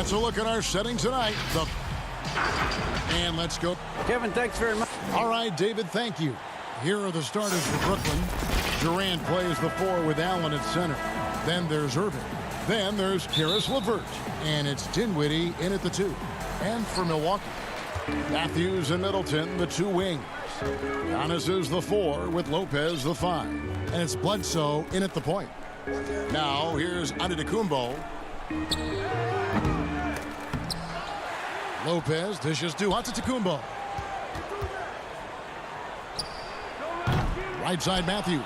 That's a look at our setting tonight. And let's go. Kevin, thanks very much. All right, David, thank you. Here are the starters for Brooklyn. Durant plays the 4 with Allen at center. Then there's Irving. Then there's Karis LeVert. And it's Dinwiddie in at the 2. And for Milwaukee, Matthews and Middleton, the 2 wings. Giannis is the 4 with Lopez the 5. And it's Bledsoe in at the point. Now here's Antetokounmpo. Lopez dishes to Antetokounmpo. Right side Matthews.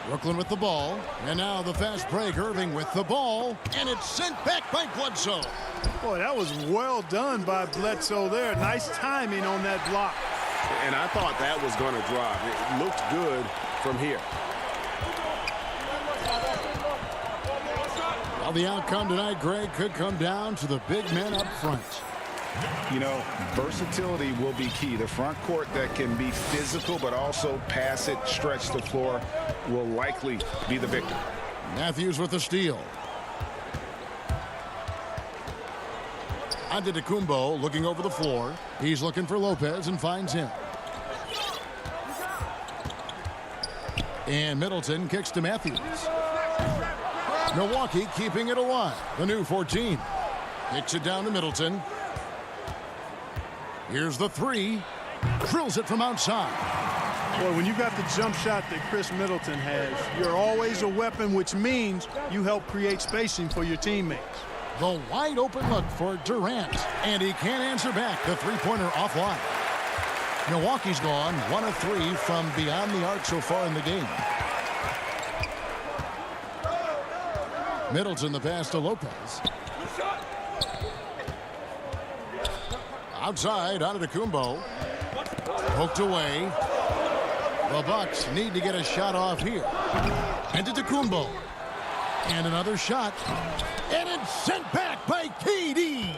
Brooklyn with the ball. And now the fast break. Irving with the ball. And it's sent back by Bledsoe. Boy, that was well done by Bledsoe there. Nice timing on that block. And I thought that was going to drop. It looked good from here. Well, the outcome tonight, Greg, could come down to the big men up front. You know, versatility will be key. The front court that can be physical but also pass it, stretch the floor will likely be the victor. Matthews with the steal. Antetokounmpo looking over the floor. He's looking for Lopez and finds him. And Middleton kicks to Matthews. Milwaukee keeping it alive. The new 14. Kicks it down to Middleton. Here's the 3. Drills it from outside. Boy, when you got the jump shot that Chris Middleton has, you're always a weapon, which means you help create spacing for your teammates. The wide open look for Durant. And he can't answer back. The three-pointer offline. Milwaukee's gone 1 of 3 from beyond the arc so far in the game. Middleton the pass to Lopez. Outside, Antetokounmpo. Poked away. The Bucks need to get a shot off here. Antetokounmpo. And another shot. And it's sent back by KD.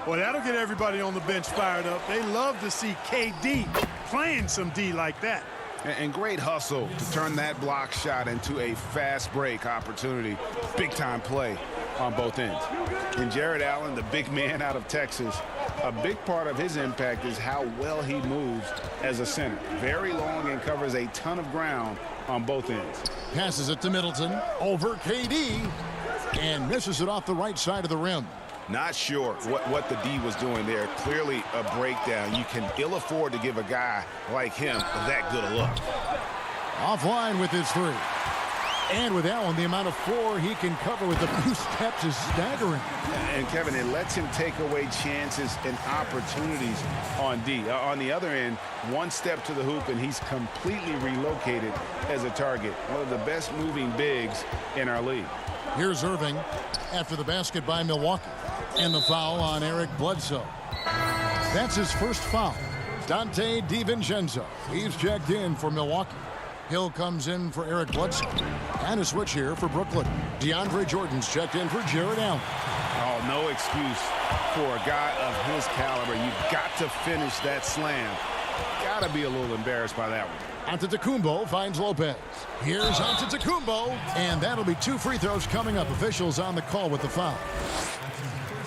Well, that'll get everybody on the bench fired up. They love to see KD playing some D like that. And great hustle to turn that block shot into a fast break opportunity. Big time play on both ends. And Jared Allen, the big man out of Texas, a big part of his impact is how well he moves as a center. Very long and covers a ton of ground on both ends. Passes it to Middleton over KD and misses it off the right side of the rim. Not sure what the D was doing there. Clearly a breakdown. You can ill afford to give a guy like him that good a look. Offline with his 3. And with Allen, the amount of floor he can cover with a few steps is staggering. And Kevin, it lets him take away chances and opportunities on D. On the other end, one step to the hoop and he's completely relocated as a target. One of the best moving bigs in our league. Here's Irving after the basket by Milwaukee. And the foul on Eric Bledsoe. That's his first foul. Dante DiVincenzo. He's checked in for Milwaukee. Hill comes in for Eric Bledsoe. And a switch here for Brooklyn. DeAndre Jordan's checked in for Jared Allen. Oh, no excuse for a guy of his caliber. You've got to finish that slam. Got to be a little embarrassed by that one. Antetokounmpo finds Lopez. Here's Antetokounmpo. And that'll be 2 free throws coming up. Officials on the call with the foul.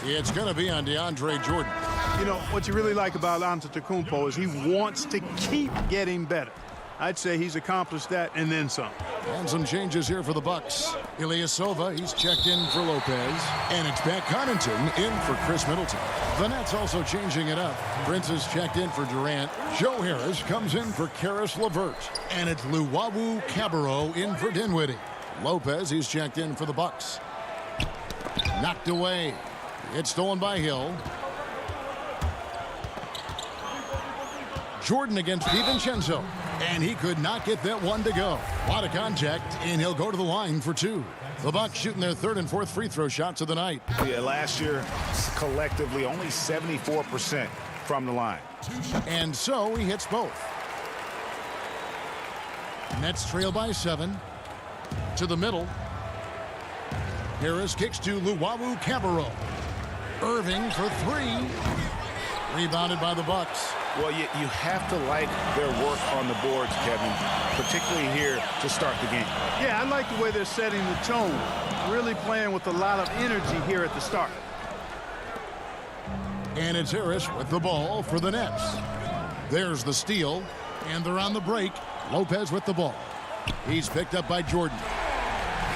It's going to be on DeAndre Jordan. You know, what you really like about Antetokounmpo is he wants to keep getting better. I'd say he's accomplished that and then some. And some changes here for the Bucks. Ilyasova, he's checked in for Lopez. And it's Pat Connaughton in for Chris Middleton. The Nets also changing it up. Prince is checked in for Durant. Joe Harris comes in for Karis LeVert. And it's Luwawu Cabarrot in for Dinwiddie. Lopez, he's checked in for the Bucks. Knocked away. It's stolen by Hill. Jordan against DiVincenzo. And he could not get that one to go. A lot of contact, and he'll go to the line for 2. The Bucks shooting their 3rd and 4th free throw shots of the night. Yeah, last year, collectively, only 74% from the line. And so he hits both. Nets trail by 7. To the middle. Harris kicks to Luwawu Cabarrot. Irving for 3. Rebounded by the Bucks. Well, you have to like their work on the boards, Kevin, particularly here to start the game. Yeah, I like the way they're setting the tone. Really playing with a lot of energy here at the start. And it's Harris with the ball for the Nets. There's the steal, and they're on the break. Lopez with the ball. He's picked up by Jordan.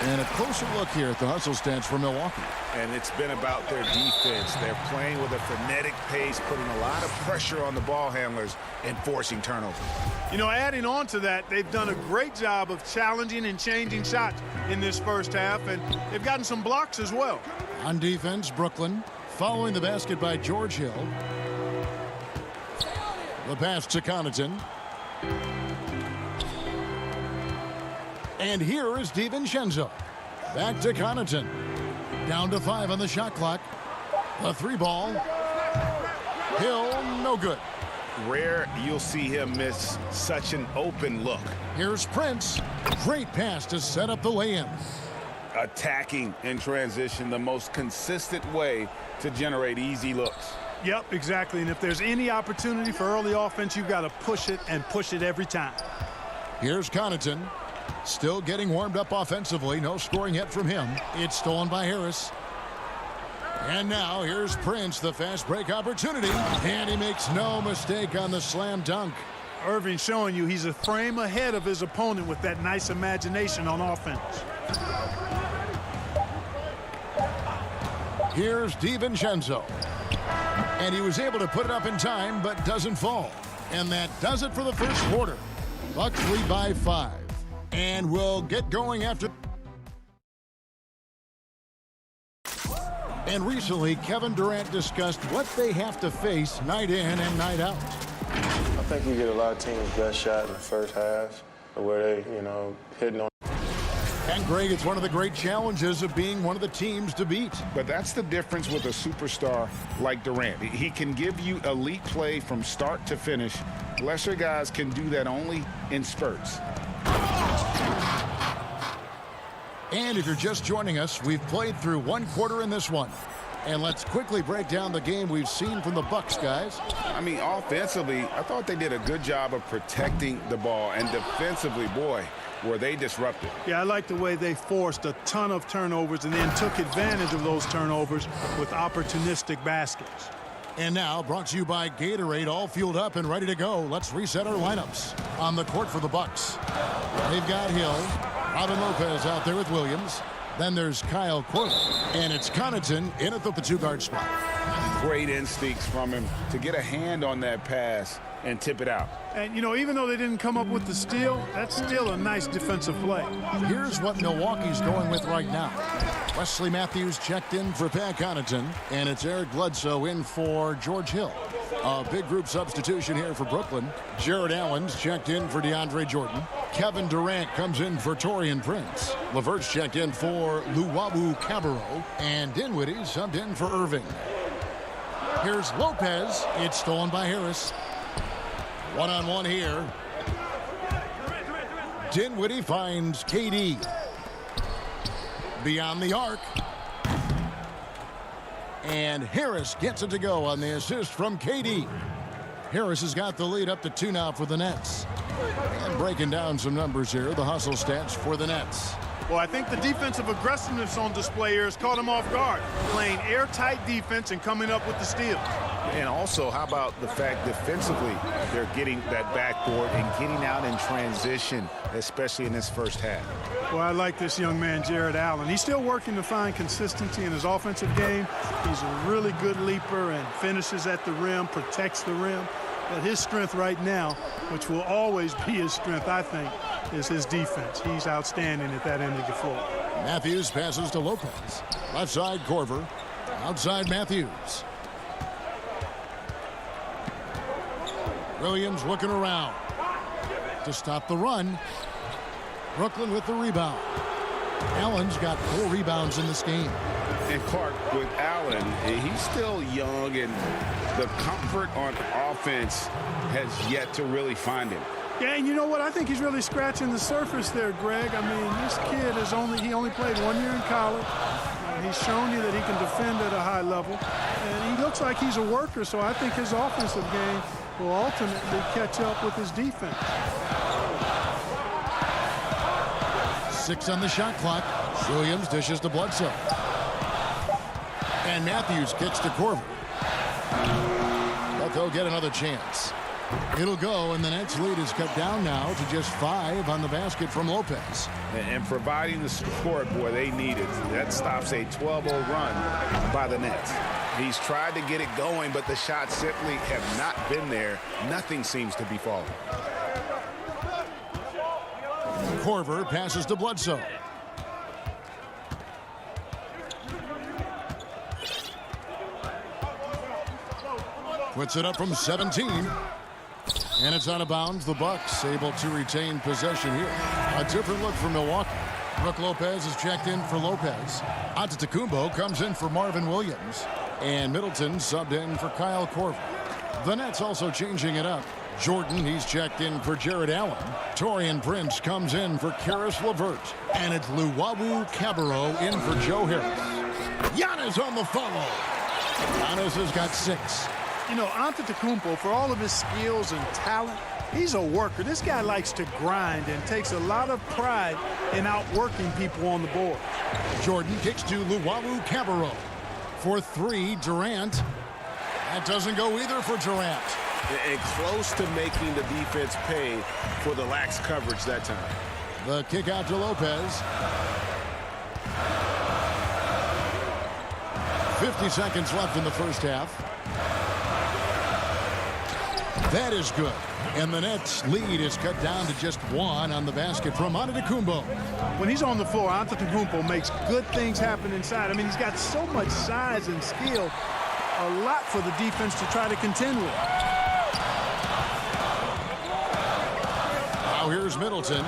And a closer look here at the hustle stats for Milwaukee. And it's been about their defense. They're playing with a frenetic pace, putting a lot of pressure on the ball handlers and forcing turnovers. You know, adding on to that, they've done a great job of challenging and changing shots in this first half, and they've gotten some blocks as well. On defense, Brooklyn following the basket by George Hill. The pass to Connaughton. And here is DiVincenzo. Back to Connaughton. Down to 5 on the shot clock. The 3 ball. Hill, no good. Rare you'll see him miss such an open look. Here's Prince. Great pass to set up the lay-in. Attacking in transition, the most consistent way to generate easy looks. Yep, exactly. And if there's any opportunity for early offense, you've got to push it and push it every time. Here's Connaughton. Still getting warmed up offensively. No scoring yet from him. It's stolen by Harris. And now here's Prince, the fast break opportunity. And he makes no mistake on the slam dunk. Irving showing you he's a frame ahead of his opponent with that nice imagination on offense. Here's DiVincenzo. And he was able to put it up in time, but doesn't fall. And that does it for the first quarter. Bucks lead by 5. And we'll get going after. And recently, Kevin Durant discussed what they have to face night in and night out. I think you get a lot of teams' best shot in the first half, where they, hitting on. And Greg, it's one of the great challenges of being one of the teams to beat. But that's the difference with a superstar like Durant. He can give you elite play from start to finish. Lesser guys can do that only in spurts. And if you're just joining us, we've played through 1 quarter in this one. And let's quickly break down the game we've seen from the Bucks, guys. I mean, offensively, I thought they did a good job of protecting the ball. And defensively, boy, were they disruptive. Yeah, I like the way they forced a ton of turnovers and then took advantage of those turnovers with opportunistic baskets. And now, brought to you by Gatorade, all fueled up and ready to go. Let's reset our lineups. On the court for the Bucks, they've got Hill, Robin Lopez out there with Williams. Then there's Kyle Korver, and it's Connaughton in at the 2-guard spot. Great instincts from him to get a hand on that pass and tip it out. And, even though they didn't come up with the steal, that's still a nice defensive play. Here's what Milwaukee's going with right now. Wesley Matthews checked in for Pat Connaughton, and it's Eric Bledsoe in for George Hill. A big group substitution here for Brooklyn. Jared Allen's checked in for DeAndre Jordan. Kevin Durant comes in for Taurean Prince. LeVert's checked in for Luwawu Cabarrot. And Dinwiddie subbed in for Irving. Here's Lopez. It's stolen by Harris. One-on-one here. Dinwiddie finds KD. Beyond the arc. And Harris gets it to go on the assist from KD. Harris has got the lead up to 2 now for the Nets. And breaking down some numbers here, the hustle stats for the Nets. Well, I think the defensive aggressiveness on display here has caught him off guard. Playing airtight defense and coming up with the steal. And also, how about the fact defensively, they're getting that backboard and getting out in transition, especially in this first half. Well, I like this young man, Jared Allen. He's still working to find consistency in his offensive game. He's a really good leaper and finishes at the rim, protects the rim. But his strength right now, which will always be his strength, I think, is his defense. He's outstanding at that end of the floor. Matthews passes to Lopez. Left side, Korver. Outside, Matthews. Williams looking around to stop the run. Brooklyn with the rebound. Allen's got 4 rebounds in this game. And Clark, with Allen, he's still young, and the comfort on offense has yet to really find him. Yeah, and you know what? I think he's really scratching the surface there, Greg. I mean, this kid he only played 1 year in college. And he's shown you that he can defend at a high level. And he looks like he's a worker, so I think his offensive game will ultimately catch up with his defense. 6 on the shot clock. Williams dishes to Bledsoe. And Matthews kicks to Korver. But they'll get another chance. It'll go, and the Nets' lead is cut down now to just 5 on the basket from Lopez. And providing the support, boy, they need it. That stops a 12-0 run by the Nets. He's tried to get it going, but the shots simply have not been there. Nothing seems to be falling. Korver passes to Bledsoe. Puts it up from 17. And it's out of bounds. The Bucks able to retain possession here. A different look for Milwaukee. Brook Lopez is checked in for Lopez. Antetokounmpo comes in for Marvin Williams. And Middleton subbed in for Kyle Korver. The Nets also changing it up. Jordan, he's checked in for Jared Allen. Taurean Prince comes in for Karis LeVert. And it's Luwawu Cabarrot in for Joe Harris. Giannis on the follow. Giannis has got 6. You know, Antetokounmpo, for all of his skills and talent, he's a worker. This guy likes to grind and takes a lot of pride in outworking people on the board. Jordan kicks to Luwawu Cabarrot. For 3, Durant. That doesn't go either for Durant. And close to making the defense pay for the lax coverage that time. The kick out to Lopez. 50 seconds left in the first half. That is good. And the Nets' lead is cut down to just 1 on the basket from Antetokounmpo. When he's on the floor, Antetokounmpo makes good things happen inside. I mean, he's got so much size and skill. A lot for the defense to try to contend with. Now here's Middleton.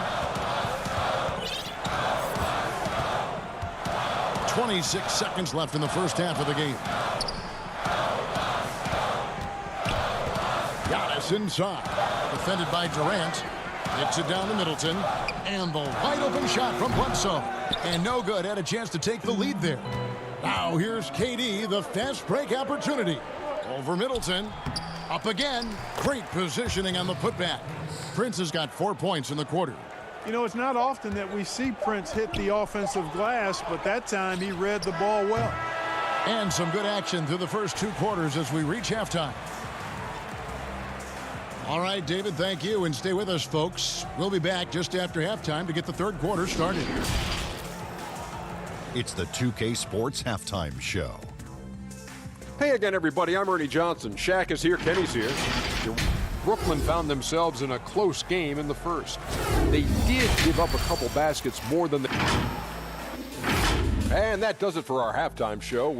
26 seconds left in the first half of the game. Giannis inside. Defended by Durant. Hits it down to Middleton. And the wide open shot from Bledsoe. And no good. Had a chance to take the lead there. Now here's KD, the fast break opportunity. Over Middleton. Up again. Great positioning on the putback. Prince has got 4 points in the quarter. You know, it's not often that we see Prince hit the offensive glass, but that time he read the ball well. And some good action through the first 2 quarters as we reach halftime. All right, David, thank you, and stay with us, folks. We'll be back just after halftime to get the third quarter started. It's the 2K Sports Halftime Show. Hey again, everybody. I'm Ernie Johnson. Shaq is here. Kenny's here. Brooklyn found themselves in a close game in the first. They did give up a couple baskets more than they... And that does it for our halftime show.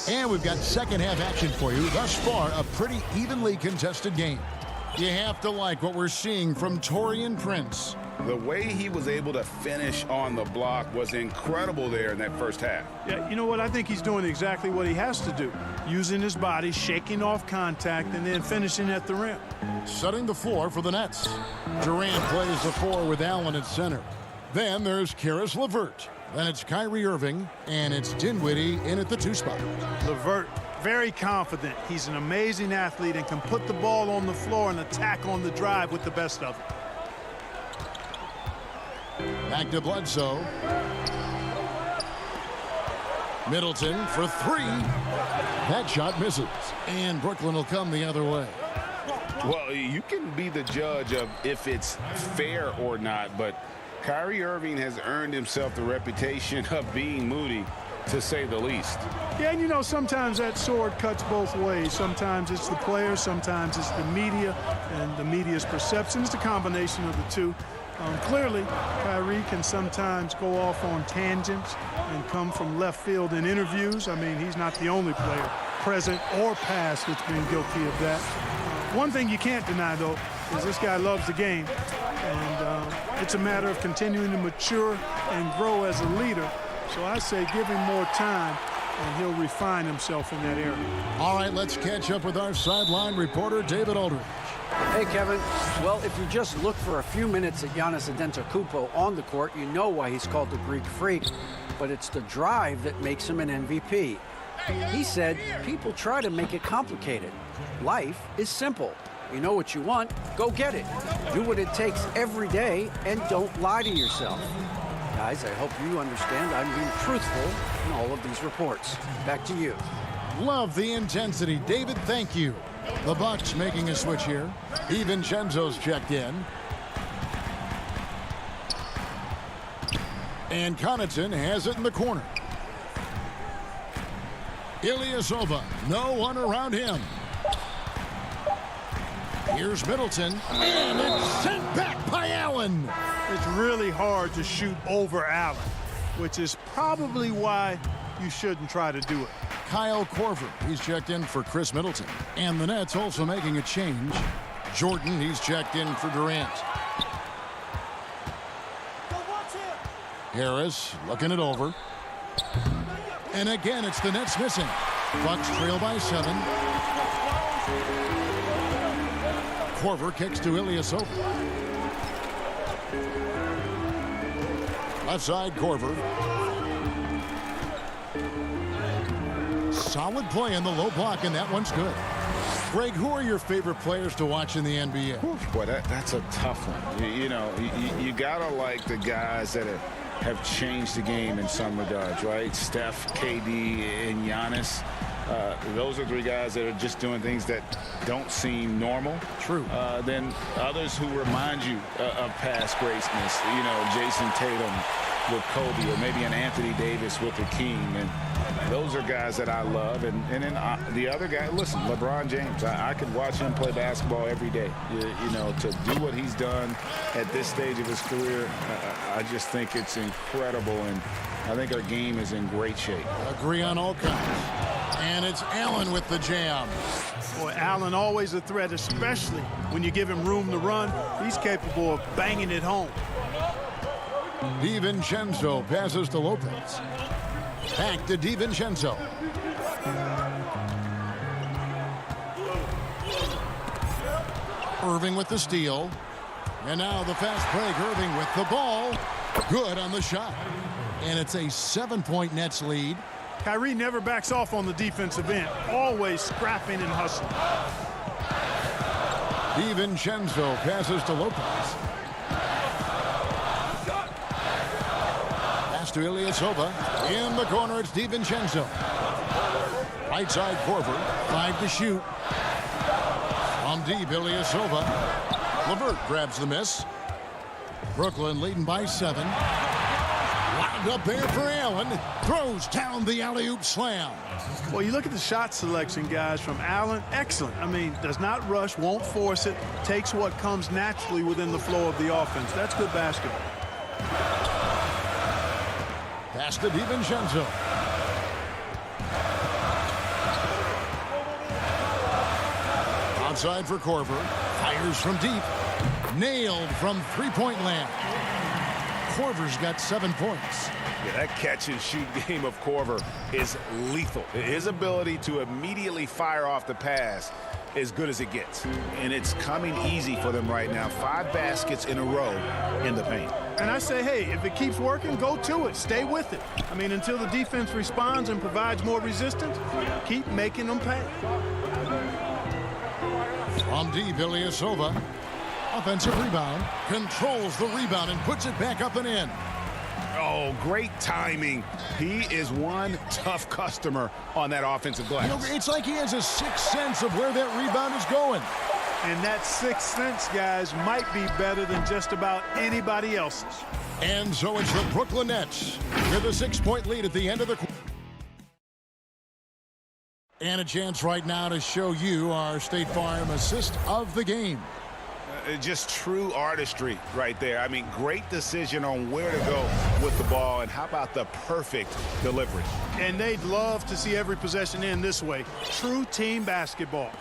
And we've got second half action for you. Thus far, a pretty evenly contested game. You have to like what we're seeing from Taurean Prince. The way he was able to finish on the block was incredible there in that first half. Yeah, you know what? I think he's doing exactly what he has to do. Using his body, shaking off contact, and then finishing at the rim. Setting the floor for the Nets. Durant plays the 4 with Allen at center. Then there's Karis LeVert. Then it's Kyrie Irving, and it's Dinwiddie in at the 2 spot. LeVert, very confident. He's an amazing athlete and can put the ball on the floor and attack on the drive with the best of them. Back to Bledsoe. Middleton for 3. That shot misses. And Brooklyn will come the other way. Well, you can be the judge of if it's fair or not, but Kyrie Irving has earned himself the reputation of being moody, to say the least. Yeah, and you know, sometimes that sword cuts both ways. Sometimes it's the players, sometimes it's the media, and the media's perception. It's a combination of the two. Clearly, Kyrie can sometimes go off on tangents and come from left field in interviews. I mean, he's not the only player, present or past, that's been guilty of that. One thing you can't deny, though, is this guy loves the game. And it's a matter of continuing to mature and grow as a leader. So I say give him more time, and he'll refine himself in that area. All right, let's catch up with our sideline reporter, David Aldridge. Hey, Kevin. Well, if you just look for a few minutes at Giannis Antetokounmpo on the court, you know why he's called the Greek Freak. But it's the drive that makes him an MVP. He said people try to make it complicated. Life is simple. You know what you want, go get it. Do what it takes every day and don't lie to yourself. Guys, I hope you understand I'm being truthful in all of these reports. Back to you. Love the intensity. David, thank you. The Bucks making a switch here. DiVincenzo's checked in. And Connaughton has it in the corner. Ilyasova, no one around him. Here's Middleton, and it's sent back by Allen. It's really hard to shoot over Allen, which is probably why you shouldn't try to do it. Kyle Korver, he's checked in for Chris Middleton. And the Nets also making a change. Jordan, he's checked in for Durant. Harris looking it over. And again, it's the Nets missing. Bucks trail by 7. Korver kicks to Ilyasova. Left side, Korver. Solid play in the low block, and that one's good. Greg, who are your favorite players to watch in the NBA? Boy, that's a tough one. You gotta like the guys that have changed the game in some regards, right? Steph, KD, and Giannis. Those are 3 guys that are just doing things that don't seem normal. True. Then others who remind you of past greatness. Jason Tatum with Kobe, or maybe an Anthony Davis with Hakeem. And those are guys that I love. And then the other guy, listen, LeBron James. I could watch him play basketball every day. To do what he's done at this stage of his career, I just think it's incredible. And I think our game is in great shape. Agree on all counts. And it's Allen with the jam. Boy, Allen always a threat, especially when you give him room to run. He's capable of banging it home. DiVincenzo passes to Lopez. Back to DiVincenzo. Irving with the steal. And now the fast break. Irving with the ball. Good on the shot. And it's a 7-point Nets lead. Kyrie never backs off on the defensive end. Always scrapping and hustling. DiVincenzo passes to Lopez. Pass to Ilyasova. In the corner, it's DiVincenzo. Right side, Korver. 5 to shoot. From deep, Ilyasova. LeVert grabs the miss. Brooklyn leading by 7. Wound up there for Allen. Throws down the alley-oop slam. Well, you look at the shot selection, guys, from Allen. Excellent. I mean, does not rush, won't force it. Takes what comes naturally within the flow of the offense. That's good basketball. Pass to DiVincenzo. Outside for Korver. Fires from deep. Nailed from three-point land. Korver's got 7 points. Yeah, that catch-and-shoot game of Korver is lethal. His ability to immediately fire off the pass as good as it gets. And it's coming easy for them right now. 5 baskets in a row in the paint. And I say, hey, if it keeps working, go to it. Stay with it. I mean, until the defense responds and provides more resistance, keep making them pay. From deep, Ilyasova. Offensive rebound. Controls the rebound and puts it back up and in. Oh, great timing. He is one tough customer on that offensive glass. It's like he has a sixth sense of where that rebound is going. And that sixth sense, guys, might be better than just about anybody else's. And so it's the Brooklyn Nets with a 6-point lead at the end of the quarter. And a chance right now to show you our State Farm assist of the game. Just true artistry right there. I mean, great decision on where to go with the ball, and how about the perfect delivery? And they'd love to see every possession end this way. True team basketball.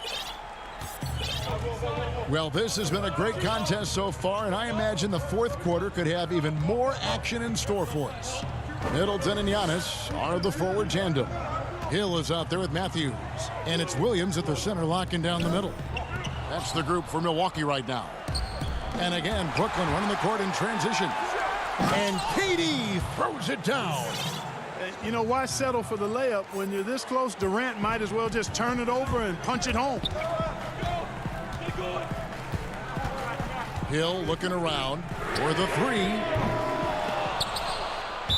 Well, this has been a great contest so far, and I imagine the fourth quarter could have even more action in store for us. Middleton and Giannis are the forward tandem. Hill is out there with Matthews, and it's Williams at the center locking down the middle. That's the group for Milwaukee right now. And again, Brooklyn running the court in transition. And KD throws it down. You know, why settle for the layup when you're this close? Durant might as well just turn it over and punch it home. Hill looking around for the three.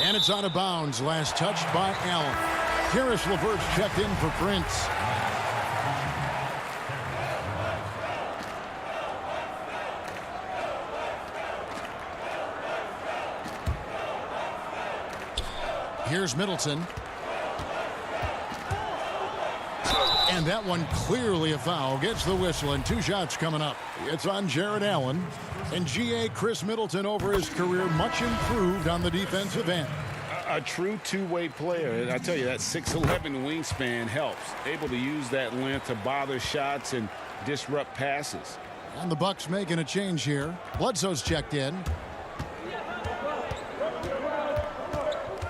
And it's out of bounds. Last touched by Allen. Karis LeVert's checked in for Prince. Here's Middleton. And that one clearly a foul. Gets the whistle, and 2 shots coming up. It's on Jared Allen. And G.A. Chris Middleton over his career, much improved on the defensive end. A true two-way player. I tell you, that 6'11" wingspan helps. Able to use that length to bother shots and disrupt passes. And the Bucks making a change here. Bledsoe's checked in.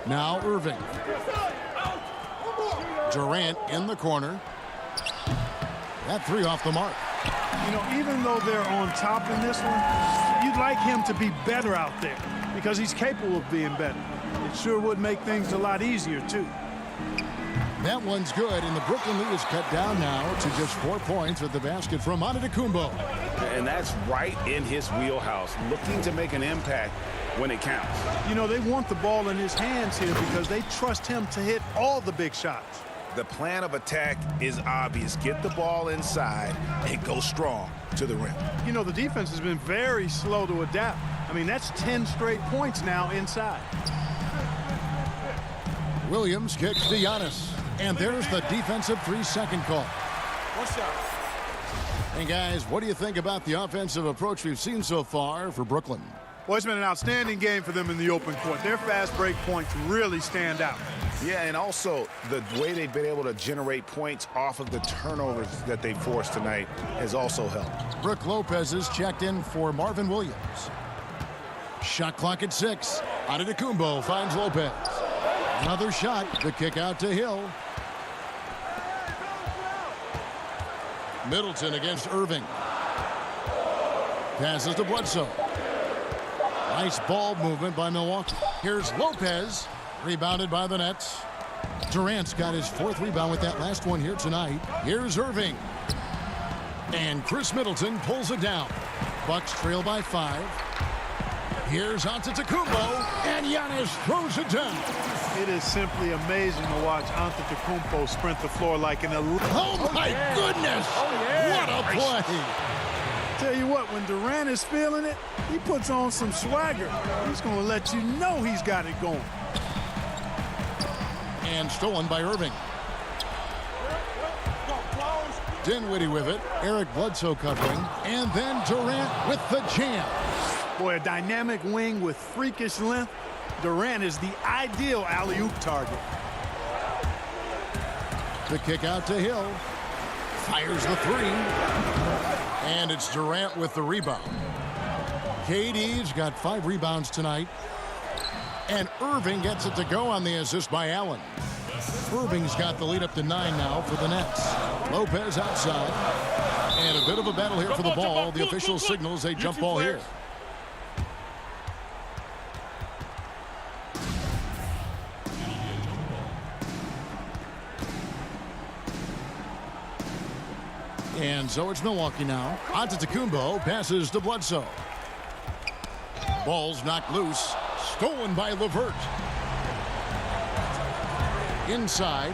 Now Irving. Durant in the corner. That 3 off the mark. You know, even though they're on top in this one, you'd like him to be better out there because he's capable of being better. It sure would make things a lot easier, too. That one's good, and the Brooklyn lead is cut down now to just 4 points at the basket from Antetokounmpo. And that's right in his wheelhouse, looking to make an impact when it counts. You know, they want the ball in his hands here because they trust him to hit all the big shots. The plan of attack is obvious. Get the ball inside and go strong to the rim. You know, the defense has been very slow to adapt. I mean, that's 10 straight points now inside. Williams kicks to Giannis. And there's the defensive 3-second call. And guys, what do you think about the offensive approach we've seen so far for Brooklyn? Well, it's been an outstanding game for them in the open court. Their fast break points really stand out. Yeah, and also the way they've been able to generate points off of the turnovers that they forced tonight has also helped. Brook Lopez is checked in for Marvin Williams. Shot clock at 6. Antetokounmpo finds Lopez. Another shot. The kick out to Hill. Middleton against Irving. Passes to Bledsoe. Nice ball movement by Milwaukee. Here's Lopez. Rebounded by the Nets. Durant's got his 4th rebound with that last one here tonight. Here's Irving. And Chris Middleton pulls it down. Bucks trail by 5. Here's Antetokounmpo. And Giannis throws it down. It is simply amazing to watch Antetokounmpo sprint the floor like an elite. Oh, my goodness. What a play. Tell you what, when Durant is feeling it, he puts on some swagger. He's going to let you know he's got it going. And stolen by Irving. Dinwiddie with it. Eric Bledsoe covering. And then Durant with the jam. Boy, a dynamic wing with freakish length. Durant is the ideal alley-oop target. The kick out to Hill. Fires the 3. And it's Durant with the rebound. KD's got 5 rebounds tonight. And Irving gets it to go on the assist by Allen. Irving's got the lead up to 9 now for the Nets. Lopez outside. And a bit of a battle here for the ball. The official signals a jump ball here. And so it's Milwaukee now. Antetokounmpo passes to Bledsoe. Ball's knocked loose. Stolen by LeVert. Inside.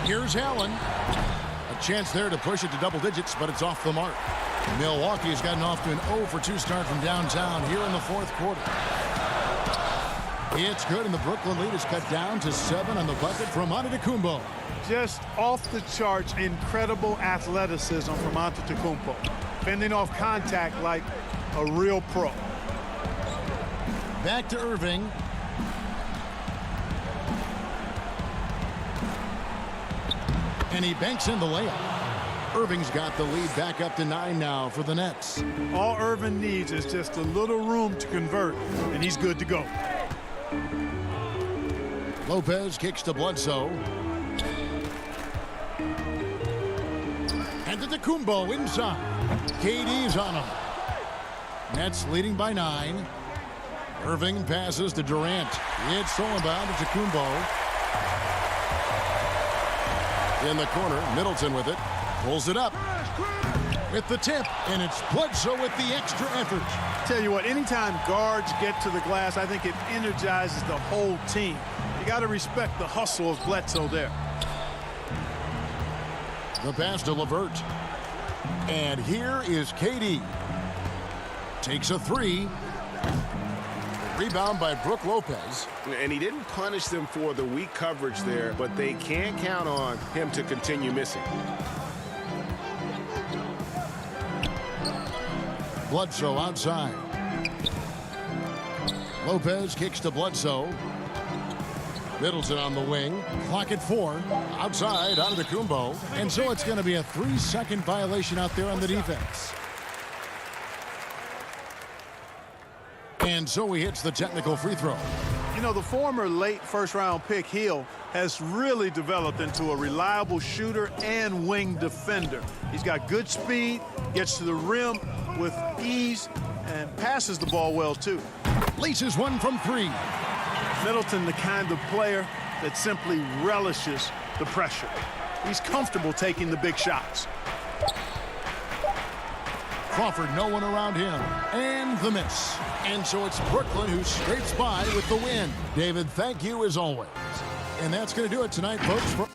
Here's Allen. A chance there to push it to double digits, but it's off the mark. Milwaukee's gotten off to an 0-for-2 start from downtown here in the 4th quarter. It's good, and the Brooklyn lead is cut down to 7 on the bucket from Antetokounmpo. Just off the charts, incredible athleticism from Antetokounmpo. Fending off contact like a real pro. Back to Irving. And he banks in the layup. Irving's got the lead back up to 9 now for the Nets. All Irving needs is just a little room to convert, and he's good to go. Lopez kicks to Bledsoe. And to Antetokounmpo inside. KD's on him. Nets leading by 9. Irving passes to Durant. It's stolen by Antetokounmpo. In the corner, Middleton with it. Pulls it up. with the tip, and it's Bledsoe with the extra effort. Tell you what, anytime guards get to the glass, I think it energizes the whole team. You got to respect the hustle of Bledsoe there. The pass to LeVert. And here is KD. Takes a three. Rebound by Brook Lopez. And he didn't punish them for the weak coverage there, but they can't count on him to continue missing. Bledsoe outside. Lopez kicks to Bledsoe. Middleton on the wing. Clock at 4. Outside, Antetokounmpo. And so it's going to be a 3-second violation out there on the defense. And so he hits the technical free throw. You know, the former late first-round pick, Hill, has really developed into a reliable shooter and wing defender. He's got good speed, gets to the rim with ease, and passes the ball well, too. Laces one from 3. Middleton, the kind of player that simply relishes the pressure. He's comfortable taking the big shots. Crawford, no one around him. And the miss. And so it's Brooklyn who scrapes by with the win. David, thank you as always. And that's going to do it tonight, folks.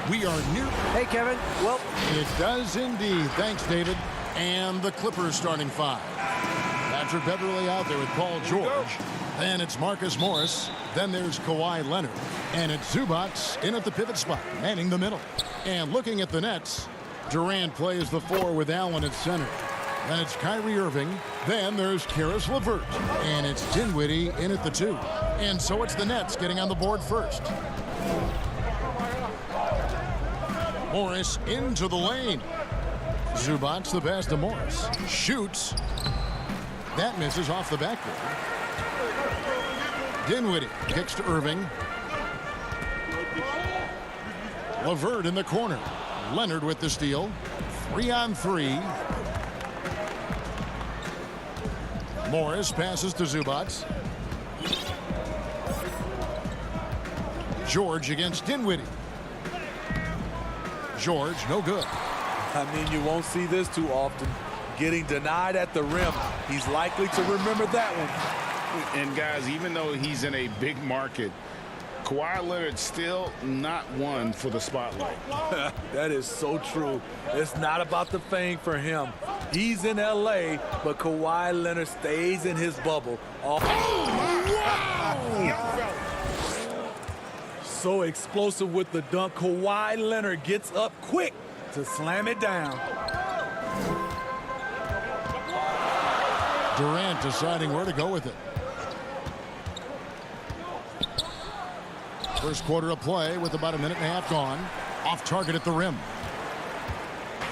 We are near. Hey, Kevin. Well, It does indeed. Thanks, David. And the Clippers starting five. Patrick Beverley out there with Paul George. Then it's Marcus Morris. Then there's Kawhi Leonard. And it's Zubac in at the pivot spot, manning the middle. And looking at the Nets, Durant plays the 4 with Allen at center. Then it's Kyrie Irving. Then there's Karis LeVert. And it's Dinwiddie in at the 2. And so it's the Nets getting on the board first. Morris into the lane. Zubac the pass to Morris. Shoots. That misses off the backboard. Dinwiddie kicks to Irving. LeVert in the corner. Leonard with the steal. 3-on-3. Morris passes to Zubac. George against Dinwiddie. George, no good. I mean, you won't see this too often. Getting denied at the rim. He's likely to remember that one. And guys, even though he's in a big market, Kawhi Leonard's still not one for the spotlight. That is so true. It's not about the fame for him. He's in LA, but Kawhi Leonard stays in his bubble. So explosive with the dunk. Kawhi Leonard gets up quick to slam it down. Durant deciding where to go with it. First quarter of play with about a minute and a half gone. Off target at the rim.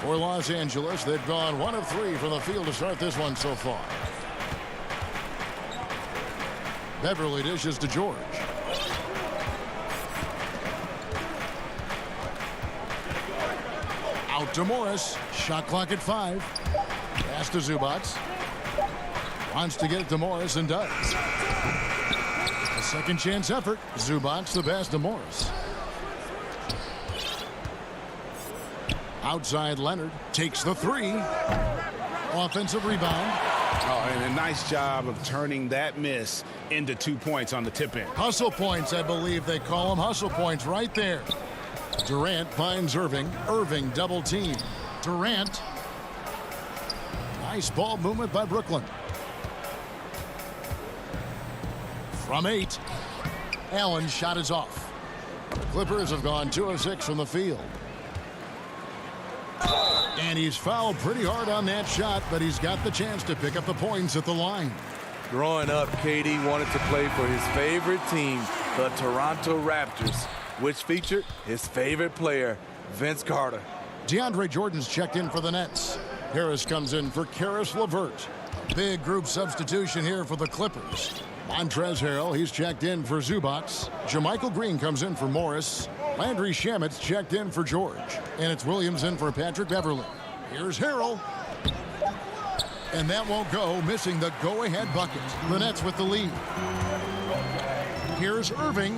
For Los Angeles, they've gone 1 of 3 from the field to start this one so far. Beverley dishes to George. Out to Morris. Shot clock at 5. Pass to Zubac. Wants to get it to Morris and does. A second chance effort. Zubac the pass to Morris. Outside Leonard takes the 3. Offensive rebound. Oh, and a nice job of turning that miss into 2 points on the tip in. Hustle points, I believe they call them. Hustle points right there. Durant finds Irving. Irving double team. Durant. Nice ball movement by Brooklyn. From 8. Allen's shot is off. The Clippers have gone 2 of 6 from the field. And he's fouled pretty hard on that shot, but he's got the chance to pick up the points at the line. Growing up, KD wanted to play for his favorite team, the Toronto Raptors, which featured his favorite player, Vince Carter. DeAndre Jordan's checked in for the Nets. Harris comes in for Karis LeVert. Big group substitution here for the Clippers. Montrezl Harrell, he's checked in for Zubac. JaMychal Green comes in for Morris. Landry Shamet's checked in for George. And it's Williams in for Patrick Beverley. Here's Harrell. And that won't go, missing the go-ahead bucket. The Nets with the lead. Here's Irving.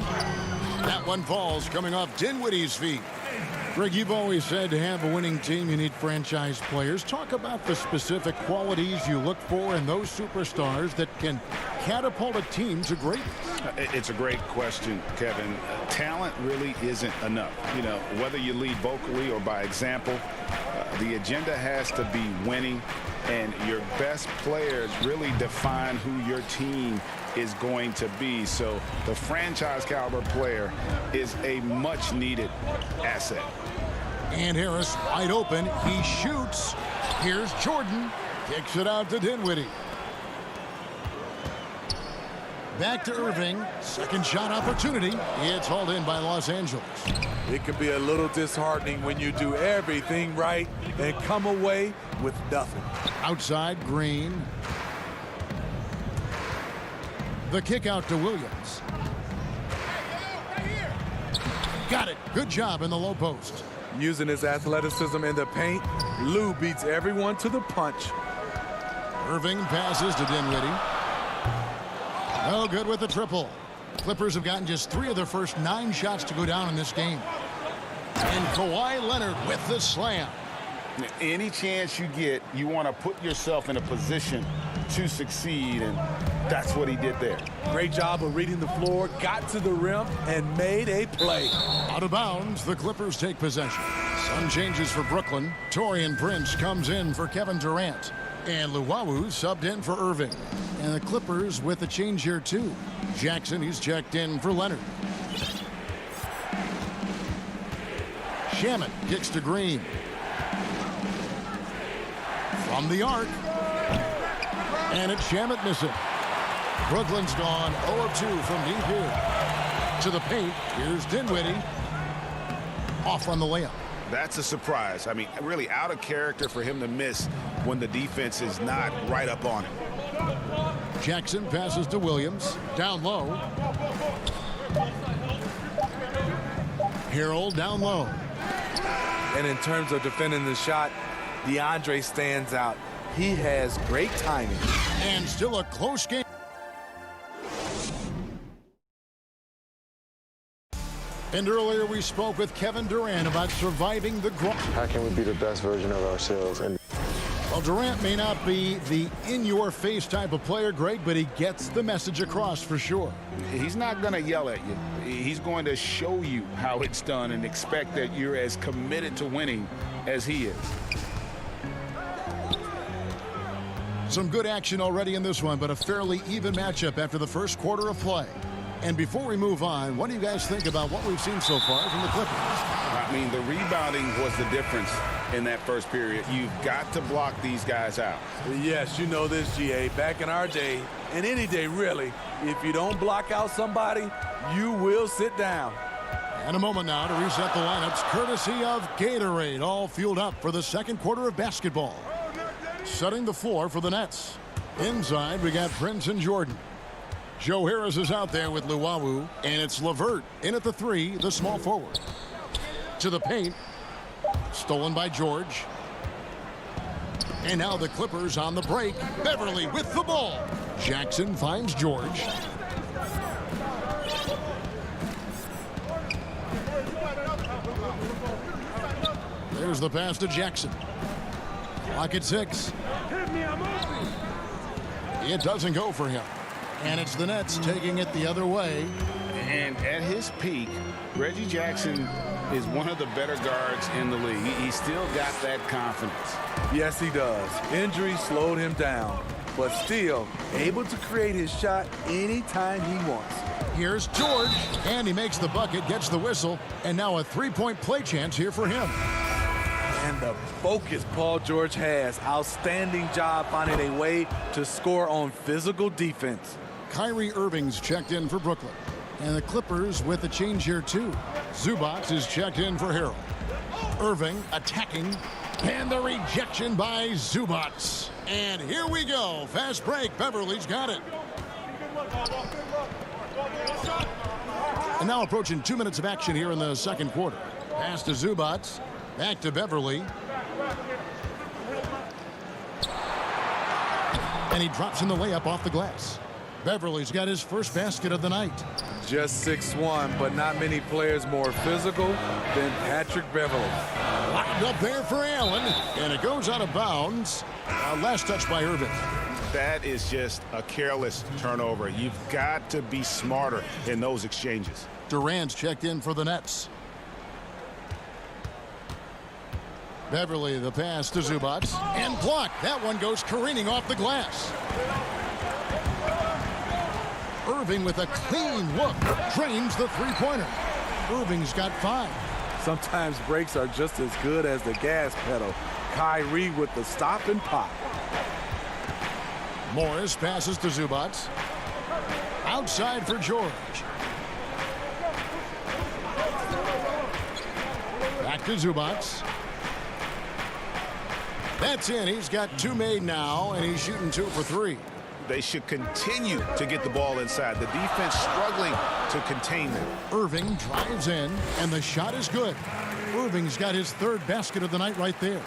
That one falls, coming off Dinwiddie's feet. Greg, you've always said to have a winning team, you need franchise players. Talk about the specific qualities you look for in those superstars that can catapult a team to greatness. It's a great question, Kevin. Talent really isn't enough. You know, whether you lead vocally or by example, the agenda has to be winning, and your best players really define who your team is going to be. So the franchise caliber player is a much needed asset. And Harris wide open. He shoots. Here's Jordan. Kicks it out to Dinwiddie. Back to Irving. Second shot opportunity. It's hauled in by Los Angeles. It can be a little disheartening when you do everything right and come away with nothing. Outside Green. The kick out to Williams. Got it. Good job in the low post. Using his athleticism in the paint, Lou beats everyone to the punch. Irving passes to Dinwiddie. No good with the triple. Clippers have gotten just 3 of their first 9 shots to go down in this game. And Kawhi Leonard with the slam. Any chance you get, you want to put yourself in a position to succeed, and that's what he did there. Great job of reading the floor, got to the rim, and made a play. Out of bounds, the Clippers take possession. Some changes for Brooklyn. Taurean Prince comes in for Kevin Durant. And Luwawu subbed in for Irving. And the Clippers with a change here, too. Jackson, he's checked in for Leonard. Shamet kicks to Green. From the arc. And it's Shamet missing. Brooklyn's gone 0-2 from deep here. To the paint, here's Dinwiddie. Off on the layup. That's a surprise. I mean, really out of character for him to miss when the defense is not right up on him. Jackson passes to Williams. Down low. Harrell down low. And in terms of defending the shot, DeAndre stands out. He has great timing. And still a close game. And earlier we spoke with Kevin Durant about surviving the grind. How can we be the best version of ourselves? And well, Durant may not be the in-your-face type of player, Greg, but he gets the message across for sure. He's not going to yell at you. He's going to show you how it's done and expect that you're as committed to winning as he is. Some good action already in this one, but a fairly even matchup after the first quarter of play. And before we move on, what do you guys think about what we've seen so far from the Clippers? I mean, the rebounding was the difference in that first period. You've got to block these guys out. Yes, you know this, GA. Back in our day, and any day really, if you don't block out somebody, you will sit down. And a moment now to reset the lineups, courtesy of Gatorade, all fueled up for the second quarter of basketball. Setting the floor for the Nets. Inside, we got Prince and Jordan. Joe Harris is out there with Luwawu, and it's LeVert in at the three, the small forward. To the paint. Stolen by George. And now the Clippers on the break. Beverly with the ball. Jackson finds George. There's the pass to Jackson. Clock at 6. It doesn't go for him. And it's the Nets taking it the other way. And at his peak, Reggie Jackson is one of the better guards in the league. He's still got that confidence. Yes, he does. Injury slowed him down, but still able to create his shot anytime he wants. Here's George, and he makes the bucket, gets the whistle, and now a three-point play chance here for him. And the focus Paul George has. Outstanding job finding a way to score on physical defense. Kyrie Irving's checked in for Brooklyn. And the Clippers with a change here, too. Zubac is checked in for Harrell. Irving attacking. And the rejection by Zubac. And here we go. Fast break. Beverly's got it. And now approaching 2 minutes of action here in the second quarter. Pass to Zubac. Back to Beverly. And he drops in the layup off the glass. Beverly's got his first basket of the night. Just 6'1", but not many players more physical than Patrick Beverly. Lined up there for Allen, and it goes out of bounds. Last touch by Irving. That is just a careless turnover. You've got to be smarter in those exchanges. Durant's checked in for the Nets. Beverly, the pass to Zubac, and blocked. That one goes careening off the glass. Irving with a clean look, drains the three-pointer. Irving's got 5. Sometimes breaks are just as good as the gas pedal. Kyrie with the stop and pop. Morris passes to Zubac. Outside for George. Back to Zubac. That's in. He's got 2 made now, and he's shooting 2 for 3. They should continue to get the ball inside. The defense struggling to contain them. Irving drives in, and the shot is good. Irving's got his 3rd basket of the night right there.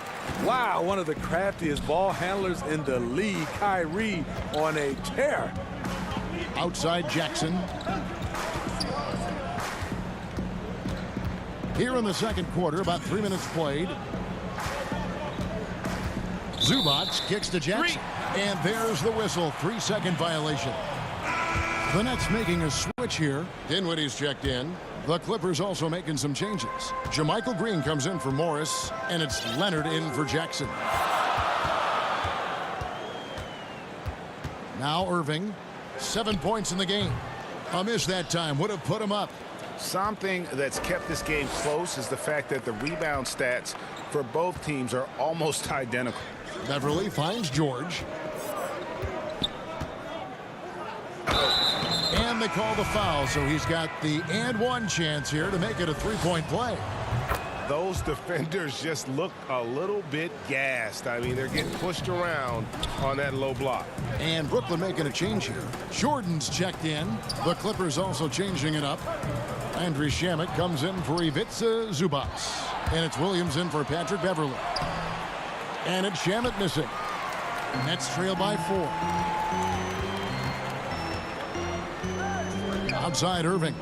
Wow, one of the craftiest ball handlers in the league. Kyrie on a tear. Outside Jackson. Here in the second quarter, about 3 minutes played. Zubats kicks to Jackson. And there's the whistle. 3-second violation. The Nets making a switch here. Dinwiddie's checked in. The Clippers also making some changes. Jermichael Green comes in for Morris, and it's Leonard in for Jackson. Now Irving, 7 points in the game. A miss that time would have put him up. Something that's kept this game close is the fact that the rebound stats for both teams are almost identical. Beverly finds George. And they call the foul, so he's got the and one chance here to make it a three-point play. Those defenders just look a little bit gassed. I mean, they're getting pushed around on that low block. And Brooklyn making a change here. Jordan's checked in. The Clippers also changing it up. Andriy Shamet comes in for Ivica Zubats. And it's Williams in for Patrick Beverly. And it's Shamet missing. Nets trail by 4. Outside Irving.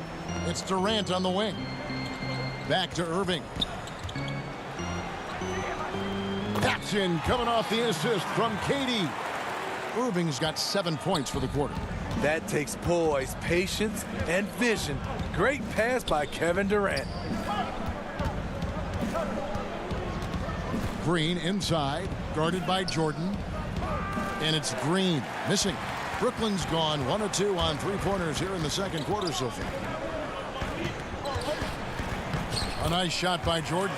It's Durant on the wing. Back to Irving. Jackson coming off the assist from Katie. Irving's got 7 points for the quarter. That takes poise, patience, and vision. Great pass by Kevin Durant. Green inside, guarded by Jordan. And it's Green missing. Brooklyn's gone 1 of 2 on three-pointers here in the second quarter so far. A nice shot by Jordan.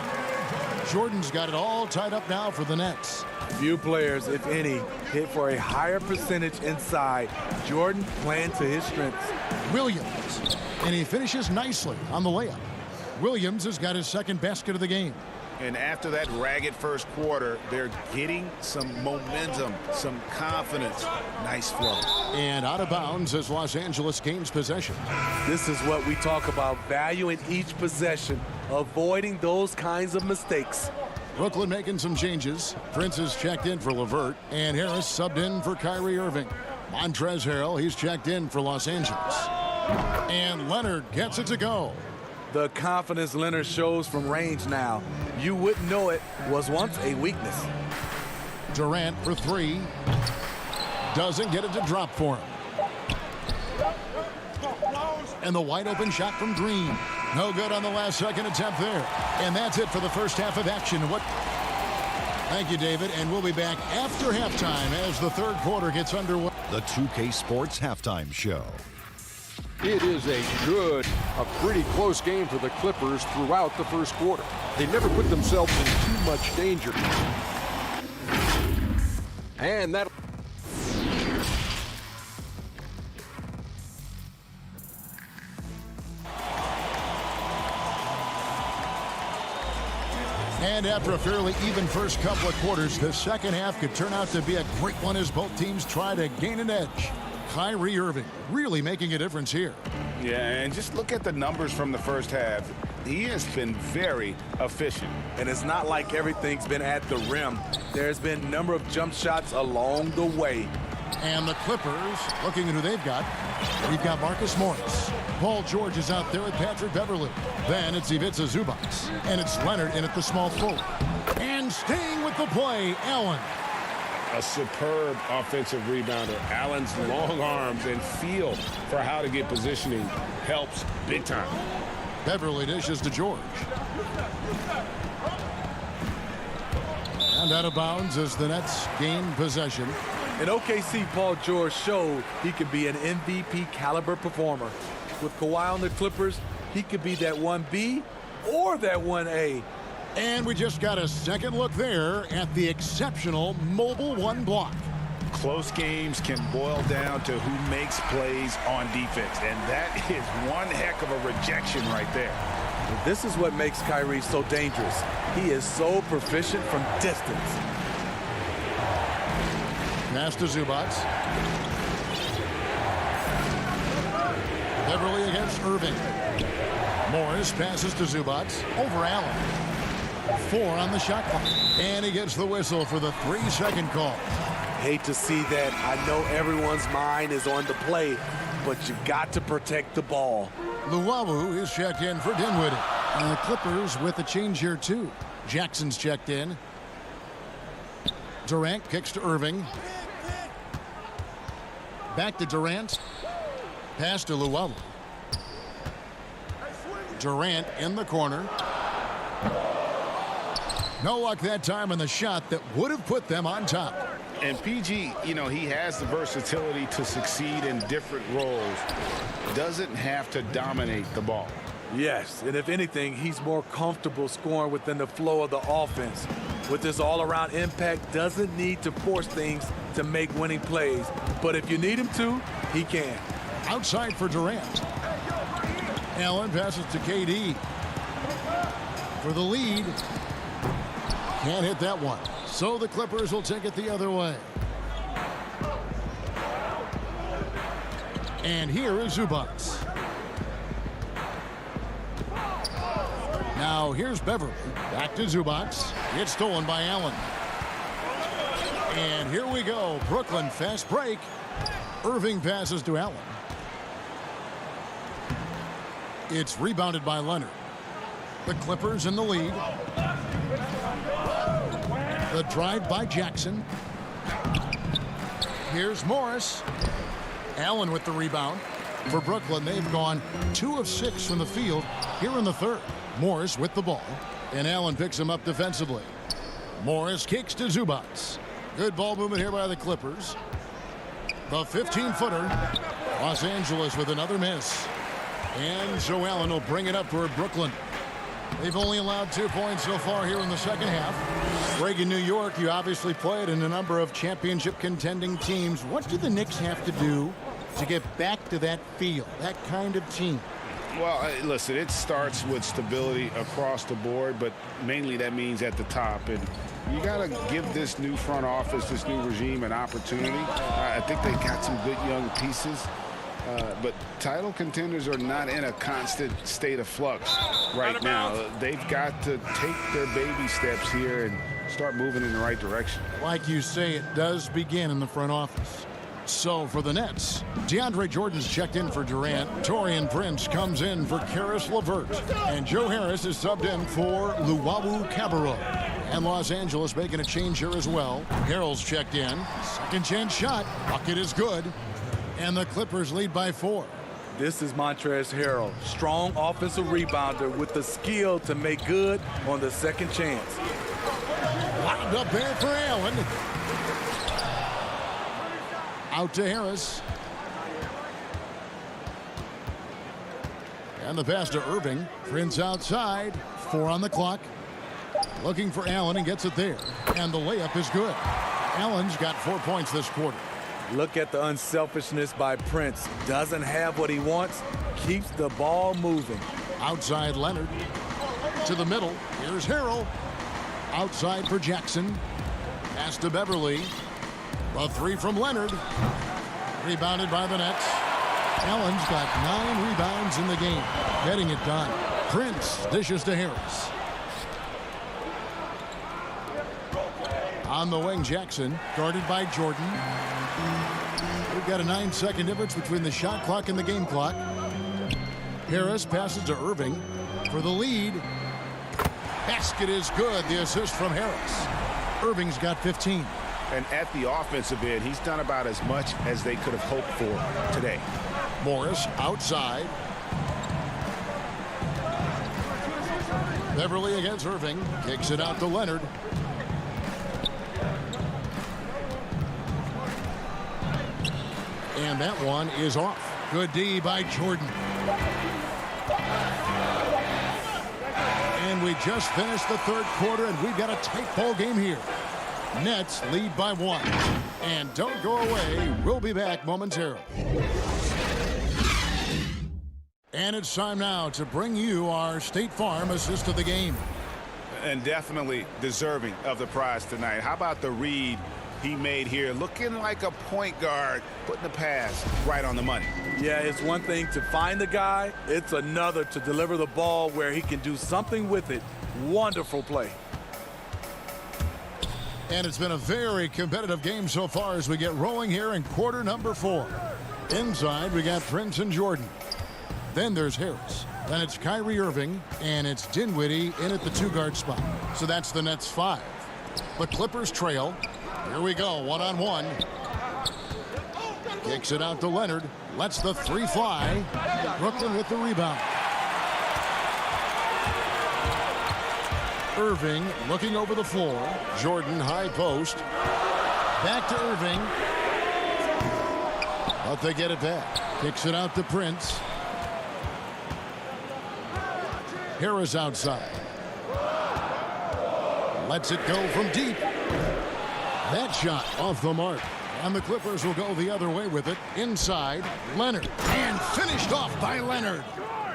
Jordan's got it all tied up now for the Nets. Few players, if any, hit for a higher percentage inside. Jordan playing to his strengths. Williams, and he finishes nicely on the layup. Williams has got his second basket of the game. And after that ragged first quarter, they're getting some momentum, some confidence. Nice flow. And out of bounds as Los Angeles gains possession. This is what we talk about, valuing each possession, avoiding those kinds of mistakes. Brooklyn making some changes. Prince is checked in for LeVert, and Harris subbed in for Kyrie Irving. Montrezl Harrell, he's checked in for Los Angeles. And Leonard gets it to go. The confidence Leonard shows from range now, you wouldn't know it was once a weakness. Durant for 3. Doesn't get it to drop for him. And the wide open shot from Green. No good on the last second attempt there. And that's it for the first half of action. Thank you, David. And we'll be back after halftime as the third quarter gets underway. The 2K Sports Halftime Show. It is a pretty close game for the Clippers throughout the first quarter. They never put themselves in too much danger. And that... And after a fairly even first couple of quarters, the second half could turn out to be a great one as both teams try to gain an edge. Kyrie Irving really making a difference here. Yeah, and just look at the numbers from the first half. He has been very efficient. And it's not like everything's been at the rim. There's been a number of jump shots along the way. And the Clippers, looking at who they've got. We've got Marcus Morris. Paul George is out there with Patrick Beverly. Then it's Ivica Zubats. And it's Leonard in at the small forward. And staying with the play, Allen. A superb offensive rebounder. Allen's long arms and feel for how to get positioning helps big time. Beverly dishes to George. And out of bounds as the Nets gain possession. In OKC, Paul George showed he could be an MVP caliber performer. With Kawhi on the Clippers, he could be that 1B or that 1A. And we just got a second look there at the exceptional mobile one block. Close games can boil down to who makes plays on defense, and that is one heck of a rejection right there. This is what makes Kyrie so dangerous. He is so proficient from distance. Pass to Zubats. Beverly against Irving. Morris passes to Zubats over Allen. 4 on the shot clock. And he gets the whistle for the 3-second call. Hate to see that. I know everyone's mind is on the play, but you got to protect the ball. Luwawu is checked in for Dinwiddie. And the Clippers with a change here too. Jackson's checked in. Durant kicks to Irving. Back to Durant. Pass to Luwawu. Durant in the corner. No luck that time on the shot that would have put them on top. And PG, you know, he has the versatility to succeed in different roles. Doesn't have to dominate the ball. Yes, and if anything, he's more comfortable scoring within the flow of the offense. With his all-around impact, doesn't need to force things to make winning plays. But if you need him to, he can. Outside for Durant. Allen passes to KD. For the lead. Can't hit that one. So the Clippers will take it the other way. And here is Zubac. Now here's Beverly. Back to Zubac. It's stolen by Allen. And here we go. Brooklyn fast break. Irving passes to Allen. It's rebounded by Leonard. The Clippers in the lead. The drive by Jackson. Here's Morris. Allen with the rebound. For Brooklyn, they've gone 2 of 6 from the field here in the third. Morris with the ball. And Allen picks him up defensively. Morris kicks to Zubac. Good ball movement here by the Clippers. The 15-footer. Los Angeles with another miss. And so Allen will bring it up for Brooklyn. They've only allowed 2 points so far here in the second half. Greg, in New York, you obviously played in a number of championship contending teams. What do the Knicks have to do to get back to that feel, that kind of team? Well, listen, it starts with stability across the board, but mainly that means at the top. And you got to give this new front office, this new regime, an opportunity. I think they got some good young pieces. But title contenders are not in a constant state of flux right now. They've got to take their baby steps here and start moving in the right direction. Like you say, it does begin in the front office. So for the Nets, DeAndre Jordan's checked in for Durant. Taurean Prince comes in for Caris LeVert. And Joe Harris is subbed in for Luwawu Cabarrot. And Los Angeles making a change here as well. Harrell's checked in. Second chance shot. Bucket is good. And the Clippers lead by 4. This is Montrezl Harrell, strong offensive rebounder with the skill to make good on the second chance. Lined up there for Allen. Out to Harris. And the pass to Irving. Prince outside. 4 on the clock. Looking for Allen and gets it there. And the layup is good. Allen's got 4 points this quarter. Look at the unselfishness by Prince. Doesn't have what he wants, keeps the ball moving. Outside Leonard. To the middle. Here's Harrell. Outside for Jackson. Pass to Beverly. A 3 from Leonard. Rebounded by the Nets. Allen's got 9 rebounds in the game. Getting it done. Prince dishes to Harris. On the wing, Jackson, guarded by Jordan. We've got a 9-second difference between the shot clock and the game clock. Harris passes to Irving for the lead. Basket is good. The assist from Harris. Irving's got 15. And at the offensive end, he's done about as much as they could have hoped for today. Morris outside. Beverly against Irving. Kicks it out to Leonard. And that one is off. Good D by Jordan. And we just finished the third quarter, and we've got a tight ball game here. Nets lead by 1. And don't go away. We'll be back momentarily. And it's time now to bring you our State Farm assist of the game. And definitely deserving of the prize tonight. How about the read he made here, looking like a point guard, putting the pass right on the money. Yeah, it's one thing to find the guy. It's another to deliver the ball where he can do something with it. Wonderful play. And it's been a very competitive game so far as we get rolling here in quarter number 4. Inside, we got Prince and Jordan. Then there's Harris. Then it's Kyrie Irving, and it's Dinwiddie in at the 2-guard spot. So that's the Nets 5. The Clippers trail. Here we go, one-on-one. Kicks it out to Leonard. Lets the three fly. Brooklyn with the rebound. Irving looking over the floor. Jordan high post. Back to Irving. But they get it back. Kicks it out to Prince. Harris outside. Lets it go from deep. That shot off the mark. And the Clippers will go the other way with it. Inside, Leonard. And finished off by Leonard.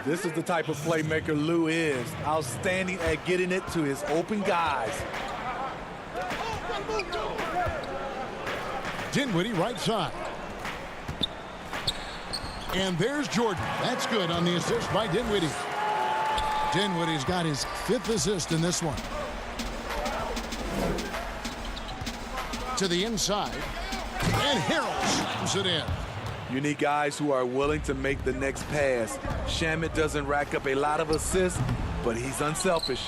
This is the type of playmaker Lou is. Outstanding at getting it to his open guys. Dinwiddie right side. And there's Jordan. That's good on the assist by Dinwiddie. Dinwiddie's got his 5th assist in this one. To the inside. And Harrell slams it in. You need guys who are willing to make the next pass. Shamet doesn't rack up a lot of assists, but he's unselfish.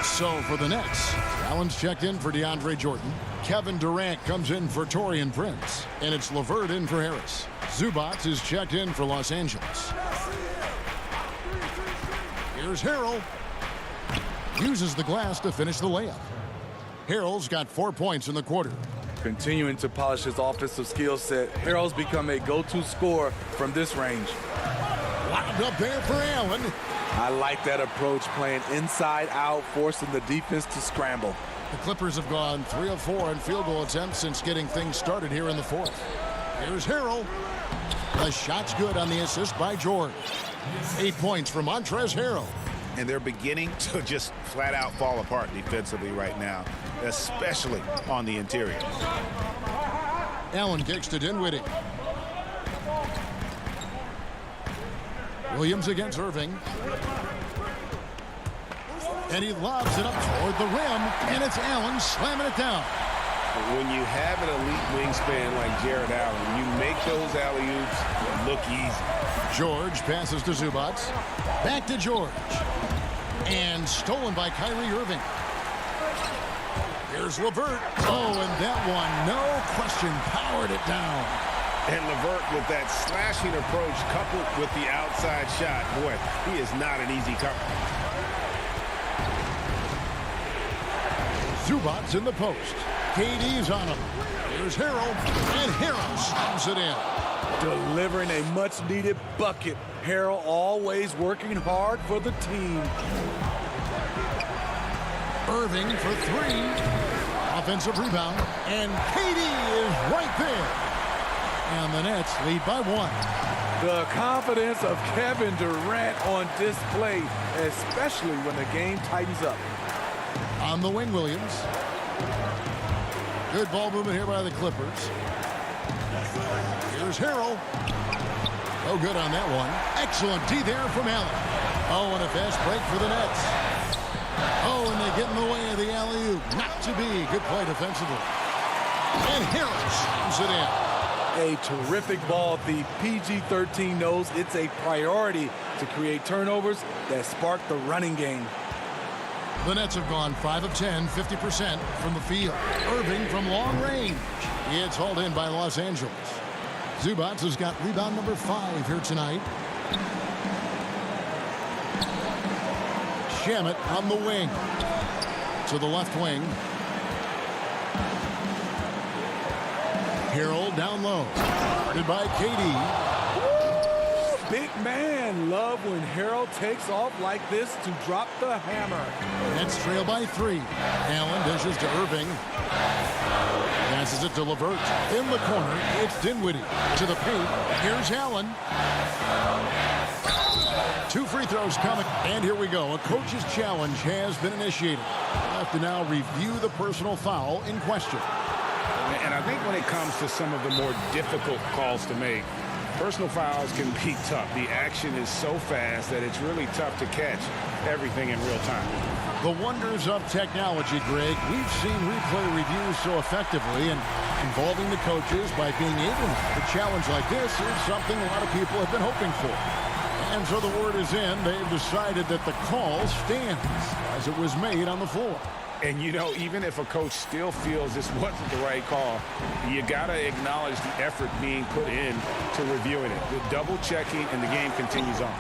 So for the Nets, Allen's checked in for DeAndre Jordan. Kevin Durant comes in for Taurean Prince. And it's LeVert in for Harris. Zubac is checked in for Los Angeles. Here's Harrell. Uses the glass to finish the layup. Harrell's got 4 points in the quarter. Continuing to polish his offensive skill set, Harrell's become a go-to scorer from this range. Lobbed up there for Allen. I like that approach, playing inside out, forcing the defense to scramble. The Clippers have gone 3 of 4 on field goal attempts since getting things started here in the 4th. Here's Harrell. The shot's good on the assist by George. 8 points for Montrezl Harrell. And they're beginning to just flat out fall apart defensively right now, especially on the interior. Allen kicks to Dinwiddie. Williams against Irving. And he lobs it up toward the rim, and it's Allen slamming it down. When you have an elite wingspan like Jared Allen, you make those alley-oops look easy. George passes to Zubac. Back to George. And stolen by Kyrie Irving. Here's LeVert. Oh, and that one, no question, powered it down. And LeVert with that slashing approach coupled with the outside shot. Boy, he is not an easy cover. Zubac's in the post. KD's on him. Here's Harrell. And Harrell slams it in. Delivering a much-needed bucket. Harrell always working hard for the team. Irving for 3. Offensive rebound. And KD is right there. And the Nets lead by 1. The confidence of Kevin Durant on display, especially when the game tightens up. On the wing, Williams. Good ball movement here by the Clippers. Here's Harrell. Oh, good on that one. Excellent D there from Allen. Oh, and a fast break for the Nets. Oh, and they get in the way of the alley-oop. Not to be. Good play defensively. And Harris slams it in. A terrific ball. The PG-13 knows it's a priority to create turnovers that spark the running game. The Nets have gone 5 of 10, 50% from the field. Irving from long range. It's hauled in by Los Angeles. Zubac has got rebound number 5 here tonight. Shamet on the wing. To the left wing. Harrell down low. Guarded by KD. Big man, love when Harrell takes off like this to drop the hammer. Nets trail by 3. Allen dishes to Irving. Passes it to LeVert. In the corner, it's Dinwiddie. To the paint, here's Allen. 2 free throws coming. And here we go. A coach's challenge has been initiated. We'll have to now review the personal foul in question. And I think when it comes to some of the more difficult calls to make, personal fouls can be tough. The action is so fast that it's really tough to catch everything in real time. The wonders of technology, Greg. We've seen replay reviews so effectively, and involving the coaches by being able to have a challenge like this is something a lot of people have been hoping for. And so the word is in. They've decided that the call stands as it was made on the floor. And, you know, even if a coach still feels this wasn't the right call, you got to acknowledge the effort being put in to reviewing it. The double-checking, and the game continues on.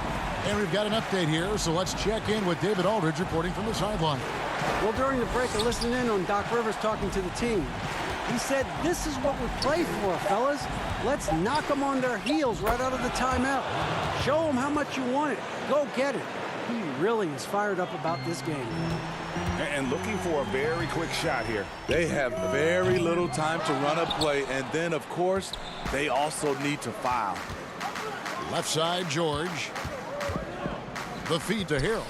And we've got an update here, so let's check in with David Aldridge reporting from the sideline. Well, during the break, I listened in on Doc Rivers talking to the team. He said, this is what we play for, fellas. Let's knock them on their heels right out of the timeout. Show them how much you want it. Go get it. He really is fired up about this game. And looking for a very quick shot here. They have very little time to run a play, and then, of course, they also need to foul. Left side, George. The feed to Harrell.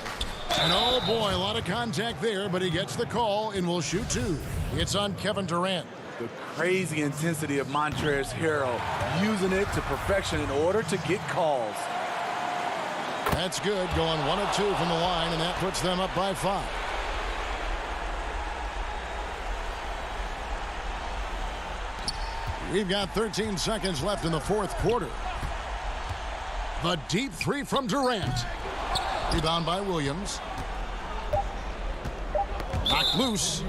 And oh boy, a lot of contact there, but he gets the call and will shoot two. It's on Kevin Durant. The crazy intensity of Montrezl Harrell, using it to perfection in order to get calls. That's good, going 1 of 2 from the line, and that puts them up by 5. We've got 13 seconds left in the fourth quarter. The deep three from Durant. Rebound by Williams. Knocked loose.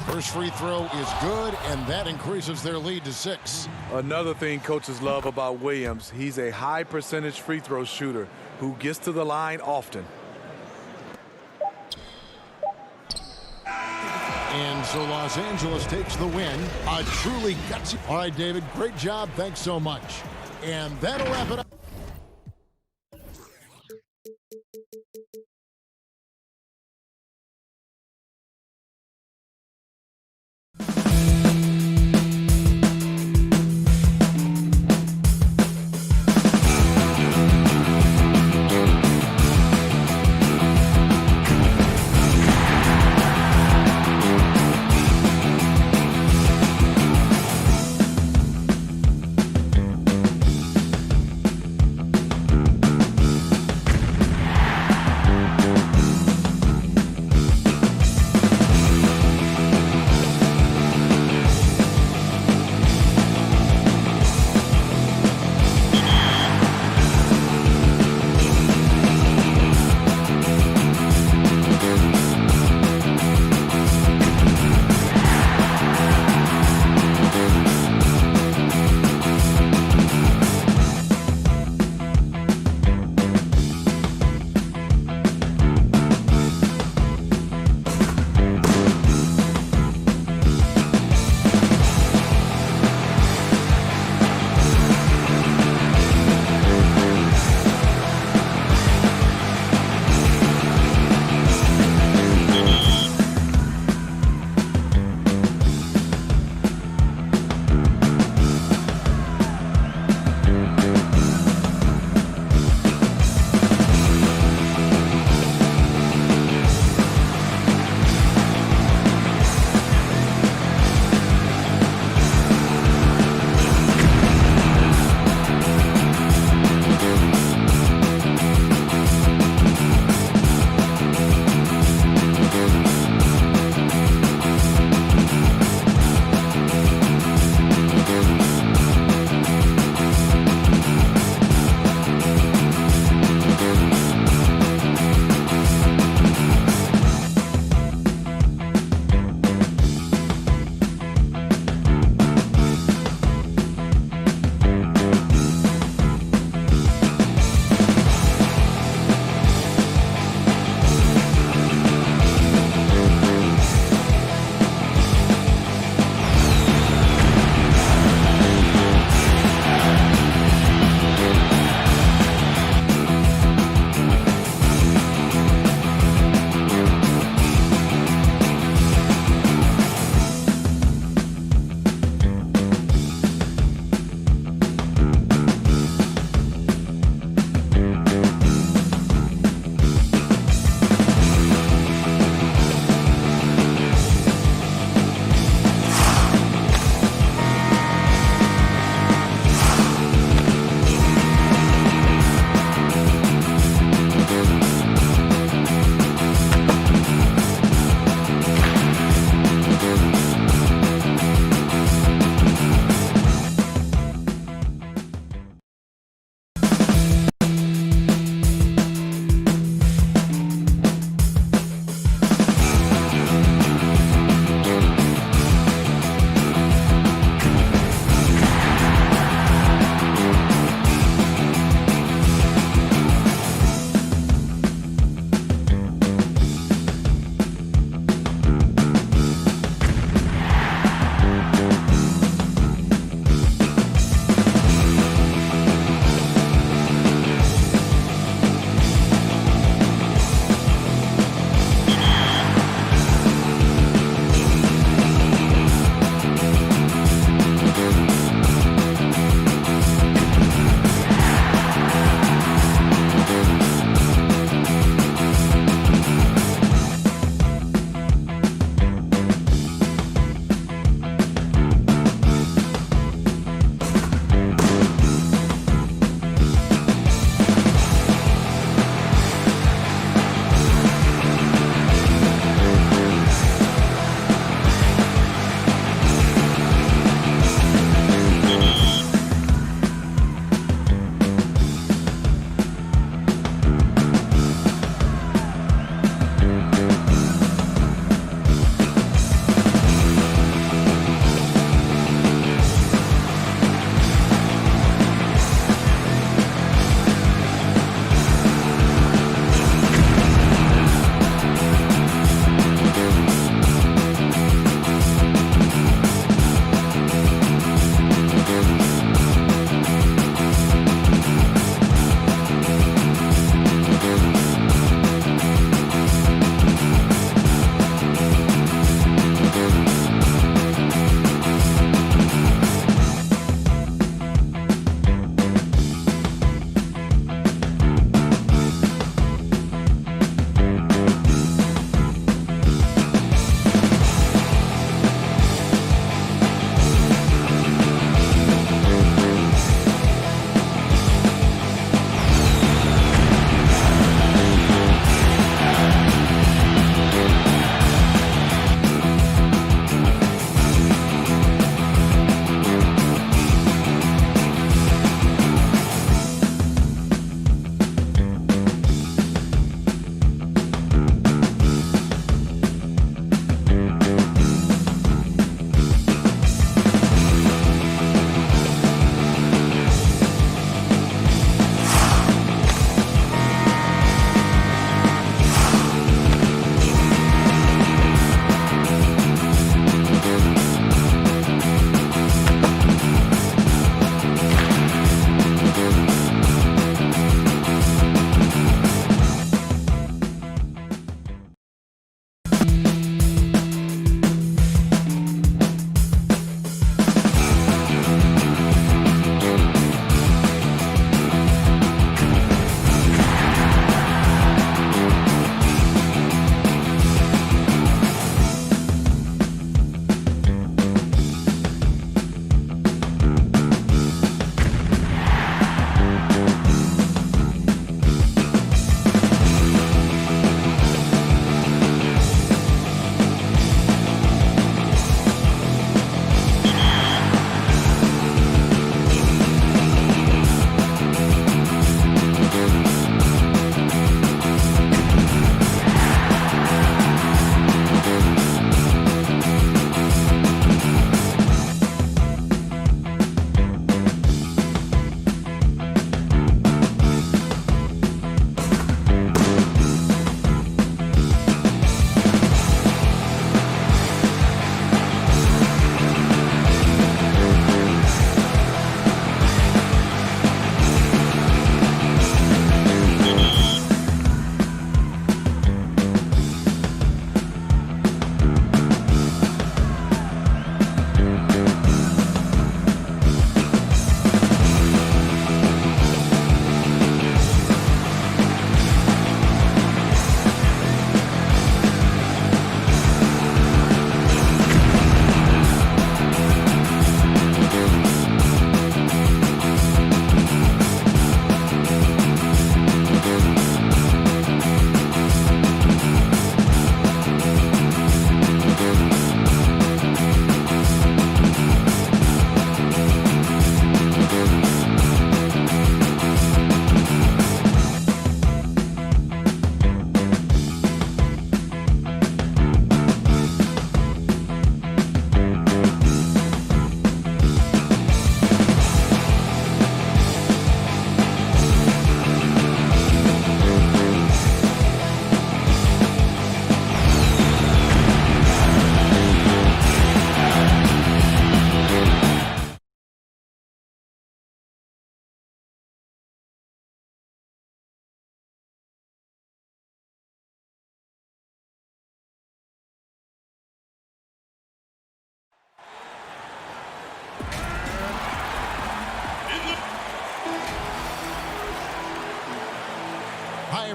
First free throw is good, and that increases their lead to 6. Another thing coaches love about Williams, he's a high percentage free throw shooter who gets to the line often. And so Los Angeles takes the win. A truly gutsy. All right, David, great job. Thanks so much. And that'll wrap it up.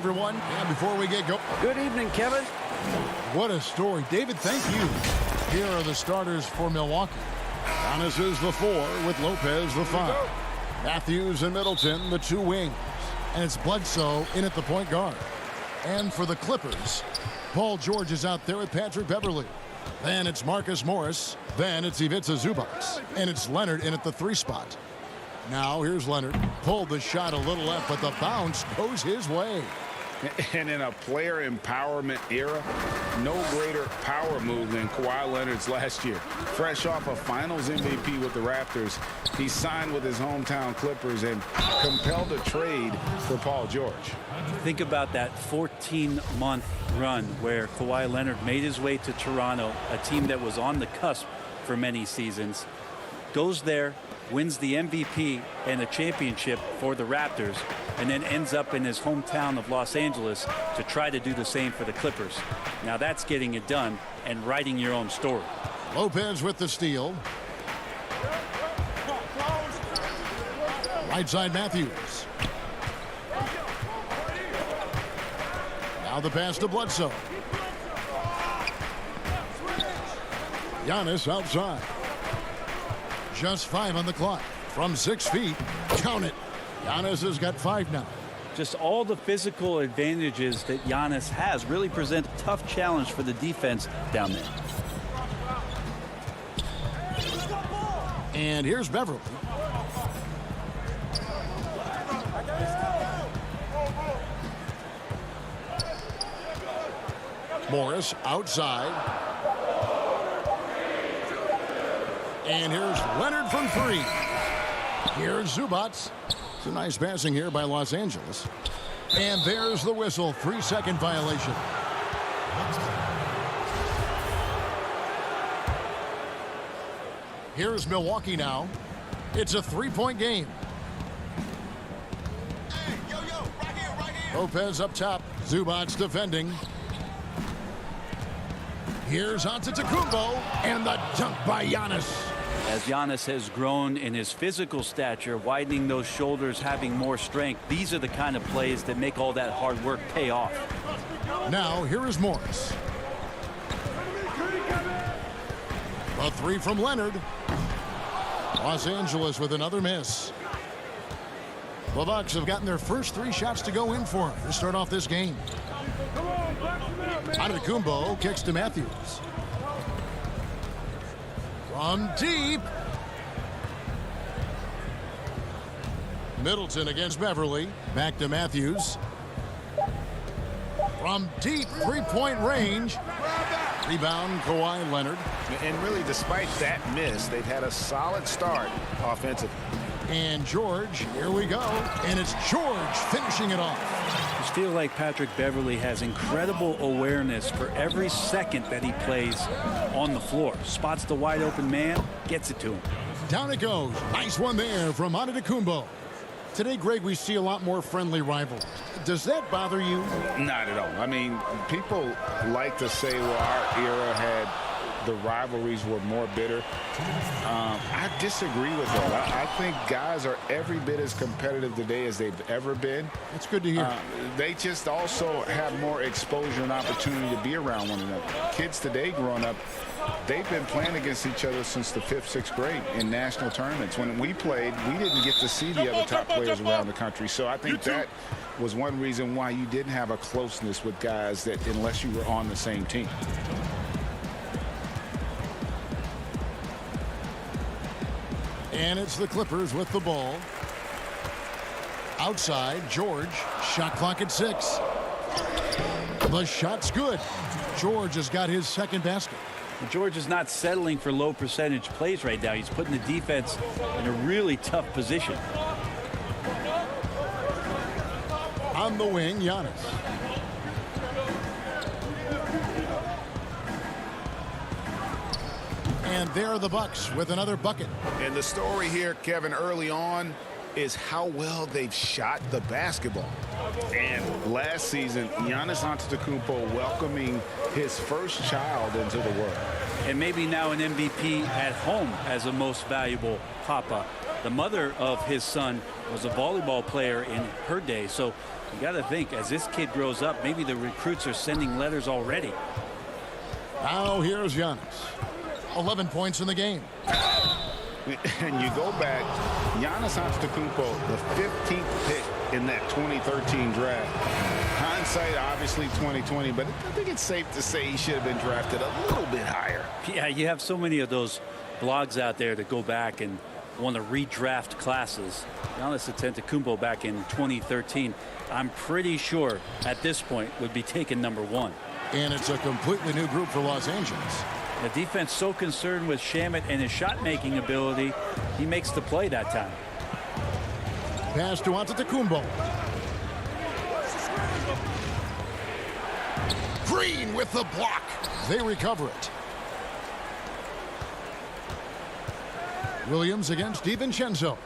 everyone. And before we get going, Good evening, Kevin. what a story. David, thank you. Here are the starters for Milwaukee. Giannis is the 4 with Lopez the 5. Matthews and Middleton, the 2 wings. And it's Bledsoe in at the point guard. And for the Clippers, Paul George is out there with Patrick Beverley. Then it's Marcus Morris. Then it's Ivica Zubac. And it's Leonard in at the 3 spot. Now here's Leonard. Pulled the shot a little left, but the bounce goes his way. And in a player empowerment era, no greater power move than Kawhi Leonard's last year. Fresh off a finals MVP with the Raptors, he signed with his hometown Clippers and compelled a trade for Paul George. Think about that 14-month run where Kawhi Leonard made his way to Toronto, a team that was on the cusp for many seasons, goes there, wins the MVP and the championship for the Raptors, and then ends up in his hometown of Los Angeles to try to do the same for the Clippers. Now that's getting it done and writing your own story. Lopez with the steal. Right side Matthews. Now the pass to Bledsoe. Giannis outside. Just 5 on the clock. From 6 feet. Count it. Giannis has got 5 now. Just all the physical advantages that Giannis has really present a tough challenge for the defense down there. And here's Beverley. Morris outside. And here's Leonard from 3. Here's Zubac. It's a nice passing here by Los Angeles. And there's the whistle. 3-second violation. Here's Milwaukee now. It's a 3-point game. Lopez up top. Zubac defending. Here's Antetokounmpo. And the dunk by Giannis. As Giannis has grown in his physical stature, widening those shoulders, having more strength, these are the kind of plays that make all that hard work pay off. Now, here is Morris. A 3 from Leonard. Los Angeles with another miss. The Bucks have gotten their first 3 shots to go in for him to start off this game. Antetokounmpo kicks to Matthews. From deep. Middleton against Beverley. Back to Matthews. From deep 3-point range. Rebound, Kawhi Leonard. And really, despite that miss, they've had a solid start offensively. And George, here we go. And it's George finishing it off. I just feel like Patrick Beverley has incredible awareness for every second that he plays on the floor. Spots the wide open man, gets it to him. Down it goes. Nice one there from Antetokounmpo. Today, Greg, we see a lot more friendly rivalries. Does that bother you? Not at all. I mean, people like to say, well, our era had the rivalries were more bitter. I disagree with that. I think guys are every bit as competitive today as they've ever been. That's good to hear. They just also have more exposure and opportunity to be around one another. Kids today growing up, they've been playing against each other since the 5th, 6th grade in national tournaments. When we played, we didn't get to see the other top players around the country. So I think that was one reason why you didn't have a closeness with guys that unless you were on the same team. And it's the Clippers with the ball. Outside, George. Shot clock at 6. The shot's good. George has got his second basket. George is not settling for low percentage plays right now. He's putting the defense in a really tough position. On the wing, Giannis. And there are the Bucks with another bucket. And the story here, Kevin, early on is how well they've shot the basketball. And last season, Giannis Antetokounmpo welcoming his first child into the world. And maybe now an MVP at home as a most valuable papa. The mother of his son was a volleyball player in her day. So you got to think, as this kid grows up, maybe the recruits are sending letters already. Now here's Giannis. 11 points in the game. And you go back, Giannis Antetokounmpo, the 15th pick in that 2013 draft. Hindsight, obviously 2020, but I think it's safe to say he should have been drafted a little bit higher. Yeah, you have so many of those blogs out there that go back and want to redraft classes. Giannis Antetokounmpo back in 2013, I'm pretty sure at this point would be taken #1. And it's a completely new group for Los Angeles. The defense so concerned with Shamet and his shot-making ability, he makes the play that time. Pass to Antetokounmpo. Green with the block. They recover it. Williams against DiVincenzo.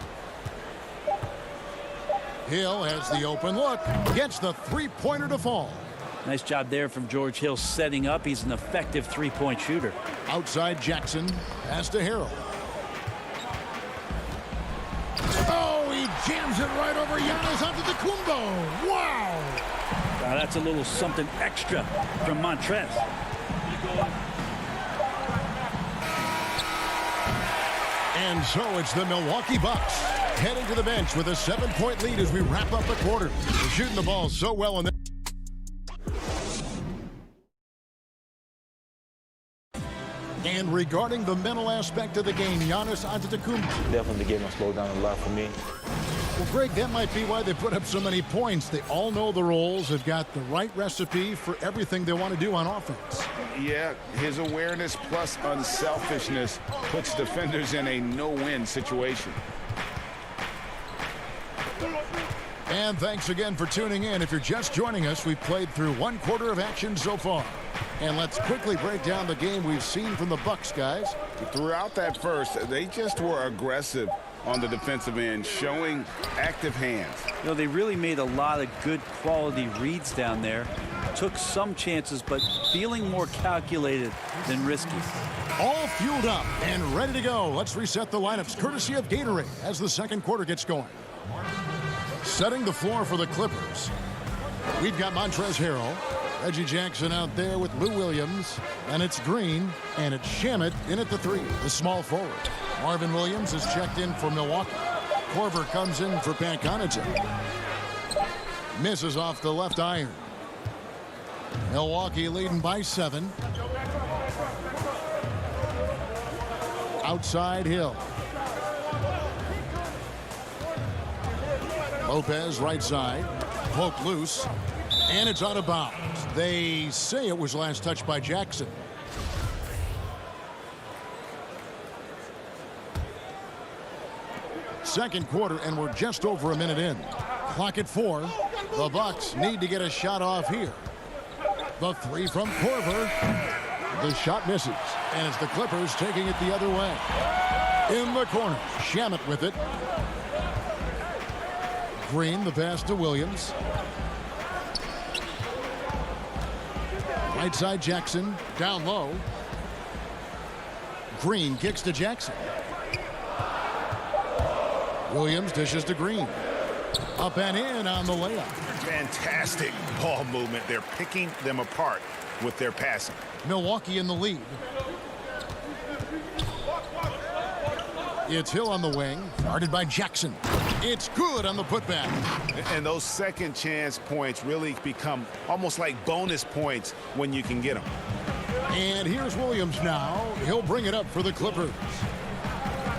Hill has the open look. Gets the three-pointer to fall. Nice job there from George Hill setting up. He's an effective three-point shooter. Outside Jackson. Pass to Harrell. Oh, he jams it right over Giannis Antetokounmpo. Wow. Now that's a little something extra from Montrez. And so it's the Milwaukee Bucks heading to the bench with a 7-point lead as we wrap up the quarter. They're shooting the ball so well in the And regarding the mental aspect of the game, Giannis Antetokounmpo. Definitely the game will slow down a lot for me. Well, Greg, that might be why they put up so many points. They all know the roles. They've got the right recipe for everything they want to do on offense. Yeah, his awareness plus unselfishness puts defenders in a no-win situation. And thanks again for tuning in. If you're just joining us, we've played through 1 quarter of action so far. And let's quickly break down the game we've seen from the Bucks, guys. Throughout that first, they just were aggressive on the defensive end, showing active hands. You know, they really made a lot of good quality reads down there. Took some chances, but feeling more calculated than risky. All fueled up and ready to go. Let's reset the lineups courtesy of Gatorade as the second quarter gets going. Setting the floor for the Clippers. We've got Montrezl Harrell. Reggie Jackson out there with Lou Williams. And it's Green. And it's Shamet in at the 3, the small forward. Marvin Williams is checked in for Milwaukee. Korver comes in for Pat Connaughton. Misses off the left iron. Milwaukee leading by 7. Outside Hill. Lopez right side. Poke loose. And it's out of bounds. They say it was last touched by Jackson. Second quarter, and we're just over a minute in. Clock at 4. The Bucks need to get a shot off here. The 3 from Korver. The shot misses. And it's the Clippers taking it the other way. In the corner. Shamet with it. Green, the pass to Williams. Right side Jackson. Down low. Green kicks to Jackson. Williams dishes to Green. Up and in on the layup. Fantastic ball movement. They're picking them apart with their passing. Milwaukee in the lead. It's Hill on the wing. Guarded by Jackson. It's good on the putback. And those second chance points really become almost like bonus points when you can get them. And here's Williams now. He'll bring it up for the Clippers.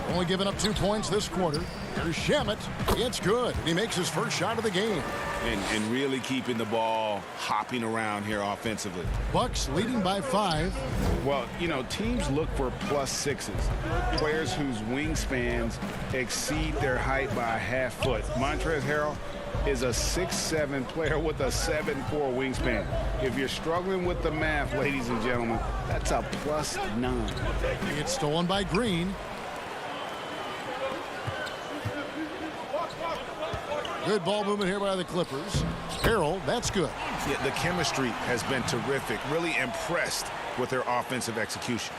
Only giving up 2 points this quarter. Here's Shamet. It's good. He makes his first shot of the game. And really keeping the ball hopping around here offensively. Bucks leading by 5. Well, you know, teams look for +6s. Players whose wingspans exceed their height by a half foot. Montrezl Harrell is a 6'7" player with a 7'4" wingspan. If you're struggling with the math, ladies and gentlemen, that's a +9. It's stolen by Green. Good ball movement here by the Clippers. Harrell, that's good. Yeah, the chemistry has been terrific. Really impressed with their offensive execution.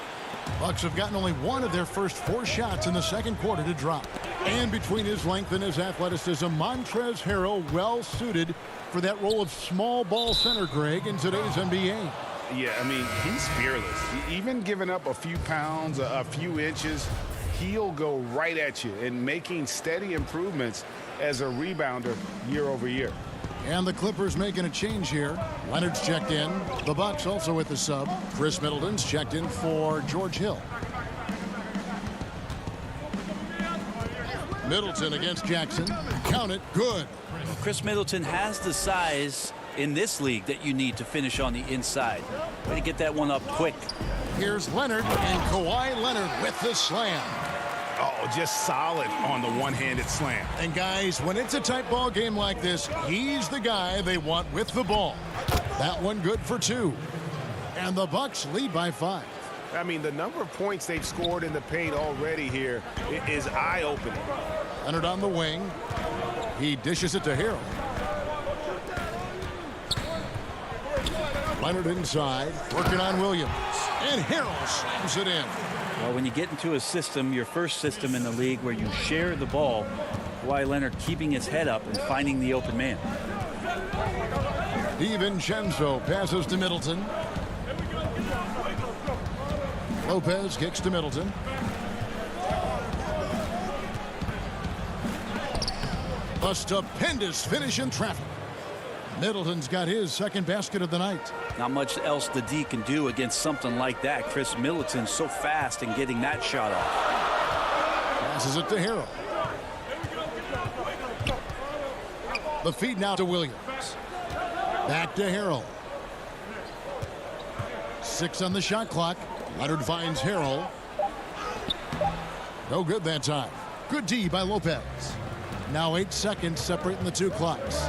Bucks have gotten only one of their first 4 shots in the second quarter to drop. And between his length and his athleticism, Montrezl Harrell well suited for that role of small ball center, Greg, in today's NBA. Yeah, I mean, he's fearless. Even giving up a few pounds, a few inches, he'll go right at you and making steady improvements as a rebounder year over year. And the Clippers making a change here. Leonard's checked in. The Bucks also with the sub. Chris Middleton's checked in for George Hill. Middleton against Jackson. Count it. Good. Chris Middleton has the size in this league that you need to finish on the inside. Way to get that one up quick. Here's Leonard, and Kawhi Leonard with the slam. Oh, just solid on the one-handed slam. And guys, when it's a tight ball game like this, he's the guy they want with the ball. That one good for 2. And the Bucks lead by 5. I mean, the number of points they've scored in the paint already here is eye-opening. Leonard on the wing. He dishes it to Harrell. Leonard inside, working on Williams. And Harrell slams it in. Well, when you get into a system, your first system in the league where you share the ball, Kawhi Leonard keeping his head up and finding the open man. DiVincenzo passes to Middleton. Lopez kicks to Middleton. A stupendous finish in traffic. Middleton's got his second basket of the night. Not much else the D can do against something like that. Chris Middleton's so fast in getting that shot off. Passes it to Harrell. The feed now to Williams. Back to Harrell. 6 on the shot clock. Leonard finds Harrell. No good that time. Good D by Lopez. Now 8 seconds separating the 2 clocks.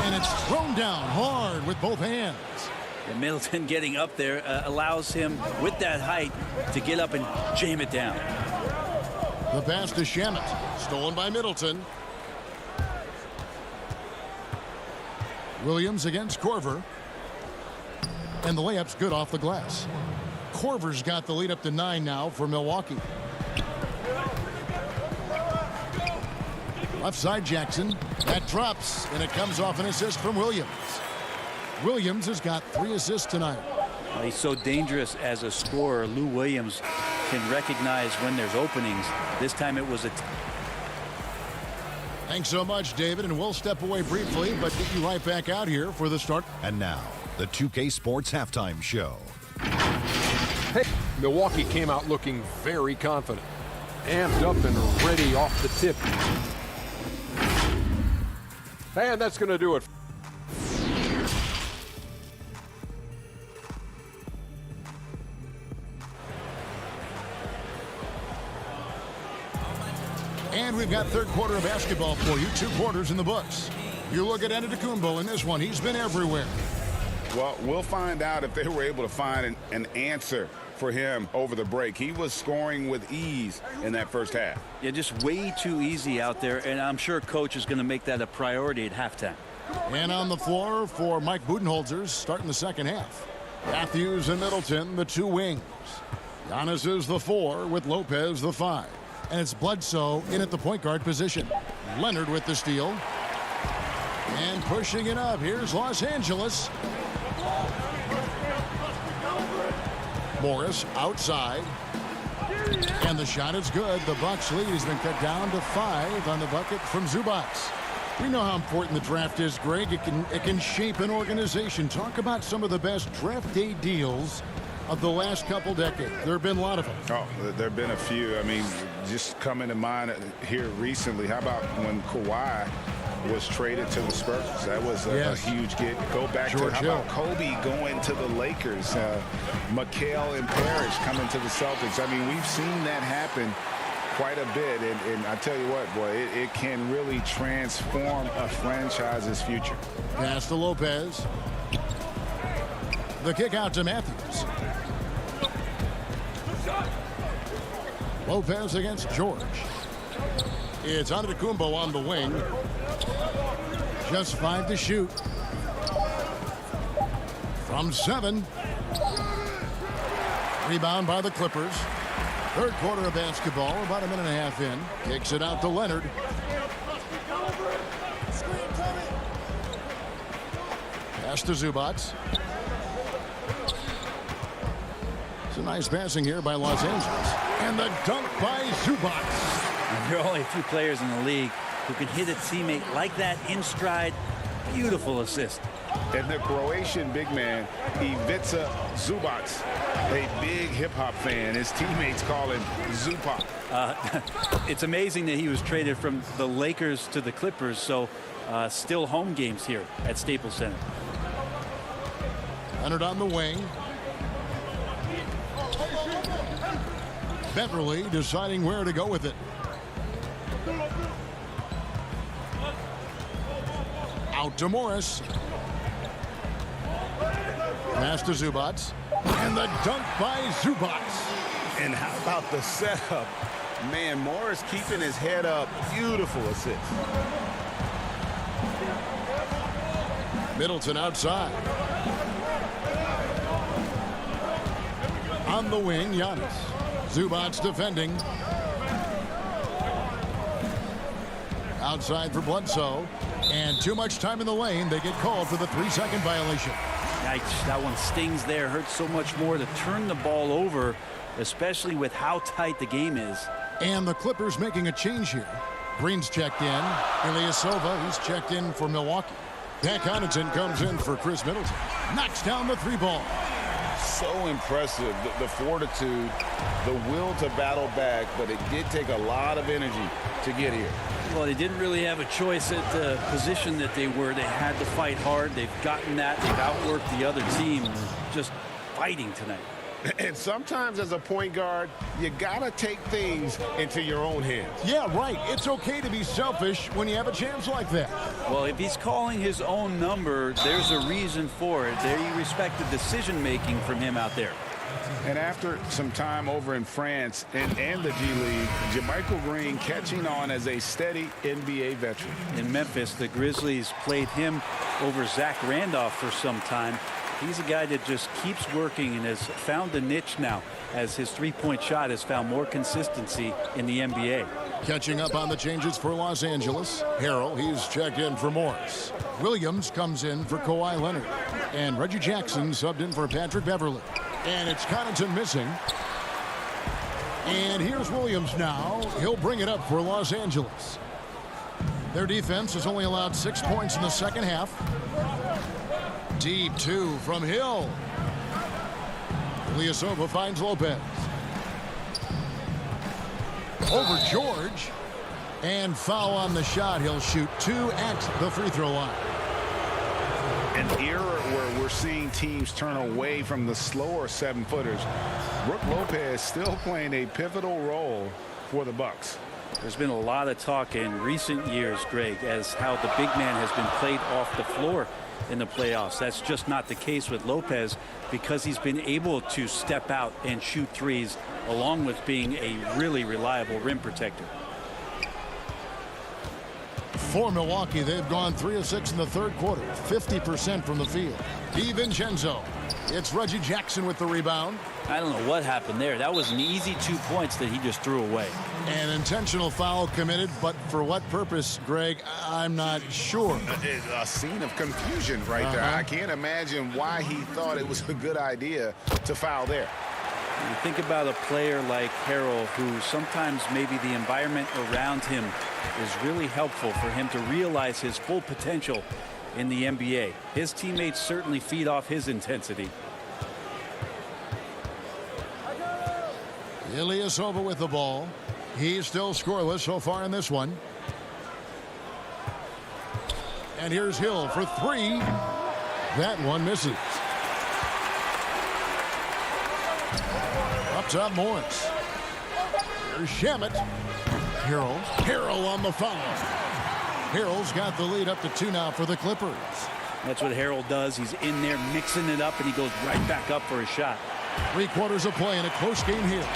And it's thrown down hard with both hands. And Middleton getting up there allows him, with that height, to get up and jam it down. The pass to Shamet. Stolen by Middleton. Williams against Korver. And the layup's good off the glass. Korver's got the lead up to 9 now for Milwaukee. Left side Jackson. That drops, and it comes off an assist from Williams. Williams has got 3 assists tonight. Well, he's so dangerous as a scorer. Lou Williams can recognize when there's openings. This time it was a... Thanks so much, David, and we'll step away briefly, but get you right back out here for the start. And now, the 2K Sports Halftime Show. Hey, Milwaukee came out looking very confident. Amped up and ready off the tip. And that's going to do it. And we've got third quarter of basketball for you. 2 quarters in the books. You look at Antetokounmpo in this one. He's been everywhere. Well, we'll find out if they were able to find an answer for him over the break. He was scoring with ease in that first half. Yeah, just way too easy out there, and I'm sure coach is going to make that a priority at halftime. And on the floor for Mike Budenholzer starting the second half. Matthews and Middleton, the 2 wings. Giannis is the 4 with Lopez the 5. And it's Bledsoe in at the point guard position. Leonard with the steal. And pushing it up. Here's Los Angeles. Morris outside. And the shot is good. The Bucks lead has been cut down to 5 on the bucket from Zubac. We know how important the draft is, Greg. It can shape an organization. Talk about some of the best draft day deals of the last couple decades. There have been a lot of them. Oh, there have been a few. I mean, just coming to mind here recently. How about when Kawhi was traded to the Spurs? That was a huge get. Go back George to how about Kobe going to the Lakers? McHale and Parrish coming to the Celtics. I mean, we've seen that happen quite a bit. And I tell you what, boy, it can really transform a franchise's future. Pass to Lopez. The kick out to Matthews. Lopez against George. It's Antetokounmpo on the wing. Just 5 to shoot. From 7. Rebound by the Clippers. Third quarter of basketball, about a minute and a half in. Kicks it out to Leonard. Pass to Zubac. It's a nice passing here by Los Angeles. And the dunk by Zubac. There are only a few players in the league who can hit a teammate like that in stride. Beautiful assist. And the Croatian big man, Ivica Zubac, a big hip-hop fan. His teammates call him Zupac. It's amazing that he was traded from the Lakers to the Clippers, so still home games here at Staples Center. Leonard on the wing. Beverly deciding where to go with it. Out to Morris. Pass to Zubac. And the dunk by Zubac. And how about the setup? Man, Morris keeping his head up. Beautiful assist. Middleton outside. On the wing, Giannis. Zubac defending. Outside for Bledsoe. And too much time in the lane. They get called for the 3-second violation. Yikes, that one stings there. Hurts so much more to turn the ball over, especially with how tight the game is. And the Clippers making a change here. Green's checked in. Ilyasova, he's checked in for Milwaukee. Pat Connaughton comes in for Chris Middleton. Knocks down the 3-ball. So impressive, the fortitude, the will to battle back, but it did take a lot of energy to get here. Well, they didn't really have a choice at the position that they were. They had to fight hard. They've gotten that. They've outworked the other team. Just fighting tonight. And sometimes as a point guard, you got to take things into your own hands. Yeah, right. It's okay to be selfish when you have a chance like that. Well, if he's calling his own number, there's a reason for it. There you respect the decision-making from him out there. And after some time over in France and the G League, JaMychal Green catching on as a steady NBA veteran. In Memphis, the Grizzlies played him over Zach Randolph for some time. He's a guy that just keeps working and has found a niche now as his three-point shot has found more consistency in the NBA. Catching up on the changes for Los Angeles. Harrell, he's checked in for Morris. Williams comes in for Kawhi Leonard. And Reggie Jackson subbed in for Patrick Beverly. And it's Connaughton missing. And here's Williams now. He'll bring it up for Los Angeles. Their defense has only allowed 6 points in the second half. Deep 2 from Hill. Ilyasova finds Lopez. Over George. And foul on the shot. He'll shoot 2 at the free throw line. An era where we're seeing teams turn away from the slower 7-footers. Brook Lopez still playing a pivotal role for the Bucks. There's been a lot of talk in recent years, Greg, as how the big man has been played off the floor in the playoffs. That's just not the case with Lopez because he's been able to step out and shoot threes along with being a really reliable rim protector. For Milwaukee, they've gone 3 of 6 in the third quarter, 50% from the field. DiVincenzo. It's Reggie Jackson with the rebound. I don't know what happened there. That was an easy 2 points that he just threw away. An intentional foul committed, but for what purpose, Greg, I'm not sure. A scene of confusion right there. I can't imagine why he thought it was a good idea to foul there. You think about a player like Harrell, who sometimes maybe the environment around him is really helpful for him to realize his full potential in the NBA. His teammates certainly feed off his intensity. Ilyasova with the ball. He's still scoreless so far in this one. And here's Hill for 3. That one misses. Up top, Morris. Here's Shamet. Harrell on the foul. Harrell's got the lead up to 2 now for the Clippers. That's what Harrell does. He's in there mixing it up, and he goes right back up for a shot. 3 quarters of play in a close game here.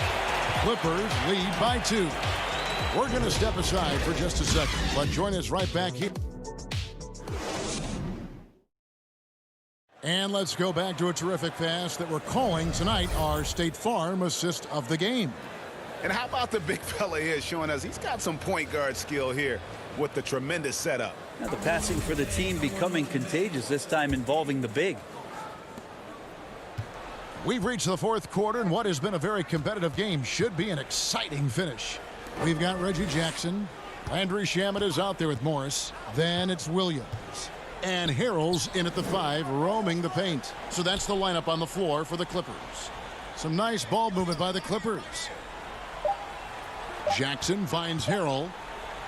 Clippers lead by 2. We're going to step aside for just a second, but join us right back here. And let's go back to a terrific pass that we're calling tonight our State Farm assist of the game. And how about the big fella here showing us he's got some point guard skill here with the tremendous setup. Now the passing for the team becoming contagious, this time involving the big. We've reached the fourth quarter, and what has been a very competitive game should be an exciting finish. We've got Reggie Jackson. Landry Shamet is out there with Morris. Then it's Williams. And Harrell's in at the 5, roaming the paint. So that's the lineup on the floor for the Clippers. Some nice ball movement by the Clippers. Jackson finds Harrell.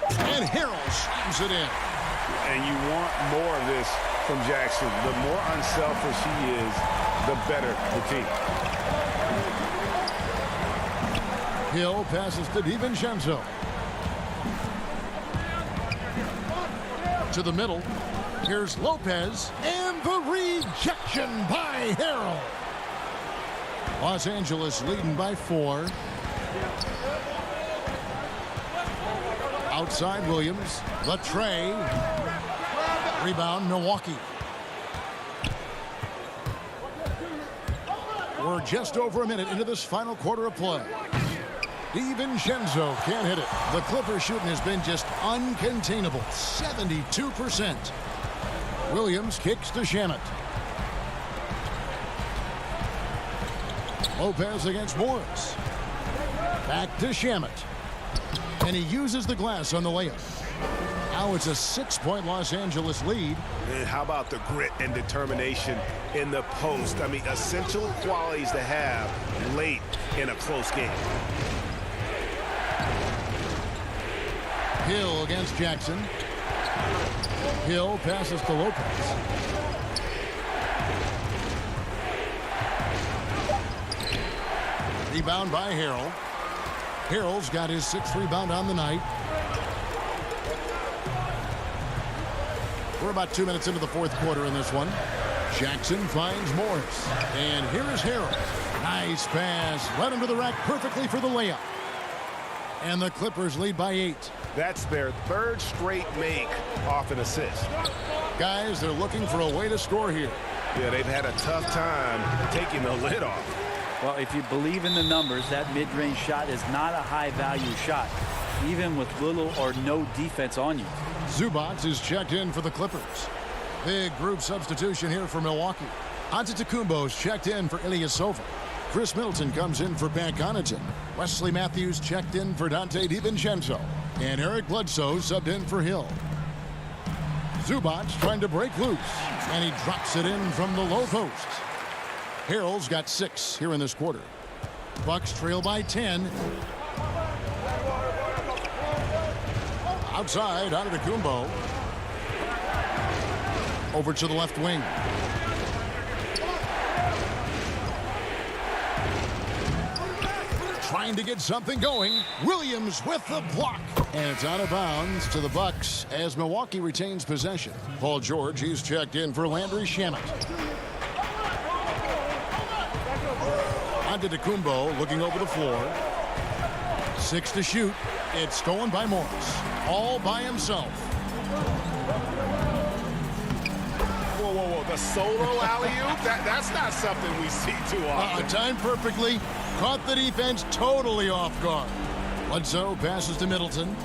And Harrell slams it in. And you want more of this from Jackson. The more unselfish he is, the better the team. Hill passes to DiVincenzo. To the middle. Here's Lopez. And the rejection by Harrell. Los Angeles leading by 4. Outside Williams. The tray. Rebound Milwaukee. We're just over a minute into this final quarter of play. DiVincenzo can't hit it. The Clippers shooting has been just uncontainable. 72%. Williams kicks to Shamet. Lopez against Morris. Back to Shamet. And he uses the glass on the layup. Now it's a 6-point Los Angeles lead. And how about the grit and determination in the post? I mean, essential qualities to have late in a close game. Hill against Jackson. Hill passes to Lopez. Rebound by Harrell. Harrell's got his 6th rebound on the night. We're about 2 minutes into the fourth quarter in this one. Jackson finds Morris. And here is Harrell. Nice pass. Led him to the rack perfectly for the layup. And the Clippers lead by 8. That's their 3rd straight make off an assist. Guys, they're looking for a way to score here. Yeah, they've had a tough time taking the lid off. Well, if you believe in the numbers, that mid-range shot is not a high-value shot, even with little or no defense on you. Zubac is checked in for the Clippers. Big group substitution here for Milwaukee. Antetokounmpo's checked in for Ilyasova. Chris Middleton comes in for Pat Connaughton. Wesley Matthews checked in for Dante DiVincenzo. And Eric Bledsoe subbed in for Hill. Zubac trying to break loose. And he drops it in from the low post. Harrell's got 6 here in this quarter. Bucks trail by 10. Outside, Antetokounmpo. Over to the left wing. Trying to get something going. Williams with the block. And it's out of bounds to the Bucks as Milwaukee retains possession. Paul George, he's checked in for Landry Shamet. Antetokounmpo looking over the floor. 6 to shoot. It's stolen by Morris. All by himself. Whoa, whoa, whoa. The solo alley-oop? That's not something we see too often. Timed perfectly. Caught the defense totally off guard. Bledsoe passes to Middleton.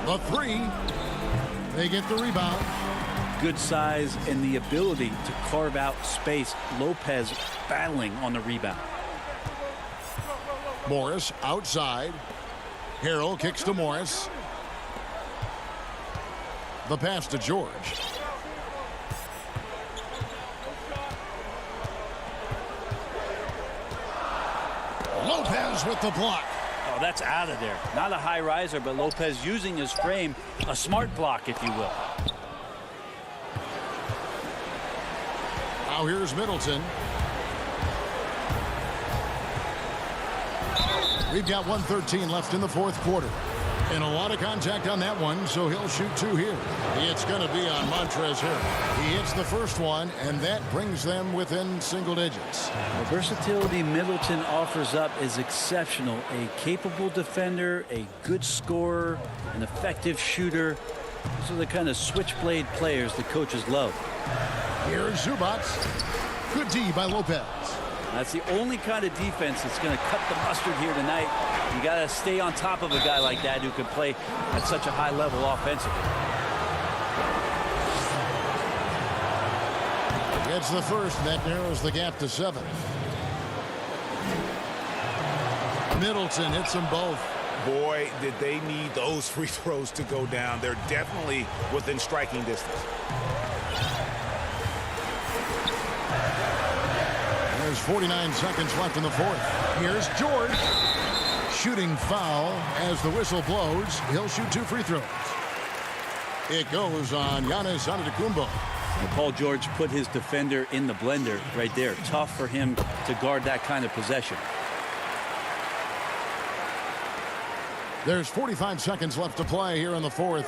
The 3. They get the rebound. Good size and the ability to carve out space. Lopez battling on the rebound. Morris outside. Harrell kicks to Morris. The pass to George. Lopez with the block. Oh, that's out of there. Not a high riser, but Lopez using his frame. A smart block, if you will. Now here's Middleton. We've got 1:13 left in the fourth quarter. And a lot of contact on that one, so he'll shoot 2 here. It's going to be on Montrezl Harrell. He hits the first one, and that brings them within single digits. The versatility Middleton offers up is exceptional. A capable defender, a good scorer, an effective shooter. Those are the kind of switchblade players the coaches love. Here's Zubats. Good D by Lopez. That's the only kind of defense that's going to cut the mustard here tonight. You got to stay on top of a guy like that who can play at such a high level offensively. Gets the first, and that narrows the gap to 7. Middleton hits them both. Boy, did they need those free throws to go down. They're definitely within striking distance. There's 49 seconds left in the fourth. Here's George. Shooting foul as the whistle blows. He'll shoot 2 free throws. It goes on Giannis Antetokounmpo. Paul George put his defender in the blender right there. Tough for him to guard that kind of possession. There's 45 seconds left to play here in the fourth.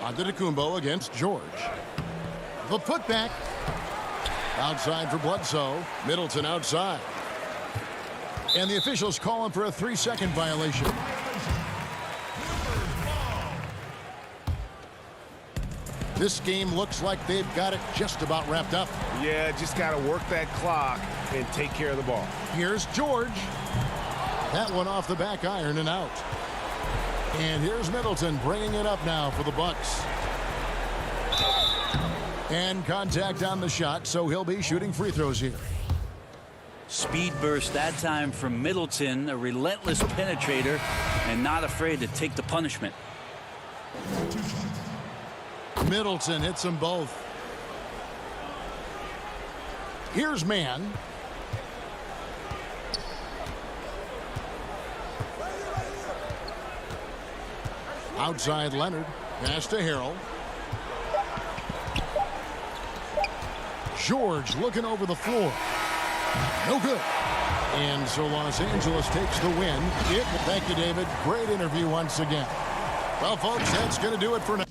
Antetokounmpo against George. The putback. Outside for Bledsoe. Middleton outside. And the officials calling for a 3-second violation. This game looks like they've got it just about wrapped up. Yeah, just got to work that clock and take care of the ball. Here's George. That one off the back iron and out. And here's Middleton bringing it up now for the Bucks. And contact on the shot, so he'll be shooting free throws here. Speed burst that time from Middleton, a relentless penetrator and not afraid to take the punishment. Middleton hits them both. Here's Mann. Outside Leonard. Pass to Harrell. George looking over the floor. No good. And so Los Angeles takes the win. Thank you, David. Great interview once again. Well, folks, that's going to do it for now.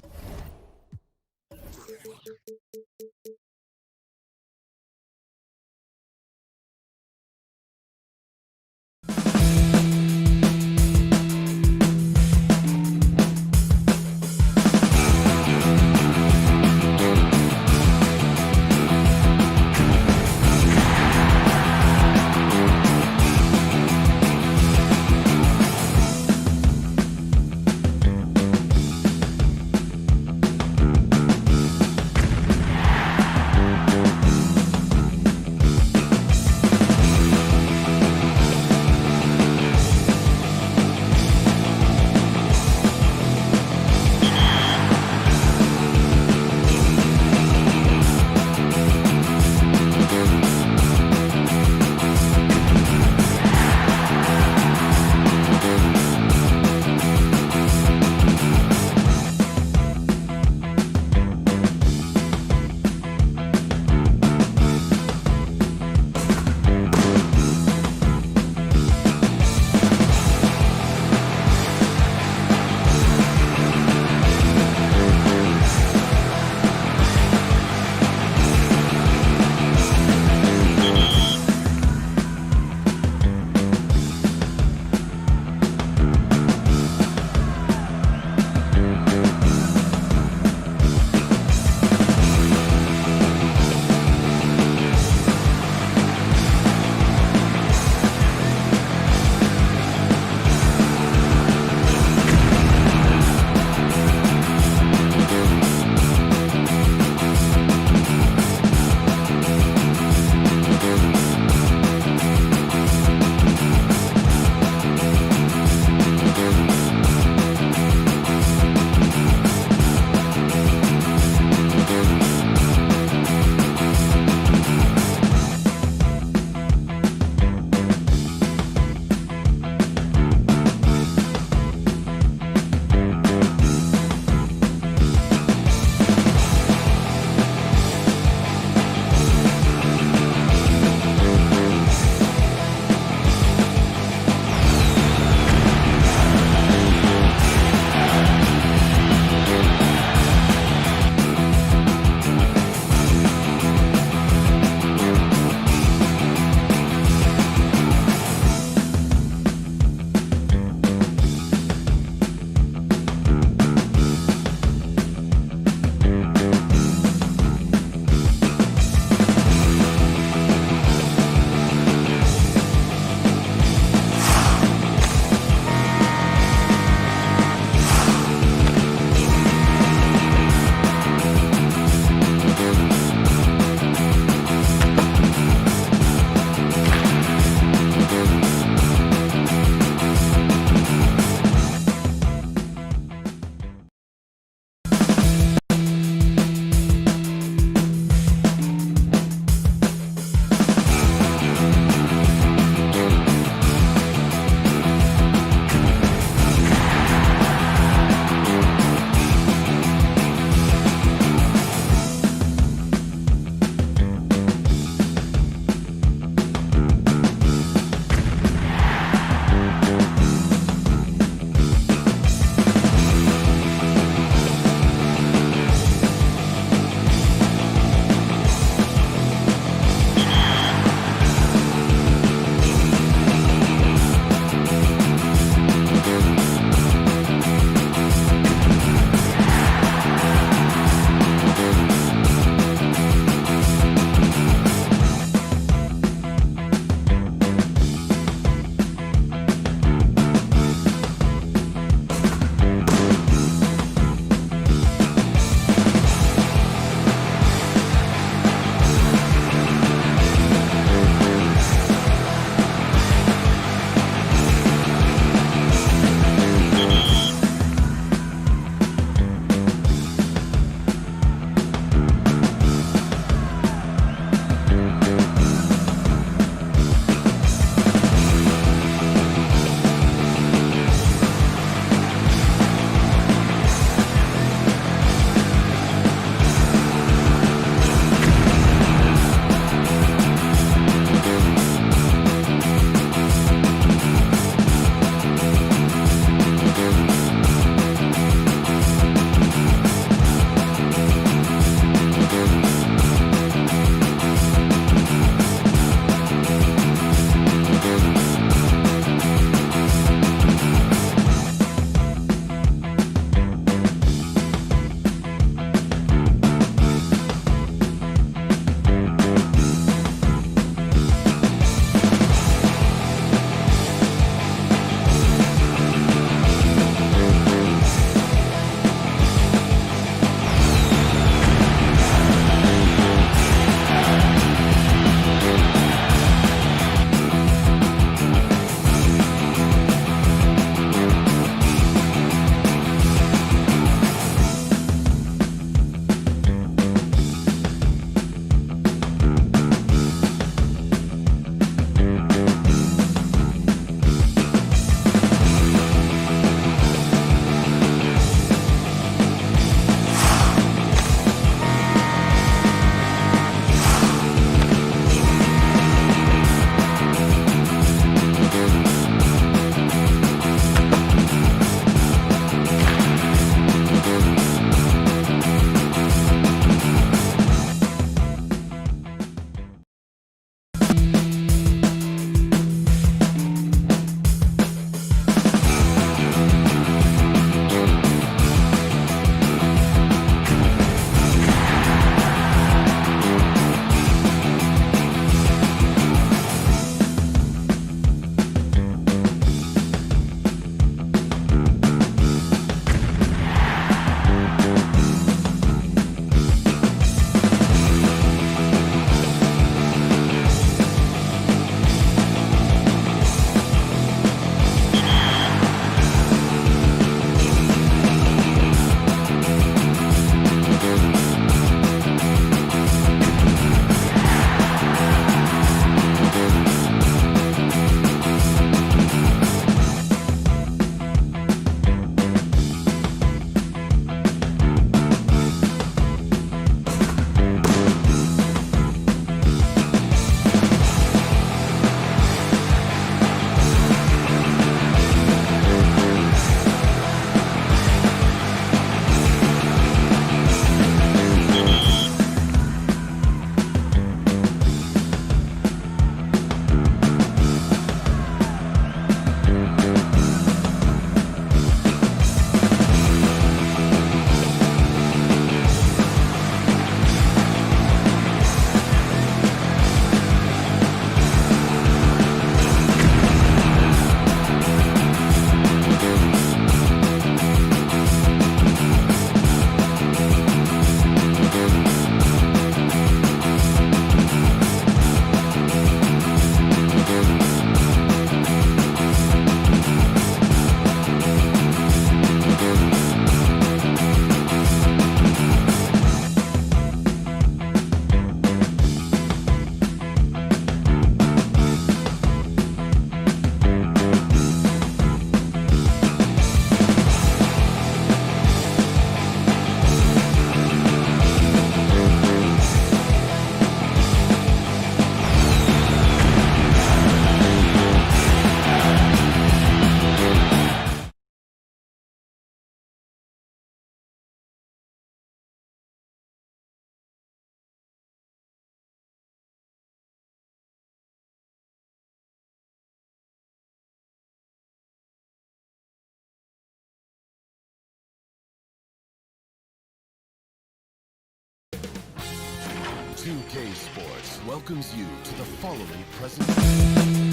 2K Sports welcomes you to the following presentation.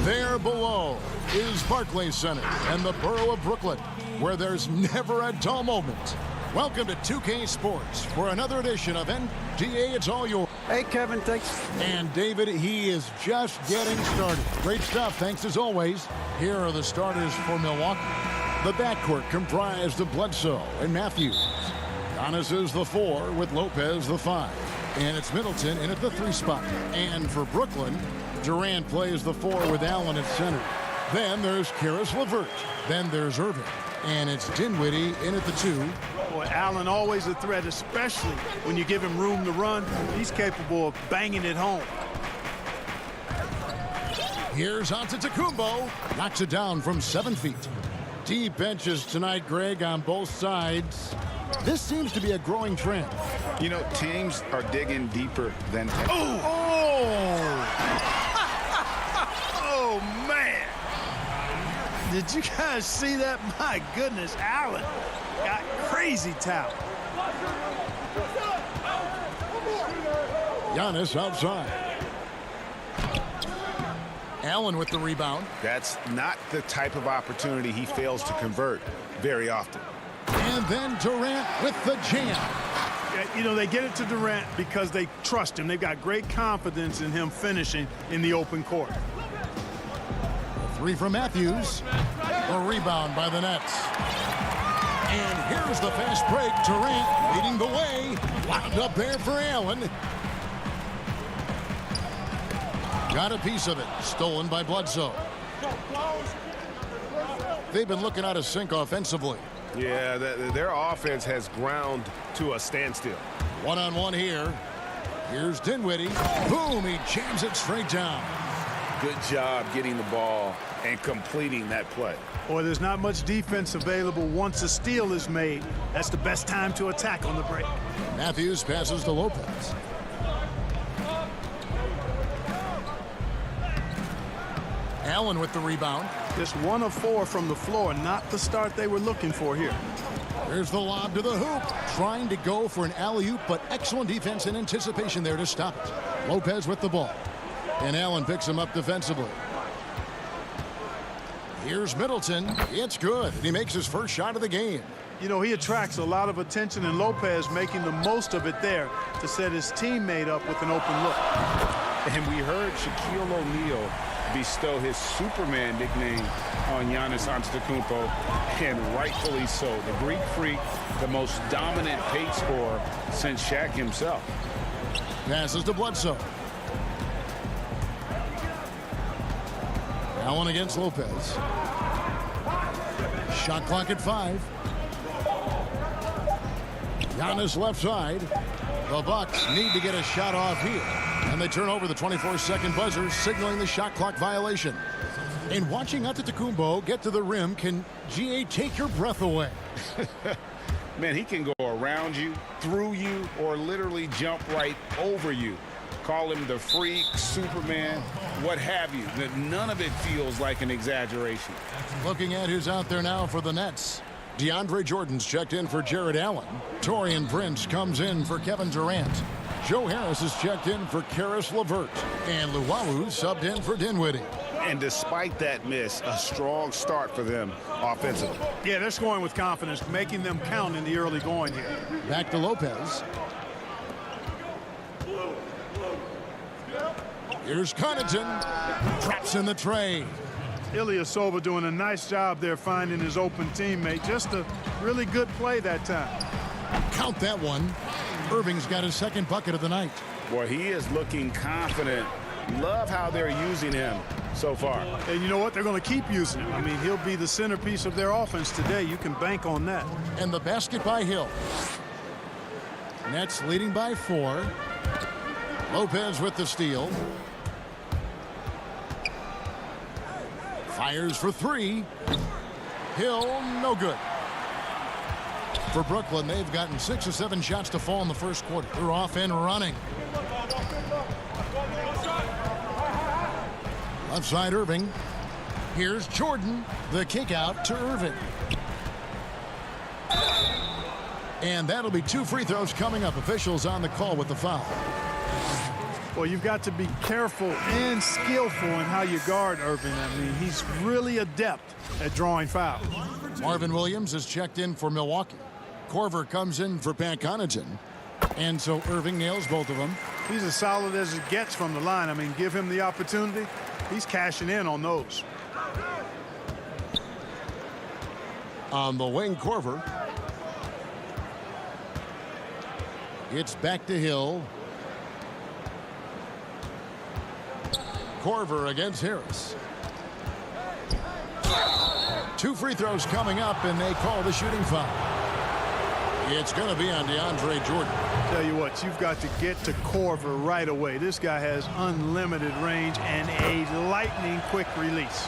There below is Barclays Center and the borough of Brooklyn, where there's never a dull moment. Welcome to 2K Sports for another edition of NBA It's All Yours. Hey, Kevin, thanks. And David, he is just getting started. Great stuff, thanks as always. Here are the starters for Milwaukee. The backcourt comprised of Bledsoe and Matthews. Giannis is the 4 with Lopez the 5. And it's Middleton in at the 3 spot. And for Brooklyn, Durant plays the 4 with Allen at center. Then there's Caris LeVert. Then there's Irving. And it's Dinwiddie in at the 2. Boy, Allen always a threat, especially when you give him room to run. He's capable of banging it home. Here's Antetokounmpo. Knocks it down from 7 feet. Deep benches tonight, Greg, on both sides. This seems to be a growing trend. You know, teams are digging deeper than... Oh, man. Did you guys see that? My goodness, Allen got crazy talent. Giannis outside. Allen with the rebound. That's not the type of opportunity he fails to convert very often. And then Durant with the jam. You know, they get it to Durant because they trust him. They've got great confidence in him finishing in the open court. 3 from Matthews. A rebound by the Nets. And here's the fast break. Durant leading the way. Wound up there for Allen. Got a piece of it. Stolen by Bledsoe. They've been looking out of sync offensively. Yeah, their offense has ground to a standstill. One-on-one here. Here's Dinwiddie. Boom, he jams it straight down. Good job getting the ball and completing that play. Boy, there's not much defense available once a steal is made. That's the best time to attack on the break. Matthews passes to Lopez. Allen with the rebound. Just 1 of 4 from the floor, not the start they were looking for here. There's the lob to the hoop. Trying to go for an alley-oop, but excellent defense and anticipation there to stop it. Lopez with the ball. And Allen picks him up defensively. Here's Middleton. It's good. And he makes his first shot of the game. You know, he attracts a lot of attention, and Lopez making the most of it there to set his teammate up with an open look. And we heard Shaquille O'Neal bestow his Superman nickname on Giannis Antetokounmpo, and rightfully so. The Greek Freak, the most dominant paint scorer since Shaq himself. Passes to Bledsoe. Allen against Lopez. Shot clock at 5. Giannis left side. The Bucks need to get a shot off here. And they turn over the 24-second buzzer, signaling the shot clock violation. And watching Antetokounmpo get to the rim can, GA, take your breath away. Man, he can go around you, through you, or literally jump right over you. Call him the freak, Superman, what have you. None of it feels like an exaggeration. Looking at who's out there now for the Nets. DeAndre Jordan's checked in for Jared Allen. Taurean Prince comes in for Kevin Durant. Joe Harris is checked in for Caris LeVert. And Luwawu subbed in for Dinwiddie. And despite that miss, a strong start for them offensively. Yeah, they're scoring with confidence, making them count in the early going here. Back to Lopez. Here's Connaughton. Drops in the tray. Ilyasova doing a nice job there finding his open teammate. Just a really good play that time. Count that one. Irving's got his second bucket of the night. Boy, he is looking confident. Love how they're using him so far. And you know what? They're going to keep using him. I mean, he'll be the centerpiece of their offense today. You can bank on that. And the basket by Hill. Nets leading by 4. Lopez with the steal. Fires for 3. Hill, no good. For Brooklyn, they've gotten 6 or 7 shots to fall in the first quarter. They're off and running. Left side, Irving. Here's Jordan. The kick out to Irving. And that'll be 2 free throws coming up. Officials on the call with the foul. Well, you've got to be careful and skillful in how you guard Irving. I mean, he's really adept at drawing fouls. Marvin Williams is checked in for Milwaukee. Korver comes in for Pat Connaughton. And so Irving nails both of them. He's as solid as it gets from the line. I mean, give him the opportunity. He's cashing in on those. On the wing, Korver. It's back to Hill. Korver against Harris. 2 free throws coming up, and they call the shooting foul. It's going to be on DeAndre Jordan. Tell you what, you've got to get to Korver right away. This guy has unlimited range and a lightning-quick release.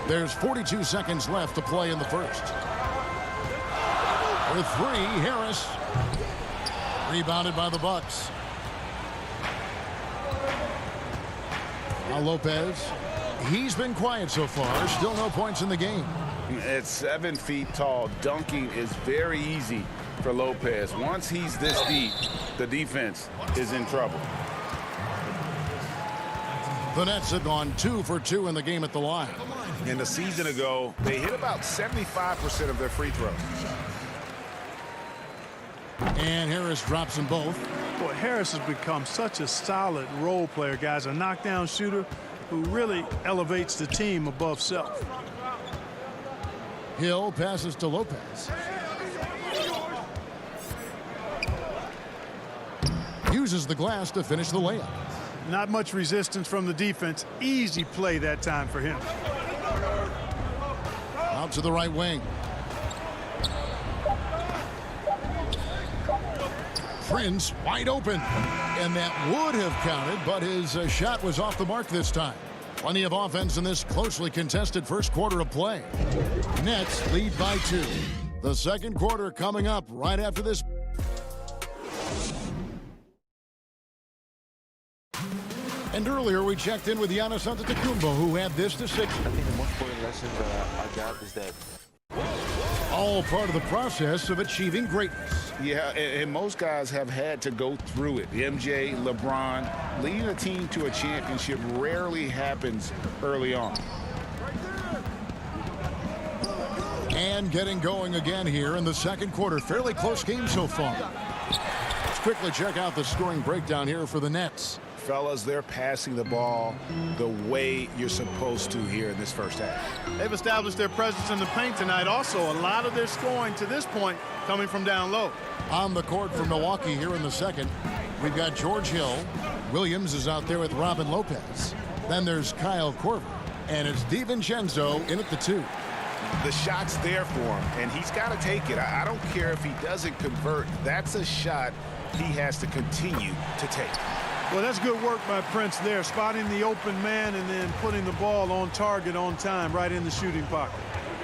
There's 42 seconds left to play in the first. With 3, Harris. Rebounded by the Bucks. Now Lopez. He's been quiet so far. Still no points in the game. At 7 feet tall, dunking is very easy for Lopez. Once he's this deep, the defense is in trouble. The Nets have gone 2 for 2 in the game at the line. And a season ago, they hit about 75% of their free throws. And Harris drops them both. Boy, Harris has become such a solid role player, guys. A knockdown shooter who really elevates the team above self. Hill passes to Lopez. Uses the glass to finish the layup. Not much resistance from the defense. Easy play that time for him. Out to the right wing. Prince wide open. And that would have counted, but his shot was off the mark this time. Plenty of offense in this closely contested first quarter of play. Nets lead by 2. The second quarter coming up right after this. And earlier we checked in with Giannis Antetokounmpo, who had this to say. I think the most important lesson that I got is that all part of the process of achieving greatness. Yeah, and most guys have had to go through it. MJ, LeBron, leading a team to a championship rarely happens early on. And getting going again here in the second quarter. Fairly close game so far. Let's quickly check out the scoring breakdown here for the Nets. Fellas, they're passing the ball the way you're supposed to here in this first half. They've established their presence in the paint tonight. Also, a lot of their scoring to this point coming from down low. On the court for Milwaukee here in the second, we've got George Hill. Williams is out there with Robin Lopez. Then there's Kyle Korver. And it's DiVincenzo in at the 2. The shot's there for him, and he's got to take it. I don't care if he doesn't convert. That's a shot he has to continue to take. Well, that's good work by Prince there, spotting the open man and then putting the ball on target on time right in the shooting pocket.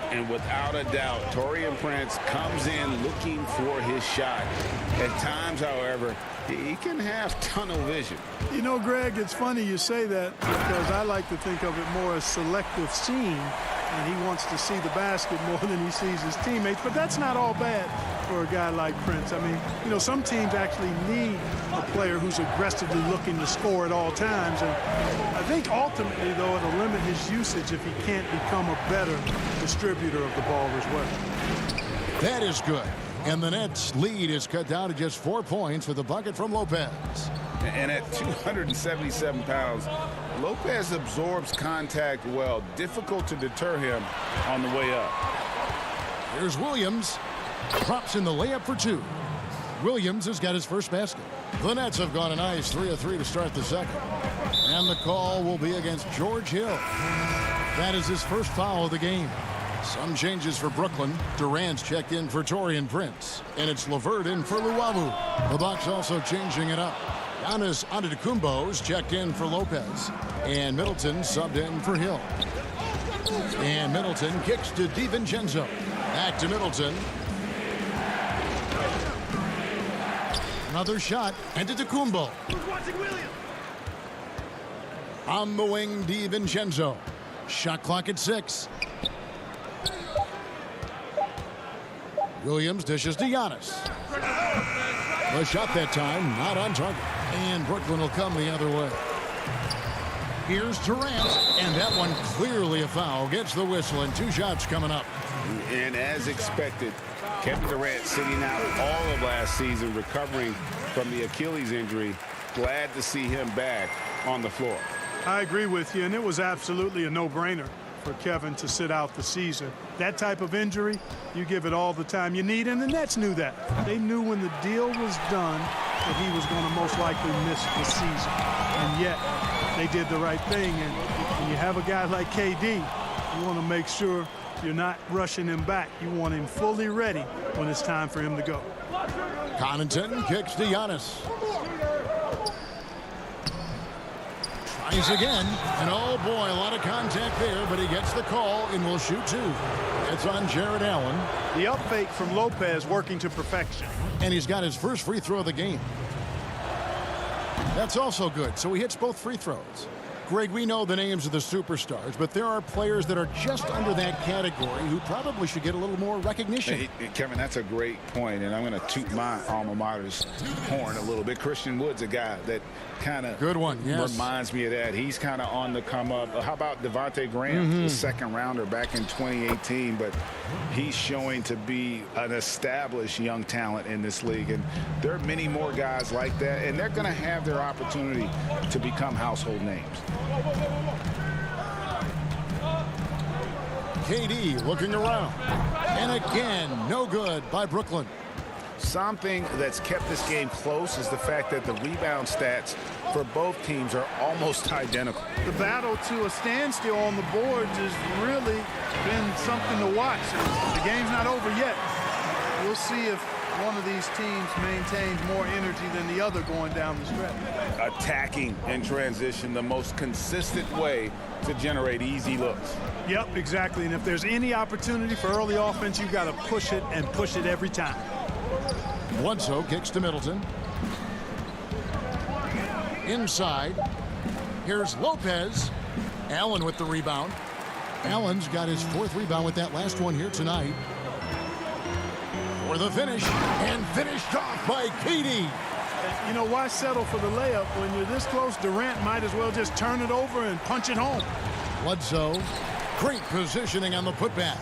And without a doubt, Taurean Prince comes in looking for his shot. At times, however, he can have tunnel vision. You know, Greg, it's funny you say that because I like to think of it more as selective seeing. and he wants to see the basket more than he sees his teammates. But that's not all bad for a guy like Prince. I mean, you know, some teams actually need a player who's aggressively looking to score at all times. And I think ultimately, though, it'll limit his usage if he can't become a better distributor of the ball as well. That is good. And the Nets' lead is cut down to just 4 points with a bucket from Lopez. And at 277 pounds, Lopez absorbs contact well. Difficult to deter him on the way up. Here's Williams. Drops in the layup for 2. Williams has got his first basket. The Nets have gone a nice 3 of 3 to start the second. And the call will be against George Hill. That is his first foul of the game. Some changes for Brooklyn. Durant's checked in for Taurean Prince. And it's LeVert in for Luwawu. The Bucks also changing it up. Giannis Antetokounmpo's checked in for Lopez. And Middleton subbed in for Hill. And Middleton kicks to DiVincenzo. Back to Middleton. Another shot. Antetokounmpo. On the wing, DiVincenzo. Shot clock at 6. Williams dishes to Giannis. The shot that time, not on target. And Brooklyn will come the other way. Here's Durant, and that one clearly a foul. Gets the whistle, and 2 shots coming up. And as expected, Kevin Durant sitting out all of last season, recovering from the Achilles injury. Glad to see him back on the floor. I agree with you, and it was absolutely a no-brainer for Kevin to sit out the season. That type of injury, you give it all the time you need, and the Nets knew that. They knew when the deal was done that he was going to most likely miss the season. And yet, they did the right thing, and when you have a guy like KD, you want to make sure you're not rushing him back. You want him fully ready when it's time for him to go. Connaughton kicks to Giannis. Tries again, and oh boy, a lot of contact there, but he gets the call and will shoot 2. It's on Jared Allen. The up fake from Lopez working to perfection. And he's got his first free throw of the game. That's also good, so he hits both free throws. Greg, we know the names of the superstars, but there are players that are just under that category who probably should get a little more recognition. Hey, Kevin, that's a great point, and I'm going to toot my alma mater's horn a little bit. Christian Wood's a guy that kind of reminds me of that. He's kind of on the come up. How about Devontae Graham, the second rounder back in 2018, but he's showing to be an established young talent in this league, and there are many more guys like that, and they're going to have their opportunity to become household names. KD looking around, and again, no good by Brooklyn. Something that's kept this game close is the fact that the rebound stats for both teams are almost identical. The battle to a standstill on the boards has really been something to watch. The game's not over yet. We'll see if one of these teams maintains more energy than the other going down the stretch. Attacking in transition, the most consistent way to generate easy looks. Yep, exactly. And if there's any opportunity for early offense, you've got to push it and push it every time. Bledsoe kicks to Middleton. Inside. Here's Lopez. Allen with the rebound. Allen's got his 4th rebound with that last one here tonight. For the finish, and finished off by KD. You know, why settle for the layup when you're this close? Durant might as well just turn it over and punch it home. Bledsoe, great positioning on the putback.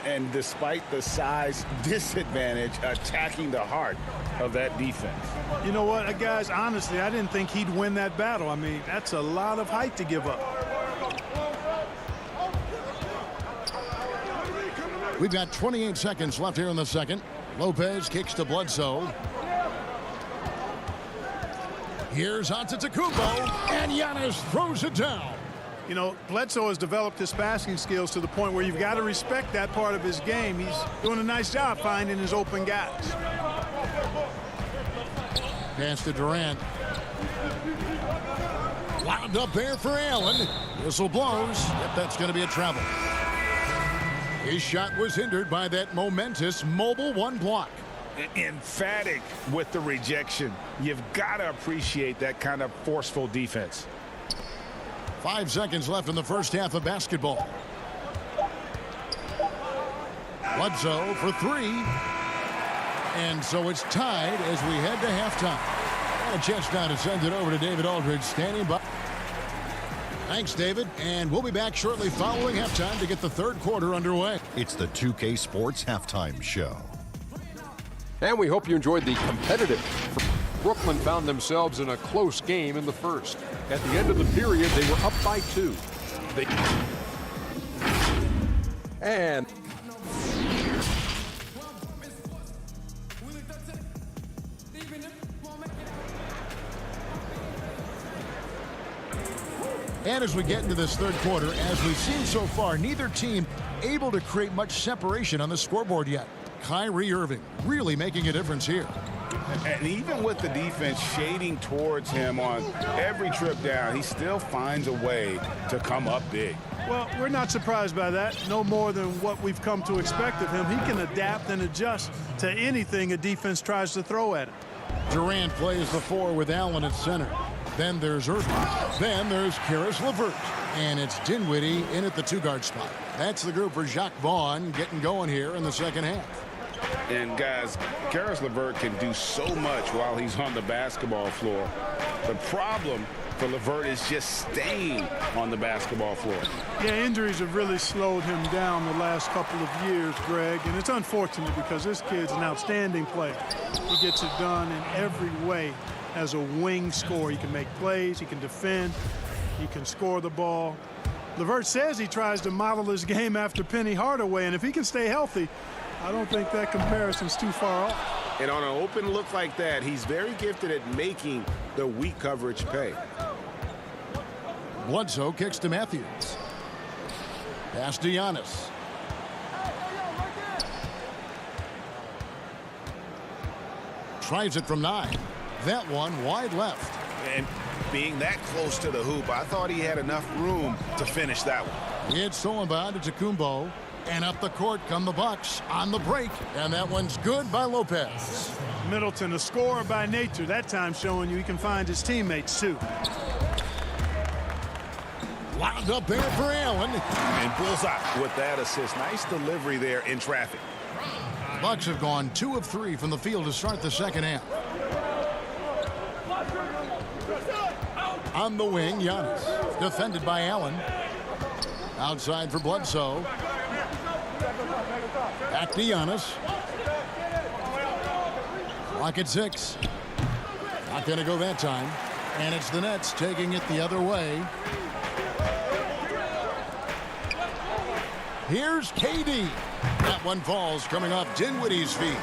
And despite the size disadvantage, attacking the heart of that defense. You know what, guys, honestly, I didn't think he'd win that battle. I mean, that's a lot of height to give up. We've got 28 seconds left here in the second. Lopez kicks to Bledsoe. Here's Antetokounmpo, and Giannis throws it down. You know, Bledsoe has developed his passing skills to the point where you've got to respect that part of his game. He's doing a nice job finding his open guys. Pass to Durant. Wound up there for Allen. Whistle blows. Yep, that's going to be a travel. His shot was hindered by that momentous mobile 1 block. Emphatic with the rejection. You've got to appreciate that kind of forceful defense. 5 seconds left in the first half of basketball. Bledsoe for three. And so it's tied as we head to halftime. And a chance now to send it over to David Aldridge standing by. Thanks, David. And we'll be back shortly following halftime to get the third quarter underway. It's the 2K Sports Halftime Show. And we hope you enjoyed the competitive. Brooklyn found themselves in a close game in the first. At the end of the period, they were up by 2. And as we get into this third quarter, as we've seen so far, neither team able to create much separation on the scoreboard yet. Kyrie Irving really making a difference here. And even with the defense shading towards him on every trip down, he still finds a way to come up big. Well, we're not surprised by that. No more than what we've come to expect of him. He can adapt and adjust to anything a defense tries to throw at him. Durant plays the 4 with Allen at center. Then there's Irving. Then there's Caris LeVert. And it's Dinwiddie in at the 2-guard spot. That's the group for Jacques Vaughn getting going here in the second half. And guys, Caris LeVert can do so much while he's on the basketball floor. The problem for LeVert is just staying on the basketball floor. Yeah, injuries have really slowed him down the last couple of years, Greg, and it's unfortunate because this kid's an outstanding player. He gets it done in every way as a wing scorer. He can make plays, he can defend, he can score the ball. LeVert says he tries to model his game after Penny Hardaway, and if he can stay healthy, I don't think that comparison's too far off. And on an open look like that, he's very gifted at making the weak coverage pay. Bledsoe kicks to Matthews. Pass to Giannis. Tries it from 9. That one wide left. And being that close to the hoop, I thought he had enough room to finish that one. It's stolen by Antetokounmpo. And up the court come the Bucks on the break. And that one's good by Lopez. Middleton, a scorer by nature, that time showing you he can find his teammates too. Wound up there for Allen. And bullseye with that assist. Nice delivery there in traffic. Bucks have gone 2 of 3 from the field to start the second half. On the wing, Giannis. Defended by Allen. Outside for Bledsoe. Back to Giannis. Clock at 6. Not going to go that time. And it's the Nets taking it the other way. Here's KD. That one falls coming off Dinwiddie's feet.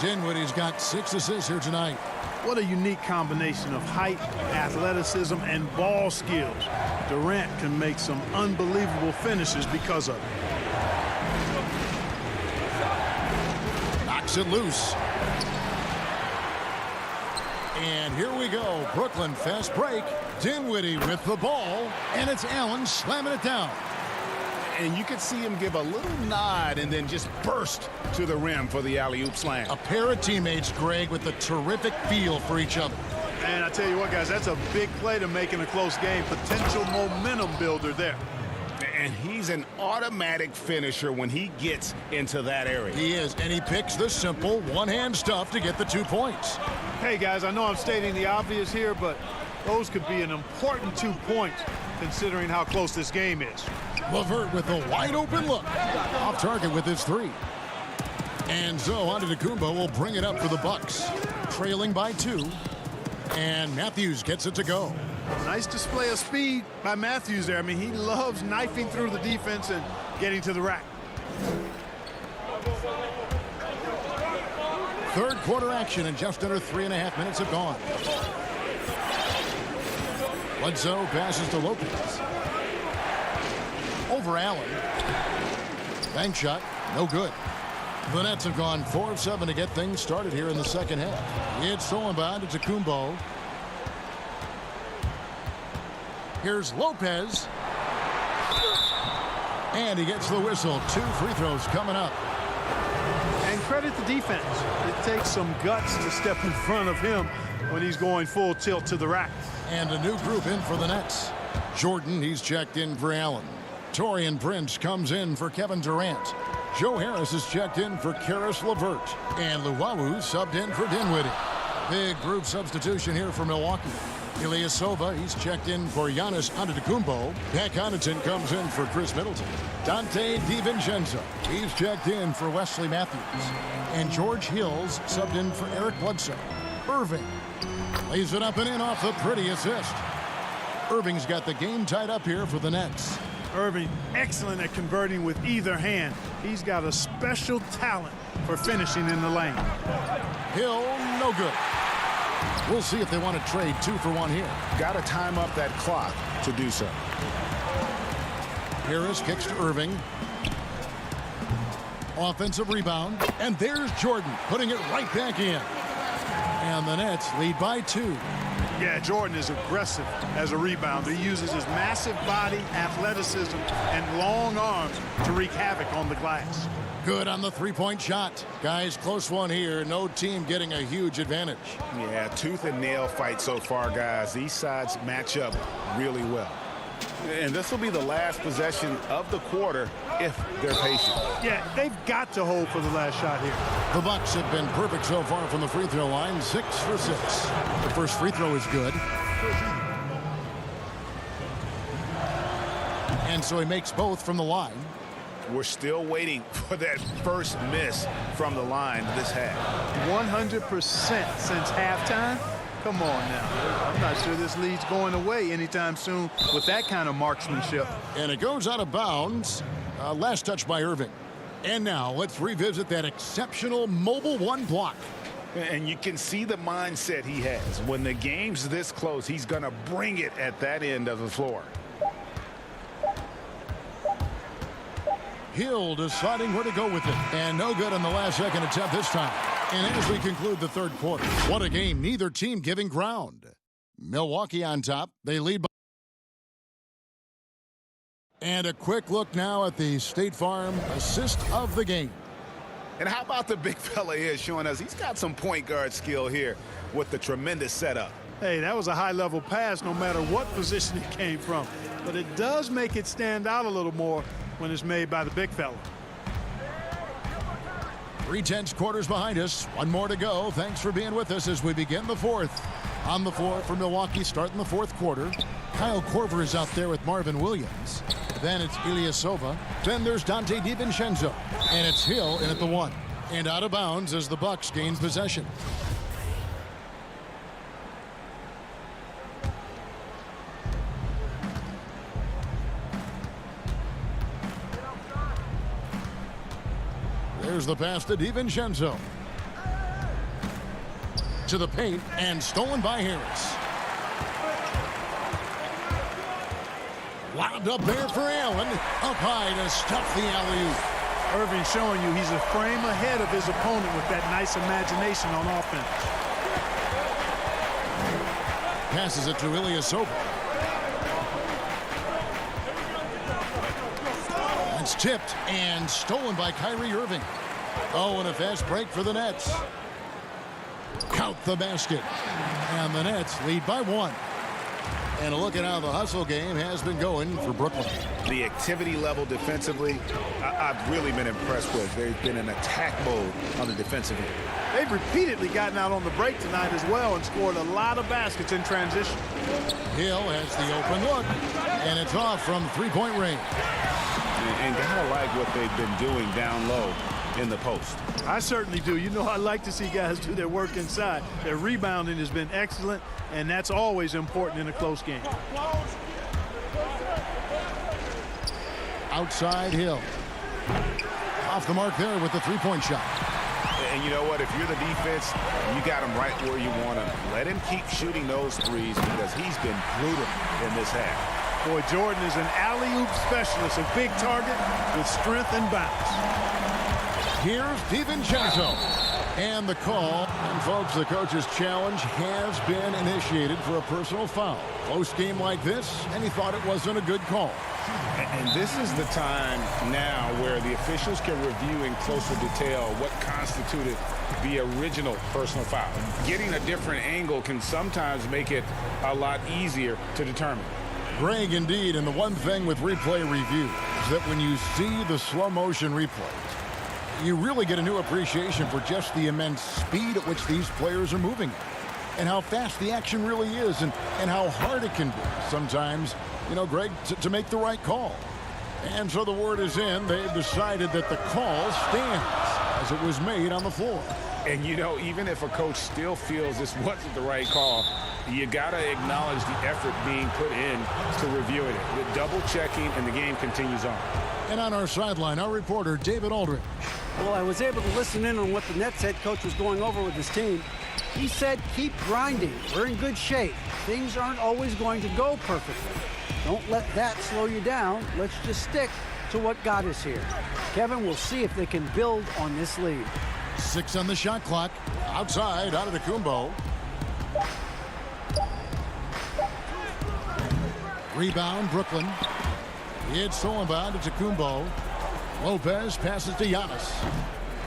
Dinwiddie's got 6 assists here tonight. What a unique combination of height, athleticism, and ball skills. Durant can make some unbelievable finishes because of it. Knocks it loose. And here we go. Brooklyn fast break. Dinwiddie with the ball. And it's Allen slamming it down. And you could see him give a little nod and then just burst to the rim for the alley-oop slam. A pair of teammates, Greg, with a terrific feel for each other. And I tell you what, guys, that's a big play to make in a close game. Potential momentum builder there. And he's an automatic finisher when he gets into that area. He is, and he picks the simple one-hand stuff to get the 2 points. Hey, guys, I know I'm stating the obvious here, but those could be an important 2 points considering how close this game is. LeVert with a wide-open look. Off target with his 3. And so Antetokounmpo will bring it up for the Bucks. Trailing by 2. And Matthews gets it to go. Nice display of speed by Matthews there. I mean, he loves knifing through the defense and getting to the rack. Third quarter action, and just under 3.5 minutes have gone. Bledsoe passes to Lopez. Over Allen. Bank shot, no good. The Nets have gone 4 of 7 to get things started here in the second half. It's stolen by Antetokounmpo. Here's Lopez. And he gets the whistle. 2 free throws coming up. And credit the defense. It takes some guts to step in front of him when he's going full tilt to the rack. And a new group in for the Nets. Jordan, he's checked in for Allen. Taurean Prince comes in for Kevin Durant. Joe Harris is checked in for Karis LeVert. And Luwawu subbed in for Dinwiddie. Big group substitution here for Milwaukee. Ilyasova, he's checked in for Giannis Antetokounmpo. Pat Connaughton comes in for Chris Middleton. Dante DiVincenzo, he's checked in for Wesley Matthews. And George Hills subbed in for Eric Bledsoe. Irving lays it up and in off the pretty assist. Irving's got the game tied up here for the Nets. Irving, excellent at converting with either hand. He's got a special talent for finishing in the lane. Hill, no good. We'll see if they want to trade 2 for 1 here. Got to time up that clock to do so. Harris kicks to Irving. Offensive rebound. And there's Jordan putting it right back in. And the Nets lead by 2. Yeah, Jordan is aggressive as a rebounder. He uses his massive body, athleticism, and long arms to wreak havoc on the glass. Good on the three-point shot. Guys, close one here. No team getting a huge advantage. Yeah, tooth and nail fight so far, guys. These sides match up really well. And this will be the last possession of the quarter if they're patient. Yeah, they've got to hold for the last shot here. The Bucks have been perfect so far from the free throw line, 6 for 6. The first free throw is good. And so he makes both from the line. We're still waiting for that first miss from the line this half. 100% since halftime. Come on now. I'm not sure this lead's going away anytime soon with that kind of marksmanship. And it goes out of bounds. Last touch by Irving. And now let's revisit that exceptional mobile 1 block. And you can see the mindset he has. When the game's this close, he's going to bring it at that end of the floor. Hill deciding where to go with it. And no good on the last second attempt this time. And as we conclude the third quarter, what a game. Neither team giving ground. Milwaukee on top. They lead by. And a quick look now at the State Farm assist of the game. And how about the big fella here showing us he's got some point guard skill here with the tremendous setup. Hey, that was a high-level pass no matter what position it came from. But it does make it stand out a little more when it's made by the big fella. 3/10 quarters behind us. 1 more to go. Thanks for being with us as we begin the fourth. On the floor for Milwaukee starting the fourth quarter. Kyle Korver is out there with Marvin Williams. Then it's Ilyasova. Then there's Dante DiVincenzo. And it's Hill in at the 1. And out of bounds as the Bucks gain possession. There's the pass to DiVincenzo. To the paint and stolen by Harris. Lobbed up there for Allen. Up high to stuff the alley-oop. Irving showing you he's a frame ahead of his opponent with that nice imagination on offense. Passes it to Ilyasova. It's tipped and stolen by Kyrie Irving. Oh, and a fast break for the Nets. Count the basket. And the Nets lead by 1. And a look at how the hustle game has been going for Brooklyn. The activity level defensively, I've really been impressed with. They've been in attack mode on the defensive end. They've repeatedly gotten out on the break tonight as well and scored a lot of baskets in transition. Hill has the open look, and it's off from three-point range. And gotta like what they've been doing down low in the post. I certainly do. You know, I like to see guys do their work inside. Their rebounding has been excellent, and that's always important in a close game. Outside Hill. Off the mark there with the three-point shot. And you know what? If you're the defense, you got him right where you want him. Let him keep shooting those threes because he's been brutal in this half. Boy, Jordan is an alley-oop specialist, a big target with strength and bounce. Here's DiVincenzo. And the call. And, folks, the coach's challenge has been initiated for a personal foul. Close game like this, and he thought it wasn't a good call. And this is the time now where the officials can review in closer detail what constituted the original personal foul. Getting a different angle can sometimes make it a lot easier to determine. Greg, indeed, and the one thing with replay review is that when you see the slow motion replay, You really get a new appreciation for just the immense speed at which these players are moving and how fast the action really is and how hard it can be sometimes, you know, Greg, to make the right call. And so the word is in. They've decided that the call stands as it was made on the floor. And, you know, even if a coach still feels this wasn't the right call, you got to acknowledge the effort being put in to reviewing it. With double checking, and the game continues on. And on our sideline, our reporter, David Aldridge. Well, I was able to listen in on what the Nets head coach was going over with his team. He said, keep grinding. We're in good shape. Things aren't always going to go perfectly. Don't let that slow you down. Let's just stick to what got us here. Kevin, we'll see if they can build on this lead. 6 on the shot clock. Outside, Antetokounmpo. Rebound, Brooklyn. It's stolen by Antetokounmpo. Lopez passes to Giannis.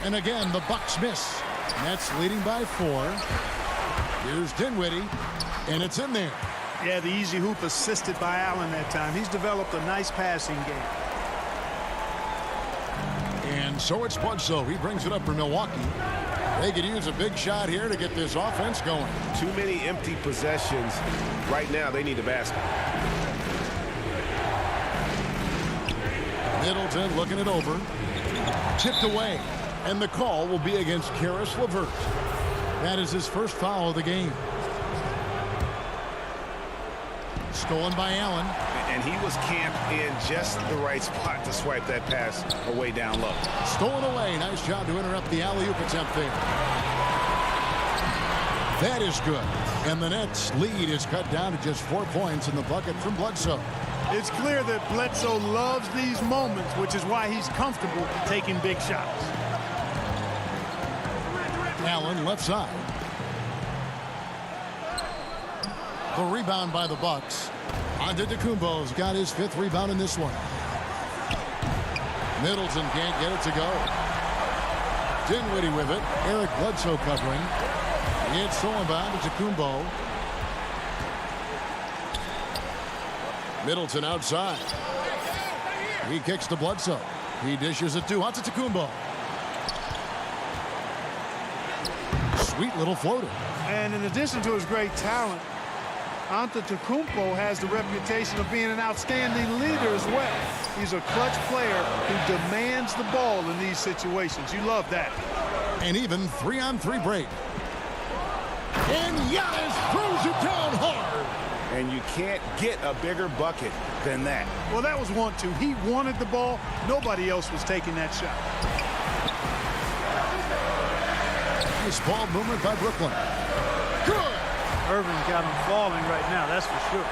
And again, the Bucks miss. Nets leading by 4. Here's Dinwiddie, and it's in there. Yeah, the easy hoop assisted by Allen that time. He's developed a nice passing game. And so it's Bledsoe. He brings it up for Milwaukee. They could use a big shot here to get this offense going. Too many empty possessions. Right now, they need a basket. Middleton looking it over. Tipped away. And the call will be against Caris LeVert. That is his first foul of the game. Stolen by Allen. And he was camped in just the right spot to swipe that pass away down low. Stolen away. Nice job to interrupt the alley-oop attempt there. That is good. And the Nets' lead is cut down to just 4 points in the bucket from Bledsoe. It's clear that Bledsoe loves these moments, which is why he's comfortable taking big shots. Allen left side. The rebound by the Bucks. Antetokounmpo's got his 5th rebound in this one. Middleton can't get it to go. Dinwiddie with it. Eric Bledsoe covering. It's stolen by Antetokounmpo. Middleton outside. He kicks to Bledsoe. He dishes it to Antetokounmpo. Sweet little floater. And in addition to his great talent, Antetokounmpo has the reputation of being an outstanding leader as well. He's a clutch player who demands the ball in these situations. You love that. And even 3-on-3 break. And Giannis throws it down hard. And you can't get a bigger bucket than that. Well, that was 1-2. He wanted the ball. Nobody else was taking that shot. Nice ball movement by Brooklyn. Good. Irving got him falling right now, that's for sure.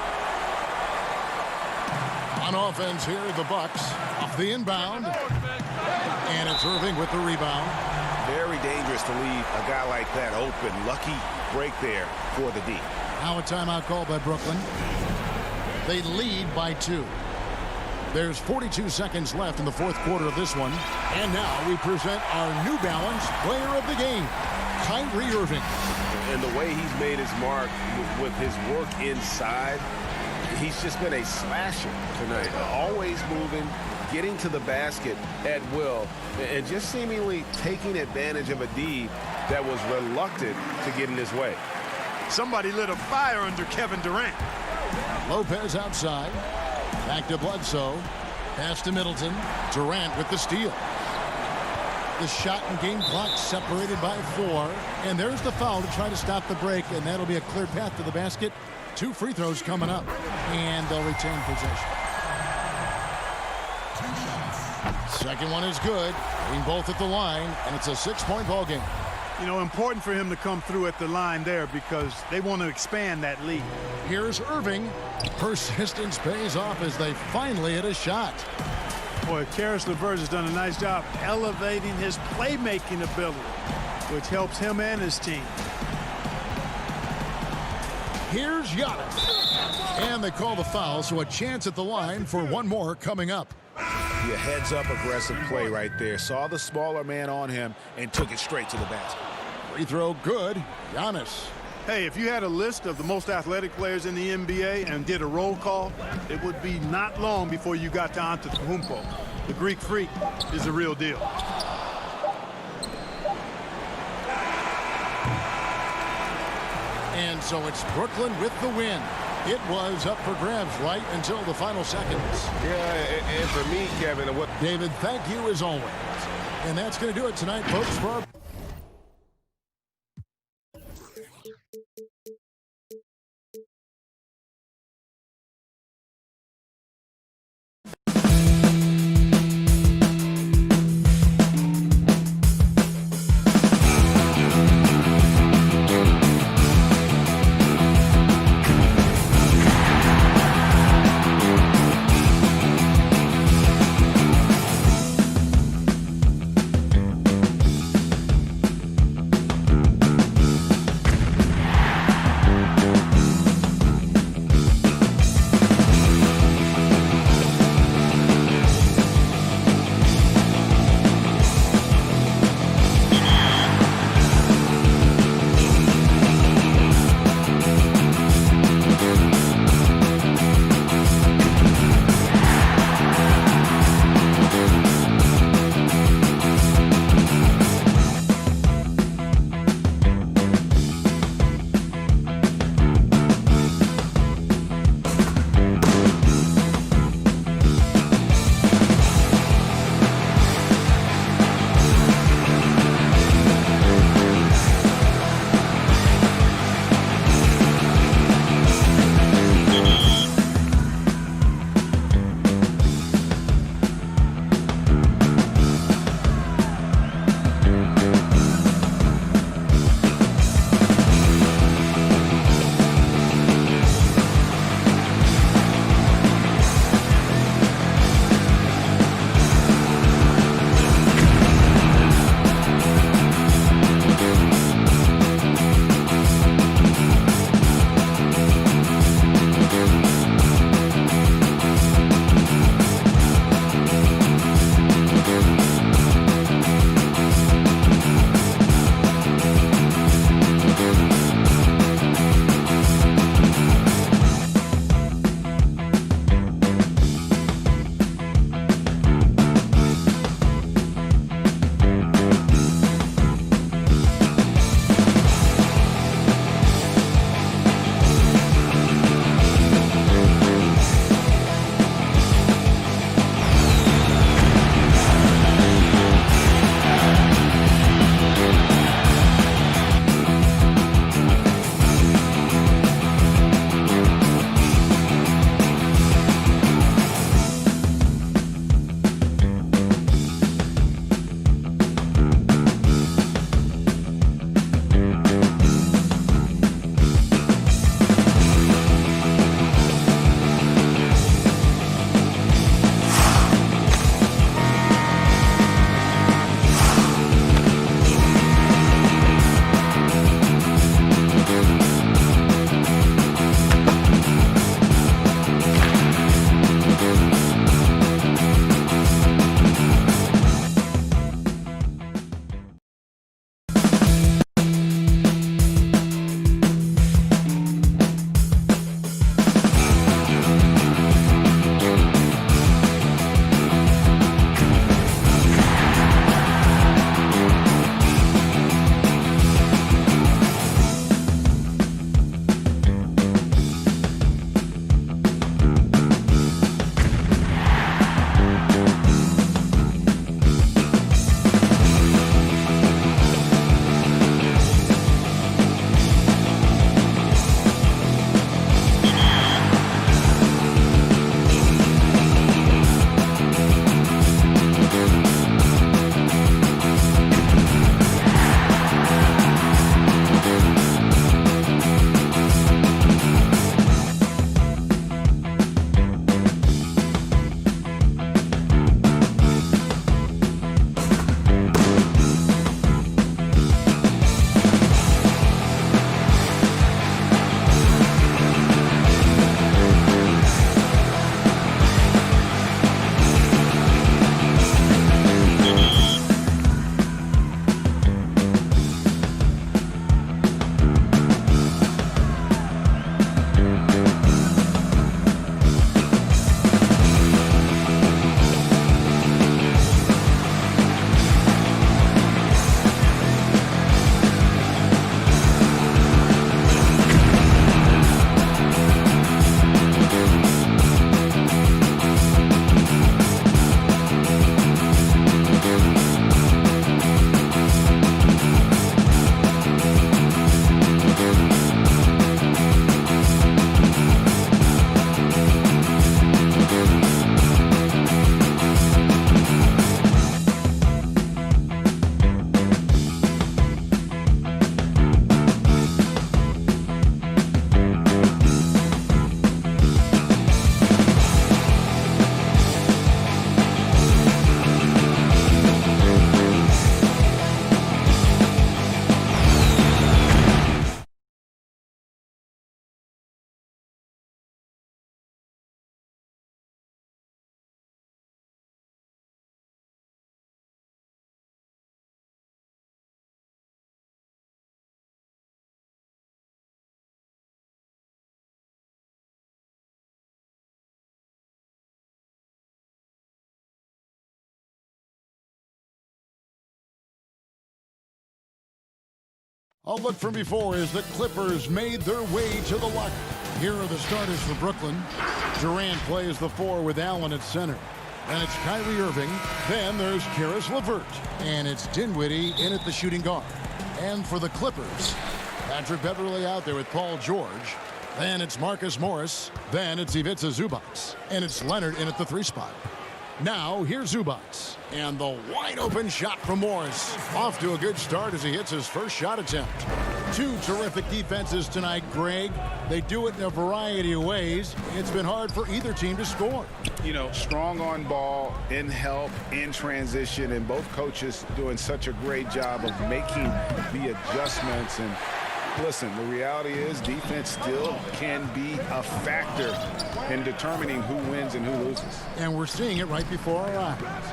On offense here, the Bucks off the inbound. And it's Irving with the rebound. Very dangerous to leave a guy like that open. Lucky break there for the D. Now a timeout call by Brooklyn. They lead by 2. There's 42 seconds left in the 4th quarter of this one. And now we present our New Balance player of the game, Kyrie Irving. And the way he's made his mark with his work inside, he's just been a slasher tonight. Always moving, getting to the basket at will, and just seemingly taking advantage of a D that was reluctant to get in his way. Somebody lit a fire under Kevin Durant. Lopez outside. Back to Bledsoe. Pass to Middleton. Durant with the steal. The shot and game clock separated by 4. And there's the foul to try to stop the break, and that'll be a clear path to the basket. 2 free throws coming up, and they'll retain possession. Second one is good. Being both at the line, and it's a 6-point ball game. You know, important for him to come through at the line there because they want to expand that lead. Here's Irving. Persistence pays off as they finally hit a shot. Boy, Caris LeVert has done a nice job elevating his playmaking ability, which helps him and his team. Here's Giannis. And they call the foul, so a chance at the line for one more coming up. Yeah, heads-up aggressive play right there. Saw the smaller man on him and took it straight to the basket. Free throw good. Giannis. Hey, if you had a list of the most athletic players in the NBA and did a roll call, it would be not long before you got to Antetokounmpo. The Greek freak is the real deal. And so it's Brooklyn with the win. It was up for grabs right until the final seconds. Yeah, and for me, Kevin, David, thank you as always. And that's going to do it tonight, folks, for our A look from before as the Clippers made their way to the locker. Here are the starters for Brooklyn. Durant plays the 4 with Allen at center. Then it's Kyrie Irving. Then there's Caris LeVert. And it's Dinwiddie in at the shooting guard. And for the Clippers, Patrick Beverley out there with Paul George. Then it's Marcus Morris. Then it's Ivica Zubac. And it's Leonard in at the 3 spot. Now, here's Zubac. And the wide-open shot from Morris. Off to a good start as he hits his first shot attempt. 2 terrific defenses tonight, Greg. They do it in a variety of ways. It's been hard for either team to score. You know, strong on ball, in help, in transition, and both coaches doing such a great job of making the adjustments. And listen, the reality is defense still can be a factor in determining who wins and who loses. And we're seeing it right before our eyes.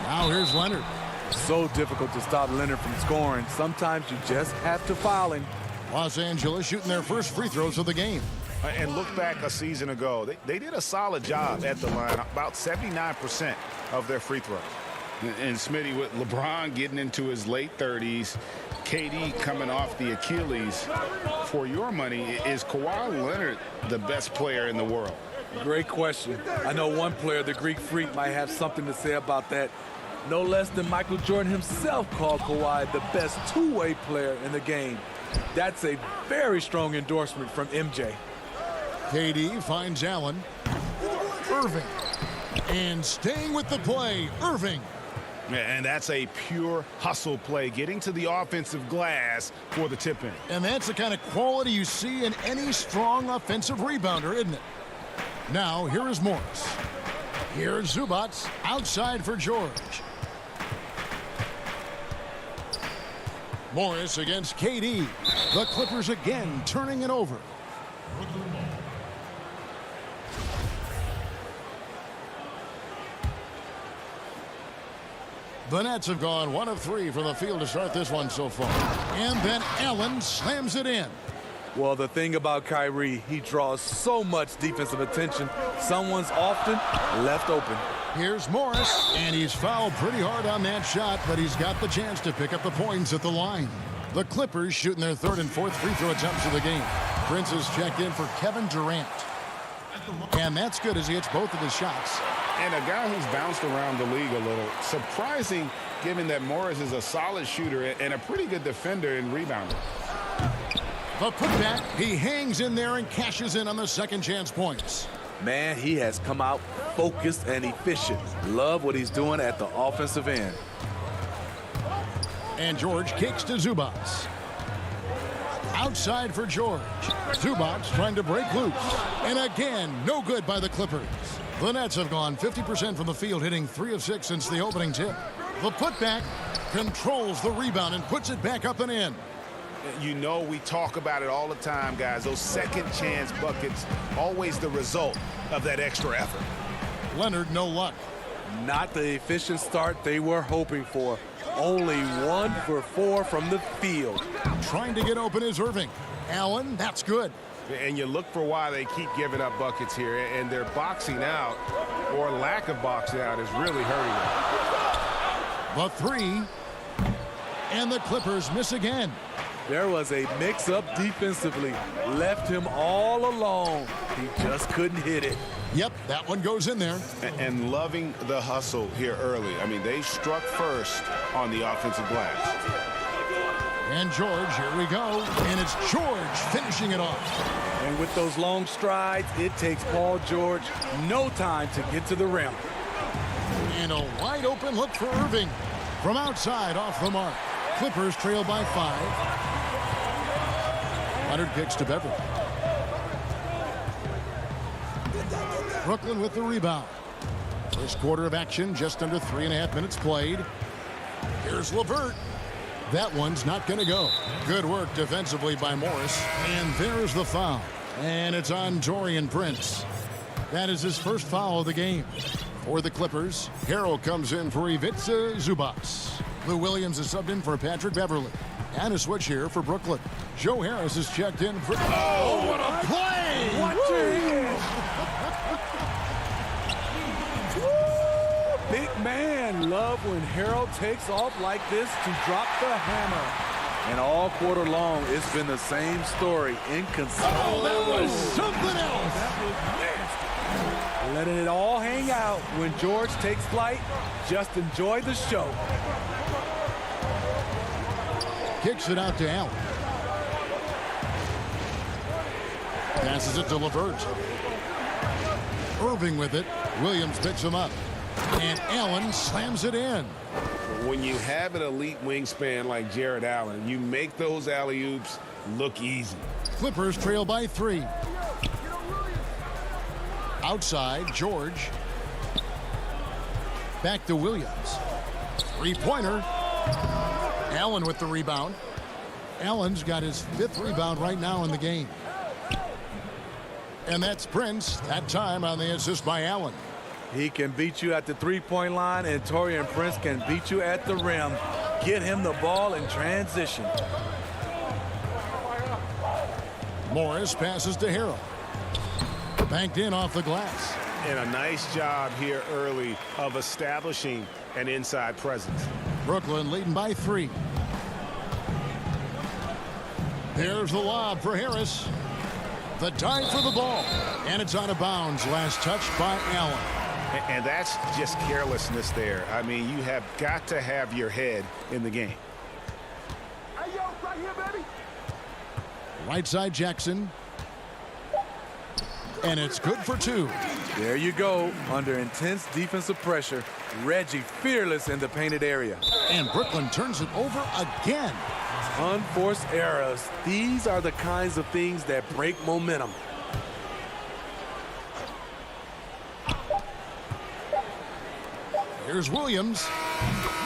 Now here's Leonard. So difficult to stop Leonard from scoring. Sometimes you just have to foul him. Los Angeles shooting their first free throws of the game. And look back a season ago. They did a solid job at the line, about 79% of their free throws. And Smitty, with LeBron getting into his late 30s, KD coming off the Achilles, for your money, is Kawhi Leonard the best player in the world? Great question. I know one player, the Greek Freak, might have something to say about that. No less than Michael Jordan himself called Kawhi the best two-way player in the game. That's a very strong endorsement from MJ. KD finds Allen. Irving. And staying with the play, Irving. And that's a pure hustle play, getting to the offensive glass for the tip-in. And that's the kind of quality you see in any strong offensive rebounder, isn't it? Now, here is Morris. Here's Zubac outside for George. Morris against KD. The Clippers again turning it over. The Nets have gone 1 of 3 from the field to start this one so far. And then Allen slams it in. Well, the thing about Kyrie, he draws so much defensive attention. Someone's often left open. Here's Morris, and he's fouled pretty hard on that shot, but he's got the chance to pick up the points at the line. The Clippers shooting their 3rd and 4th free throw attempts of the game. Prince has checked in for Kevin Durant. And that's good as he hits both of his shots. And a guy who's bounced around the league a little. Surprising, given that Morris is a solid shooter and a pretty good defender and rebounder. The putback, he hangs in there and cashes in on the second chance points. Man, he has come out focused and efficient. Love what he's doing at the offensive end. And George kicks to Zubac. Outside for George. Zubac trying to break loose. And again, no good by the Clippers. The Nets have gone 50% from the field, hitting 3 of 6 since the opening tip. The putback controls the rebound and puts it back up and in. You know, we talk about it all the time, guys. Those second chance buckets, always the result of that extra effort. Leonard, no luck. Not the efficient start they were hoping for. Only 1 for 4 from the field. Trying to get open is Irving. Allen, that's good. And you look for why they keep giving up buckets here, and their boxing out, or lack of boxing out, is really hurting them. The 3. And the Clippers miss again. There was a mix-up defensively. Left him all alone. He just couldn't hit it. Yep, that one goes in there. And loving the hustle here early. I mean, they struck first on the offensive glass. And George, here we go. And it's George finishing it off. And with those long strides, it takes Paul George no time to get to the rim. And a wide open look for Irving. From outside, off the mark. Clippers trail by 5. Leonard kicks to Beverley. Brooklyn with the rebound. First quarter of action, just under 3.5 minutes played. Here's LeVert. That one's not going to go. Good work defensively by Morris. And there's the foul. And it's on Taurean Prince. That is his first foul of the game. For the Clippers, Harrell comes in for Ivica Zubac. Lou Williams is subbed in for Patrick Beverley. And a switch here for Brooklyn. Joe Harris is checked in for... Oh, what a play! Watch it! Big man. Love when Harrell takes off like this to drop the hammer. And all quarter long, it's been the same story. Inconsistent. Oh, that was something else. That was nasty. Letting it all hang out when George takes flight. Just enjoy the show. Kicks it out to Allen. Passes it to LeVert. Irving with it. Williams picks him up. And Allen slams it in. When you have an elite wingspan like Jared Allen, you make those alley-oops look easy. Clippers trail by 3. Outside, George. Back to Williams. Three-pointer. Allen with the rebound. Allen's got his 5th rebound right now in the game. And that's Prince, that time on the assist by Allen. He can beat you at the three-point line, and Taurean Prince can beat you at the rim. Get him the ball in transition. Morris passes to Harrell. Banked in off the glass. And a nice job here early of establishing an inside presence. Brooklyn leading by 3. There's the lob for Harris. The dive for the ball. And it's out of bounds. Last touch by Allen. And that's just carelessness there. I mean, you have got to have your head in the game. Hey, yo, right here, baby. Right side Jackson. And it's good for 2. There you go. Under intense defensive pressure, Reggie fearless in the painted area. And Brooklyn turns it over again. Unforced errors. These are the kinds of things that break momentum. Here's Williams.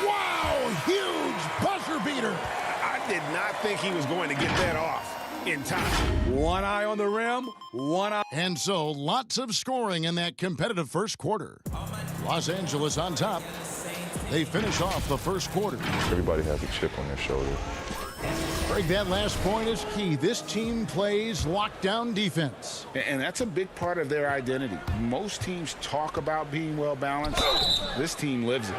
Wow, huge buzzer beater. I did not think he was going to get that off in time. One eye on the rim, one eye. And so lots of scoring in that competitive first quarter. Los Angeles on top. They finish off the first quarter. Everybody has a chip on their shoulder. Greg, that last point is key. This team plays lockdown defense. And that's a big part of their identity. Most teams talk about being well balanced. This team lives it.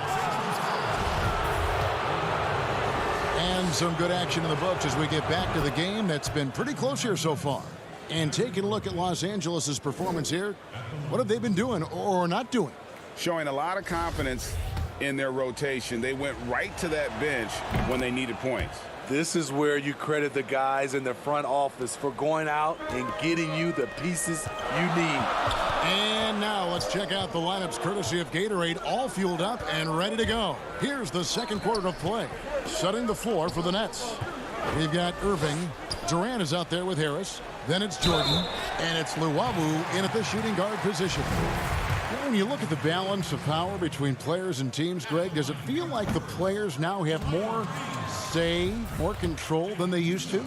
And some good action in the books as we get back to the game that's been pretty close here so far. And taking a look at Los Angeles' performance here, what have they been doing or not doing? Showing a lot of confidence in their rotation. They went right to that bench when they needed points. This is where you credit the guys in the front office for going out and getting you the pieces you need. And now let's check out the lineups courtesy of Gatorade, all fueled up and ready to go. Here's the second quarter of play. Setting the floor for the Nets. We've got Irving. Durant is out there with Harris. Then it's Jordan. And it's Luwawu in at the shooting guard position. When you look at the balance of power between players and teams, Greg, does it feel like the players now have more say, more control than they used to?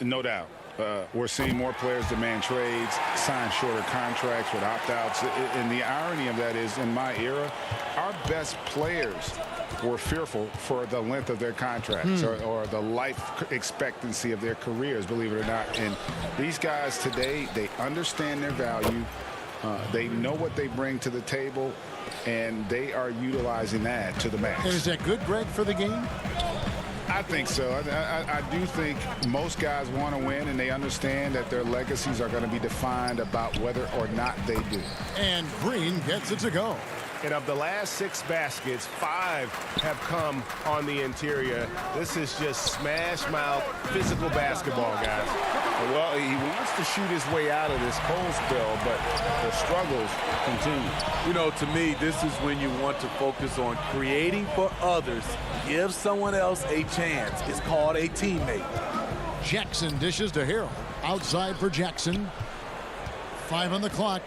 No doubt. We're seeing more players demand trades, sign shorter contracts with opt-outs. And the irony of that is, in my era, our best players were fearful for the length of their contracts or the life expectancy of their careers, believe it or not. And these guys today, they understand their value. They know what they bring to the table, and they are utilizing that to the max. And is that good, Greg, for the game? I think so. I do think most guys want to win, and they understand that their legacies are going to be defined about whether or not they do. And Green gets it to go. And of the last 6 baskets, 5 have come on the interior. This is just smash-mouth physical basketball, guys. Well, he wants to shoot his way out of this cold spell, but the struggles continue. You know, to me, this is when you want to focus on creating for others. Give someone else a chance. It's called a teammate. Jackson dishes to Harrell. Outside for Jackson. 5 on the clock.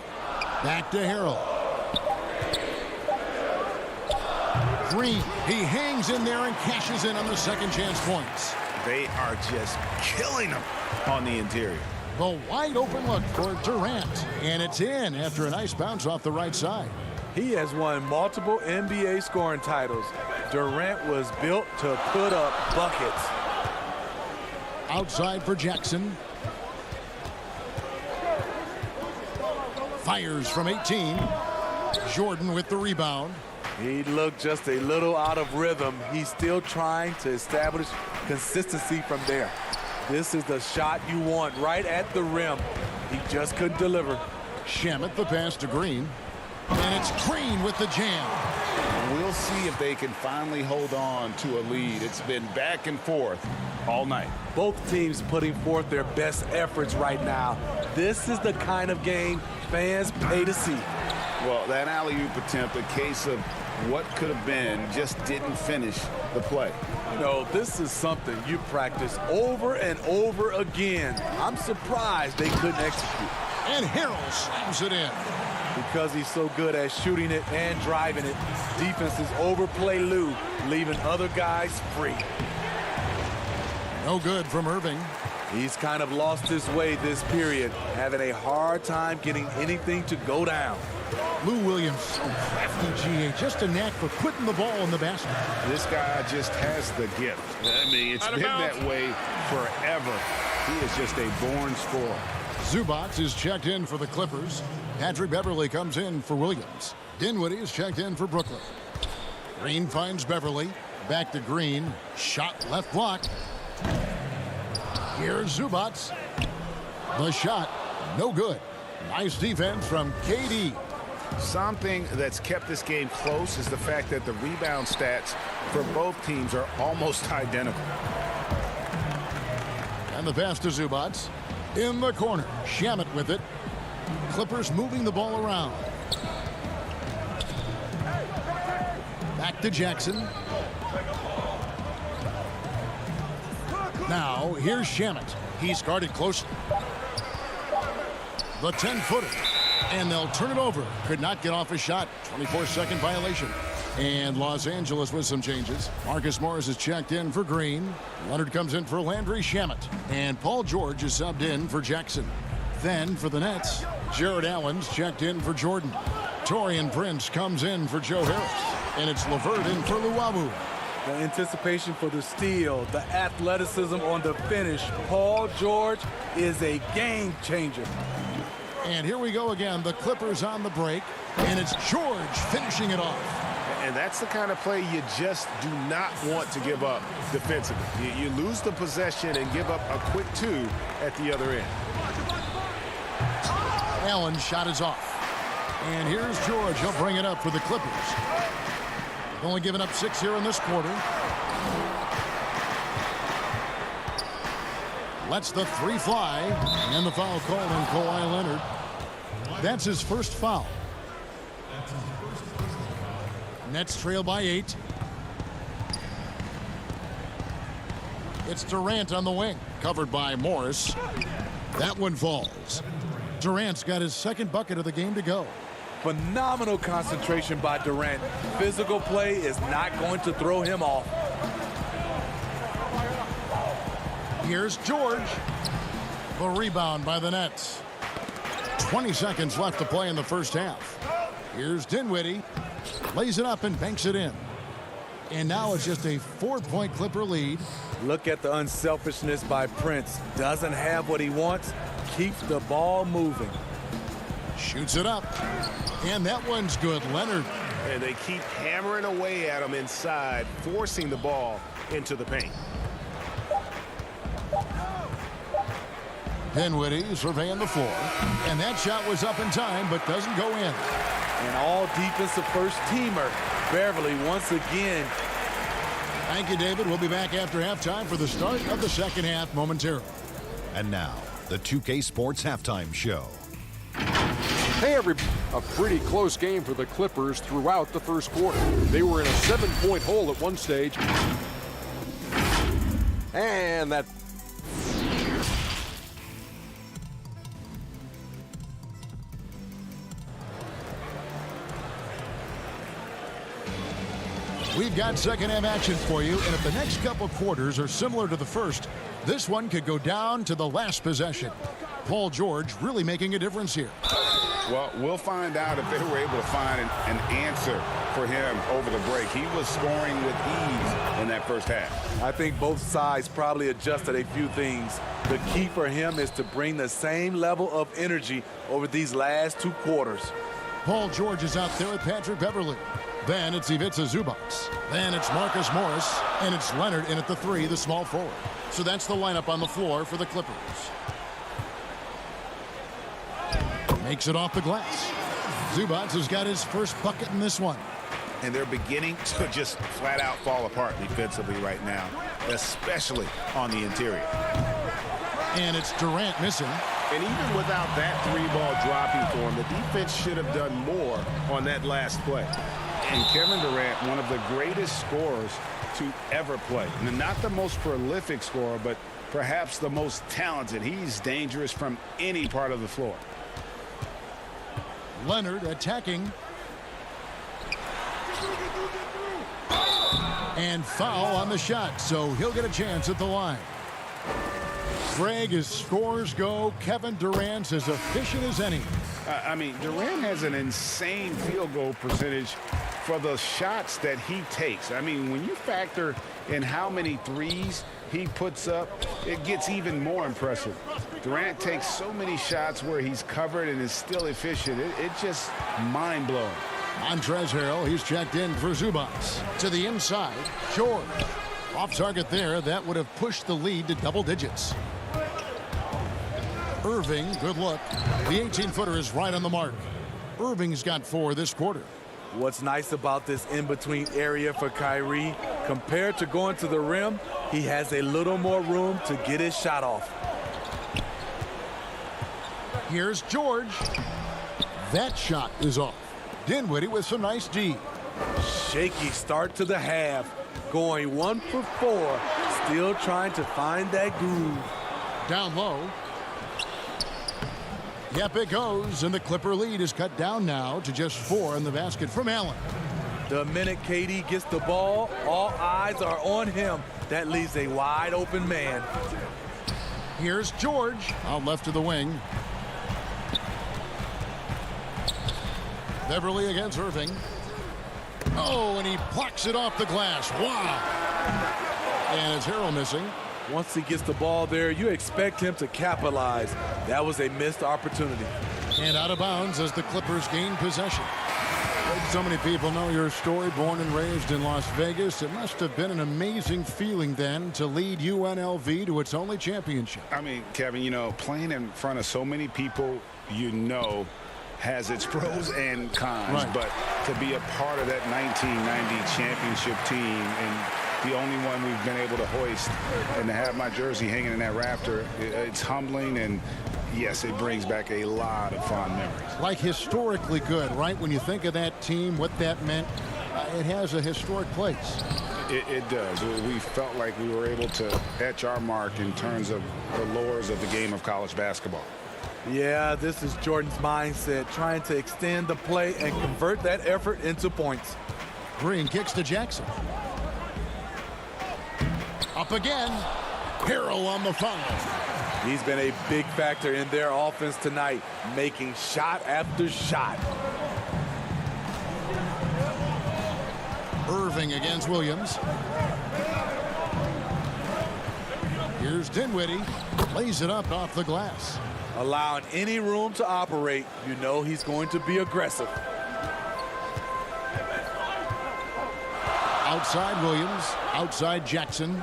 Back to Harrell. Green, he hangs in there and cashes in on the second chance points. They are just killing them on the interior. The wide open look for Durant, and it's in after a nice bounce off the right side. He has won multiple NBA scoring titles. Durant was built to put up buckets. Outside for Jackson. Fires from 18. Jordan with the rebound. He looked just a little out of rhythm. He's still trying to establish consistency from there. This is the shot you want right at the rim. He just couldn't deliver. Shamet the pass to Green. And it's Green with the jam. We'll see if they can finally hold on to a lead. It's been back and forth all night. Both teams putting forth their best efforts right now. This is the kind of game fans pay to see. Well, that alley-oop attempt, a case of what could have been, just didn't finish the play. You know, this is something you practice over and over again. I'm surprised they couldn't execute. And Harrell slams it in. Because he's so good at shooting it and driving it, defenses overplay Lou, leaving other guys free. No good from Irving. He's kind of lost his way this period, having a hard time getting anything to go down. Lou Williams, so crafty, GA, just a knack for putting the ball in the basket. This guy just has the gift. I mean, it's been that way forever. He is just a born scorer. Zubac is checked in for the Clippers. Patrick Beverly comes in for Williams. Dinwiddie is checked in for Brooklyn. Green finds Beverly. Back to Green. Shot left block. Here's Zubac. The shot, no good. Nice defense from KD. Something that's kept this game close is the fact that the rebound stats for both teams are almost identical. And the pass to Zubac. In the corner. Shamet with it. Clippers moving the ball around. Back to Jackson. Now, here's Shamet. He's guarded closely. The 10-footer. And they'll turn it over. Could not get off a shot. 24-second violation. And Los Angeles with some changes. Marcus Morris is checked in for Green. Leonard comes in for Landry Shamet. And Paul George is subbed in for Jackson. Then for the Nets, Jared Allen's checked in for Jordan. Taurean Prince comes in for Joe Harris. And it's LeVert in for Luwawu. The anticipation for the steal, the athleticism on the finish. Paul George is a game changer. And here we go again. The Clippers on the break. And it's George finishing it off. And that's the kind of play you just do not want to give up defensively. You lose the possession and give up a quick two at the other end. Allen's shot is off. And here's George. He'll bring it up for the Clippers. They've only given up 6 here in this quarter. Lets the three fly. And the foul called on Kawhi Leonard. That's his first foul. Nets trail by 8. It's Durant on the wing. Covered by Morris. That one falls. Durant's got his second bucket of the game to go. Phenomenal concentration by Durant. Physical play is not going to throw him off. Here's George. The rebound by the Nets. 20 seconds left to play in the first half. Here's Dinwiddie. Lays it up and banks it in. And now it's just a 4-point Clipper lead. Look at the unselfishness by Prince. Doesn't have what he wants. Keeps the ball moving. Shoots it up. And that one's good. Leonard. And they keep hammering away at him inside, forcing the ball into the paint. Dinwiddie surveying the floor. And that shot was up in time, but doesn't go in. An all-defensive first-teamer. Beverly once again. Thank you, David. We'll be back after halftime for the start of the second half momentarily. And now, the 2K Sports Halftime Show. Hey, everybody. A pretty close game for the Clippers throughout the first quarter. They were in a 7-point hole at one stage. And that... We've got second half action for you, and if the next couple quarters are similar to the first, this one could go down to the last possession. Paul George really making a difference here. Well, we'll find out if they were able to find an answer for him over the break. He was scoring with ease in that first half. I think both sides probably adjusted a few things. The key for him is to bring the same level of energy over these last two quarters. Paul George is out there with Patrick Beverly. Then it's Ivica Zubac. Then it's Marcus Morris. And it's Leonard in at the 3, the small forward. So that's the lineup on the floor for the Clippers. Makes it off the glass. Zubac has got his first bucket in this one. And they're beginning to just flat out fall apart defensively right now, especially on the interior. And it's Durant missing. And even without that 3-ball dropping for him, the defense should have done more on that last play. And Kevin Durant, one of the greatest scorers to ever play. And not the most prolific scorer, but perhaps the most talented. He's dangerous from any part of the floor. Leonard attacking. And foul on the shot, so he'll get a chance at the line. Greg, as scores go, Kevin Durant's as efficient as any. I mean, Durant has an insane field goal percentage for the shots that he takes. I mean, when you factor in how many threes he puts up, it gets even more impressive. Durant takes so many shots where he's covered and is still efficient. It's just mind-blowing. Montrezl Harrell, he's checked in for Zubac. To the inside, George. Off target there, that would have pushed the lead to double digits. Irving, good look. The 18-footer is right on the mark. Irving's got 4 this quarter. What's nice about this in-between area for Kyrie, compared to going to the rim, he has a little more room to get his shot off. Here's George. That shot is off. Dinwiddie with some nice D. Shaky start to the half. Going 1 for 4. Still trying to find that groove. Down low. Yep, it goes, and the Clipper lead is cut down now to just 4 in the basket from Allen. The minute KD gets the ball, all eyes are on him. That leaves a wide open man. Here's George out left of the wing. Beverly against Irving. Oh, and he plucks it off the glass. Wow. And it's Harrell missing. Once he gets the ball there, you expect him to capitalize. That was a missed opportunity. And out of bounds as the Clippers gain possession. So many people know your story, born and raised in Las Vegas. It must have been an amazing feeling then to lead UNLV to its only championship. I mean, Kevin, you know, playing in front of so many people, you know, has its pros and cons. Right. But to be a part of that 1990 championship team and the only one we've been able to hoist and to have my jersey hanging in that rafter, it's humbling, and yes, it brings back a lot of fond memories. Like historically good, right? When you think of that team, what that meant, it has a historic place. It does. We felt like we were able to etch our mark in terms of the lures of the game of college basketball. Yeah, this is Jordan's mindset, trying to extend the play and convert that effort into points. Green kicks to Jackson. Up again. Harrell on the foul. He's been a big factor in their offense tonight, making shot after shot. Irving against Williams. Here's Dinwiddie. Lays it up off the glass. Allowing any room to operate, you know he's going to be aggressive. Outside Williams. Outside Jackson.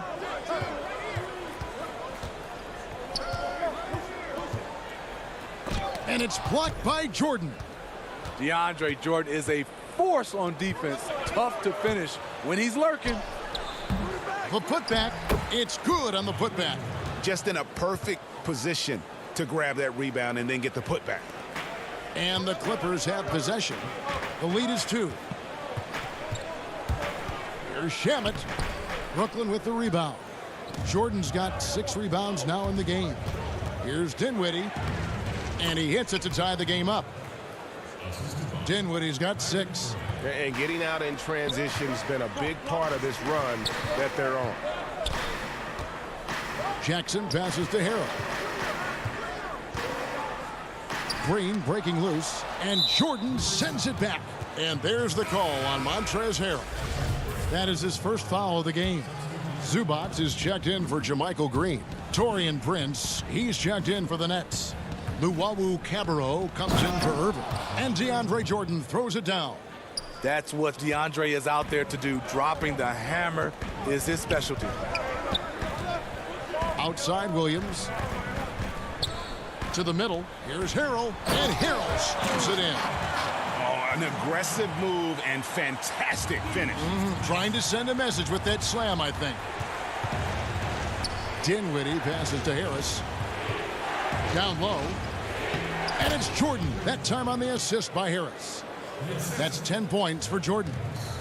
And it's blocked by Jordan. DeAndre Jordan is a force on defense. Tough to finish when he's lurking. The putback. It's good on the putback. Just in a perfect position to grab that rebound and then get the putback. And the Clippers have possession. The lead is 2. Here's Shamet. Brooklyn with the rebound. Jordan's got 6 rebounds now in the game. Here's Dinwiddie. And he hits it to tie the game up. Dinwiddie's got 6. And getting out in transition has been a big part of this run that they're on. Jackson passes to Harrell. Green breaking loose, and Jordan sends it back. And there's the call on Montrezl Harrell. That is his first foul of the game. Zubac is checked in for Jermichael Green. Taurean Prince, he's checked in for the Nets. Luwawu Cabarro comes in for Irving. And DeAndre Jordan throws it down. That's what DeAndre is out there to do. Dropping the hammer is his specialty. Outside Williams. To the middle. Here's Harrell. And Harrell slams it in. Oh, an aggressive move and fantastic finish. Trying to send a message with that slam, I think. Dinwiddie passes to Harris. Down low. And it's Jordan. That time on the assist by Harris. That's 10 points for Jordan.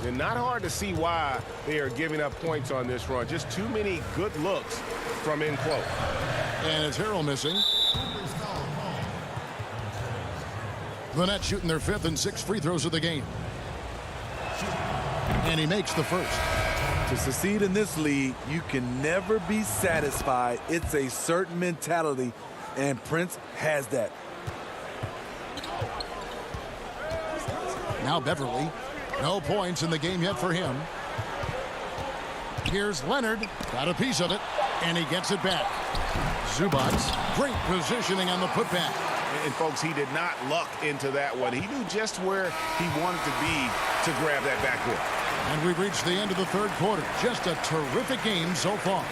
And not hard to see why they are giving up points on this run. Just too many good looks from in close. And it's Harrell missing. The Nets shooting their 5th and 6th free throws of the game. And he makes the first. To succeed in this league, you can never be satisfied. It's a certain mentality, and Prince has that. Now Beverly. No points in the game yet for him. Here's Leonard. Got a piece of it. And he gets it back. Zubac. Great positioning on the putback. And folks, he did not luck into that one. He knew just where he wanted to be to grab that backboard. And we've reached the end of the 3rd quarter. Just a terrific game so far.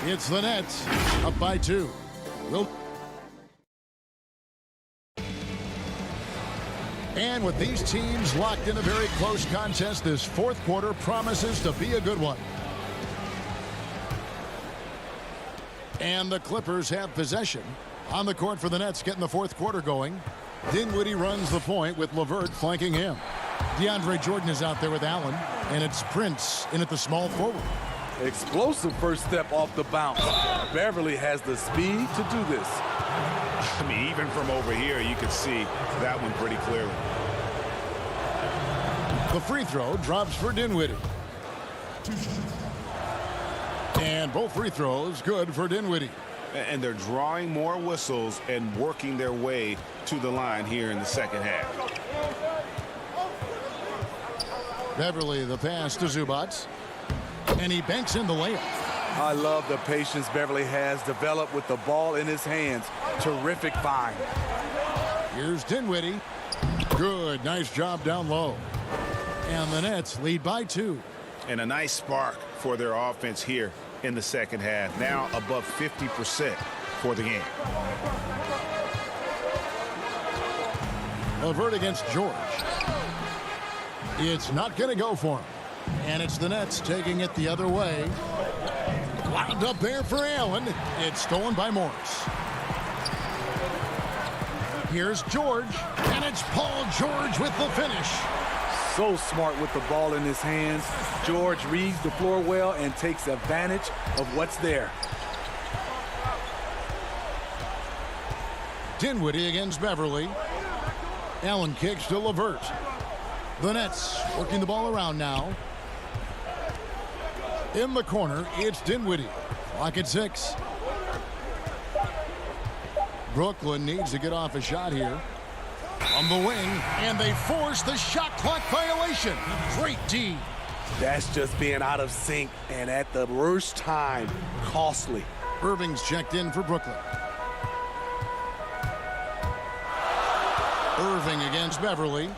It's the Nets up by 2. And with these teams locked in a very close contest, this 4th quarter promises to be a good one. And the Clippers have possession. On the court for the Nets, getting the 4th quarter going. Dinwiddie runs the point with LeVert flanking him. DeAndre Jordan is out there with Allen, and it's Prince in at the small forward. Explosive first step off the bounce. Beverly has the speed to do this. I mean, even from over here, you could see that one pretty clearly. The free throw drops for Dinwiddie. And both free throws good for Dinwiddie. And they're drawing more whistles and working their way to the line here in the 2nd half. Beverly the pass to Zubac. And he banks in the layup. I love the patience Beverly has developed with the ball in his hands. Terrific find. Here's Dinwiddie. Good. Nice job down low. And the Nets lead by 2. And a nice spark for their offense here in the 2nd half. Now above 50% for the game. LeVert against George. It's not going to go for him. And it's the Nets taking it the other way. Wound up there for Allen. It's stolen by Morris. Here's George. And it's Paul George with the finish. So smart with the ball in his hands. George reads the floor well and takes advantage of what's there. Dinwiddie against Beverly. Allen kicks to LeVert. The Nets working the ball around now. In the corner, it's Dinwiddie. Clock at 6. Brooklyn needs to get off a shot here. On the wing, and they force the shot clock violation. Great D. That's just being out of sync, and at the worst time, costly. Irving's checked in for Brooklyn. Irving against Beverly.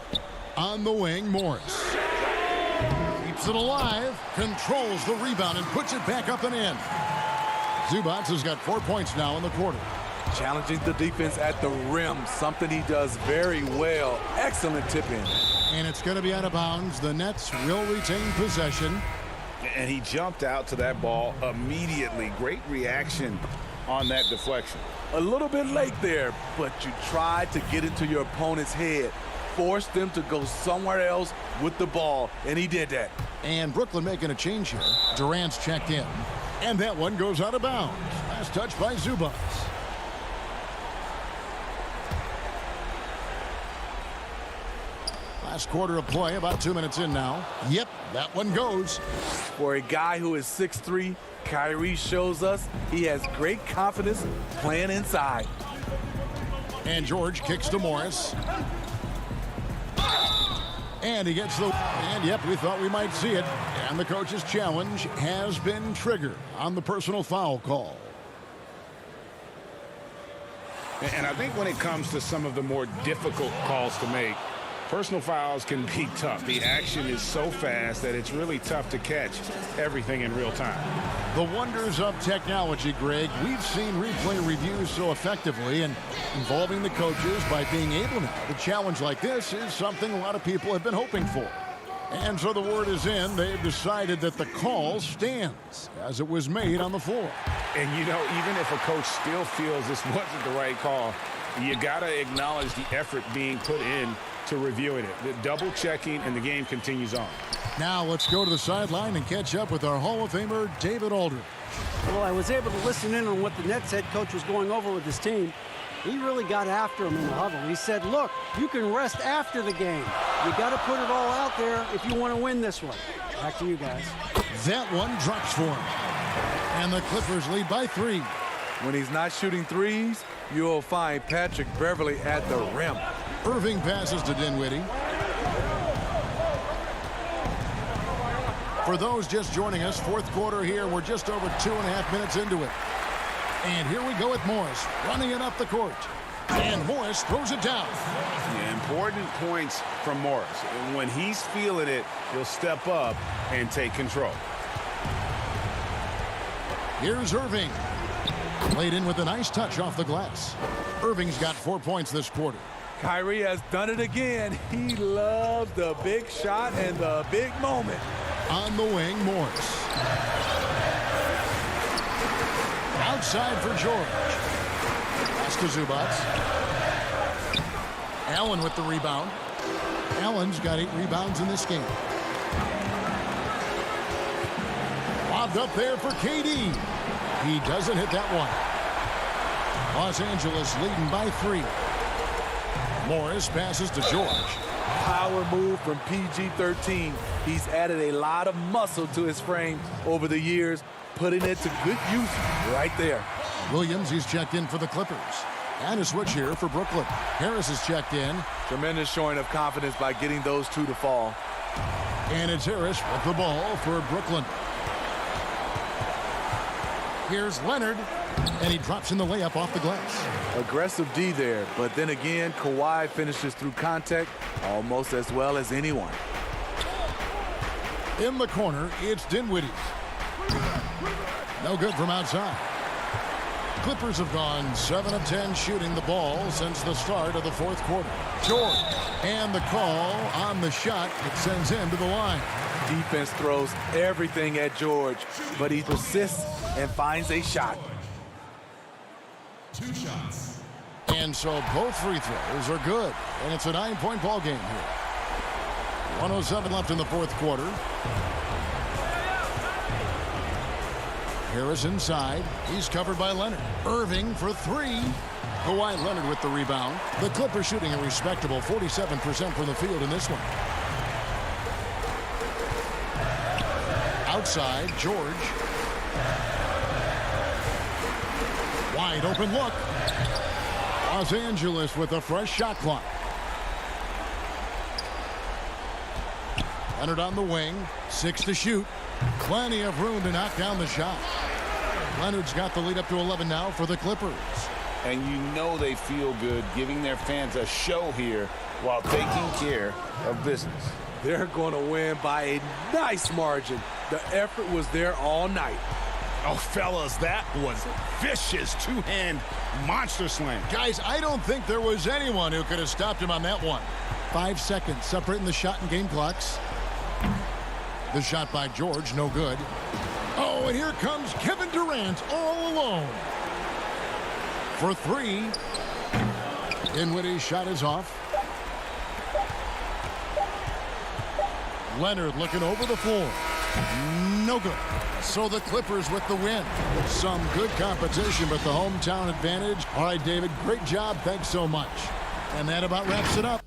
On the wing, Morris. Keeps it alive, controls the rebound, and puts it back up and in. Zubac has got 4 points now in the quarter. Challenging the defense at the rim, something he does very well. Excellent tip in. And it's going to be out of bounds. The Nets will retain possession. And he jumped out to that ball immediately. Great reaction on that deflection. A little bit late there, but you tried to get into your opponent's head. Force them to go somewhere else with the ball, and he did that. And Brooklyn making a change here. Durant's checked in. And that one goes out of bounds. Last touch by Zubac. Last quarter of play, about 2 minutes in now. Yep, that one goes. For a guy who is 6'3", Kyrie shows us he has great confidence playing inside. And George kicks to Morris. And he gets the... And, yep, we thought we might see it. And the coach's challenge has been triggered on the personal foul call. And I think when it comes to some of the more difficult calls to make, personal fouls can be tough. The action is so fast that it's really tough to catch everything in real time. The wonders of technology, Greg. We've seen replay reviews so effectively, and involving the coaches by being able to challenge like this is something a lot of people have been hoping for. And so the word is in. They've decided that the call stands as it was made on the floor. And, you know, even if a coach still feels this wasn't the right call, you got to acknowledge the effort being put in to reviewing it. The double checking, and the game continues on. Now let's go to the sideline and catch up with our Hall of Famer, David Aldridge. Well, I was able to listen in on what the Nets head coach was going over with his team. He really got after him in the huddle. He said, look, you can rest after the game. You got to put it all out there if you want to win this one. Back to you guys. That one drops for him. And the Clippers lead by 3. When he's not shooting threes, you'll find Patrick Beverley at the rim. Irving passes to Dinwiddie. For those just joining us, fourth quarter here. We're just over 2.5 minutes into it. And here we go with Morris running it up the court. And Morris throws it down. Yeah, important points from Morris. And when he's feeling it, he'll step up and take control. Here's Irving. Played in with a nice touch off the glass. Irving's got 4 points this quarter. Kyrie has done it again. He loves the big shot and the big moment. On the wing, Morris. Outside for George. Pass to Zubac. Allen with the rebound. Allen's got 8 rebounds in this game. Lobbed up there for KD. He doesn't hit that one. Los Angeles leading by 3. Morris passes to George. Power move from PG-13. He's added a lot of muscle to his frame over the years, putting it to good use right there. Williams, he's checked in for the Clippers. And a switch here for Brooklyn. Harris is checked in. Tremendous showing of confidence by getting those two to fall. And it's Harris with the ball for Brooklyn. Here's Leonard, and he drops in the layup off the glass. Aggressive D there, but then again, Kawhi finishes through contact almost as well as anyone. In the corner, it's Dinwiddie. No good from outside. Clippers have gone 7 of 10 shooting the ball since the start of the fourth quarter. George, and the call on the shot, it sends him to the line. Defense throws everything at George, but he persists and finds a shot. 2 shots. And so both free throws are good, and it's a 9-point ball game here. 1:07 left in the fourth quarter. Harris inside. He's covered by Leonard. Irving for 3. Kawhi Leonard with the rebound. The Clippers shooting a respectable 47% from the field in this one. Outside, George. Wide open look. Los Angeles with a fresh shot clock. Leonard on the wing. 6 to shoot. Plenty of room to knock down the shot. Leonard's got the lead up to 11 now for the Clippers. And you know they feel good giving their fans a show here while taking care of business. They're going to win by a nice margin. The effort was there all night. Oh, fellas, that was vicious two-hand monster slam. Guys, I don't think there was anyone who could have stopped him on that one. 5 seconds separating the shot and game clocks. The shot by George, no good. Oh, and here comes Kevin Durant all alone. For 3. Dinwiddie's shot is off. Leonard looking over the floor. No good. So the Clippers with the win. Some good competition, but the hometown advantage. All right, David, great job. Thanks so much. And that about wraps it up.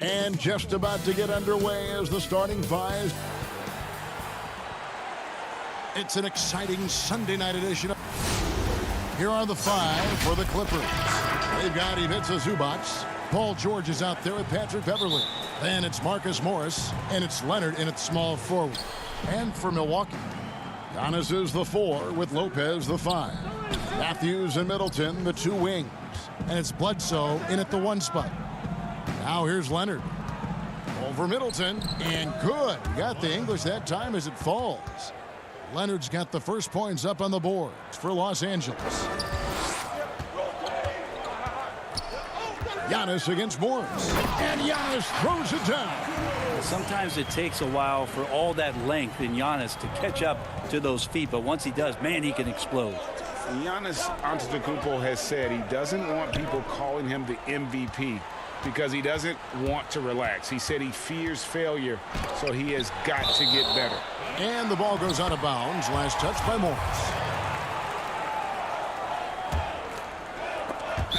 And just about to get underway as the starting five. It's an exciting Sunday night edition. Here are the five for the Clippers. They've got Ivica Zubac. Paul George is out there with Patrick Beverley. Then it's Marcus Morris, and it's Leonard in at small forward. And for Milwaukee, Giannis is the 4 with Lopez the 5. Matthews and Middleton the 2 wings. And it's Bledsoe in at the 1 spot. Now here's Leonard. Over Middleton, and good. Got the English that time as it falls. Leonard's got the first points up on the board for Los Angeles. Giannis against Morris, and Giannis throws it down. Sometimes it takes a while for all that length in Giannis to catch up to those feet, but once he does, man, he can explode. Giannis Antetokounmpo has said he doesn't want people calling him the MVP because he doesn't want to relax. He said he fears failure, so he has got to get better. And the ball goes out of bounds. Last touch by Morris.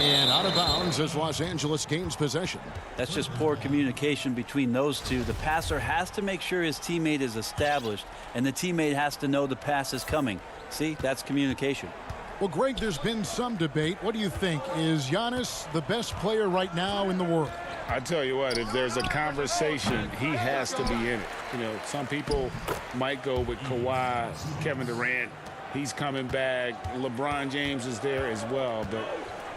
And out of bounds as Los Angeles gains possession. That's just poor communication between those two. The passer has to make sure his teammate is established, and the teammate has to know the pass is coming. See, that's communication. Well, Greg, there's been some debate. What do you think? Is Giannis the best player right now in the world? I tell you what, if there's a conversation, he has to be in it. You know, some people might go with Kawhi, Kevin Durant. He's coming back. LeBron James is there as well. But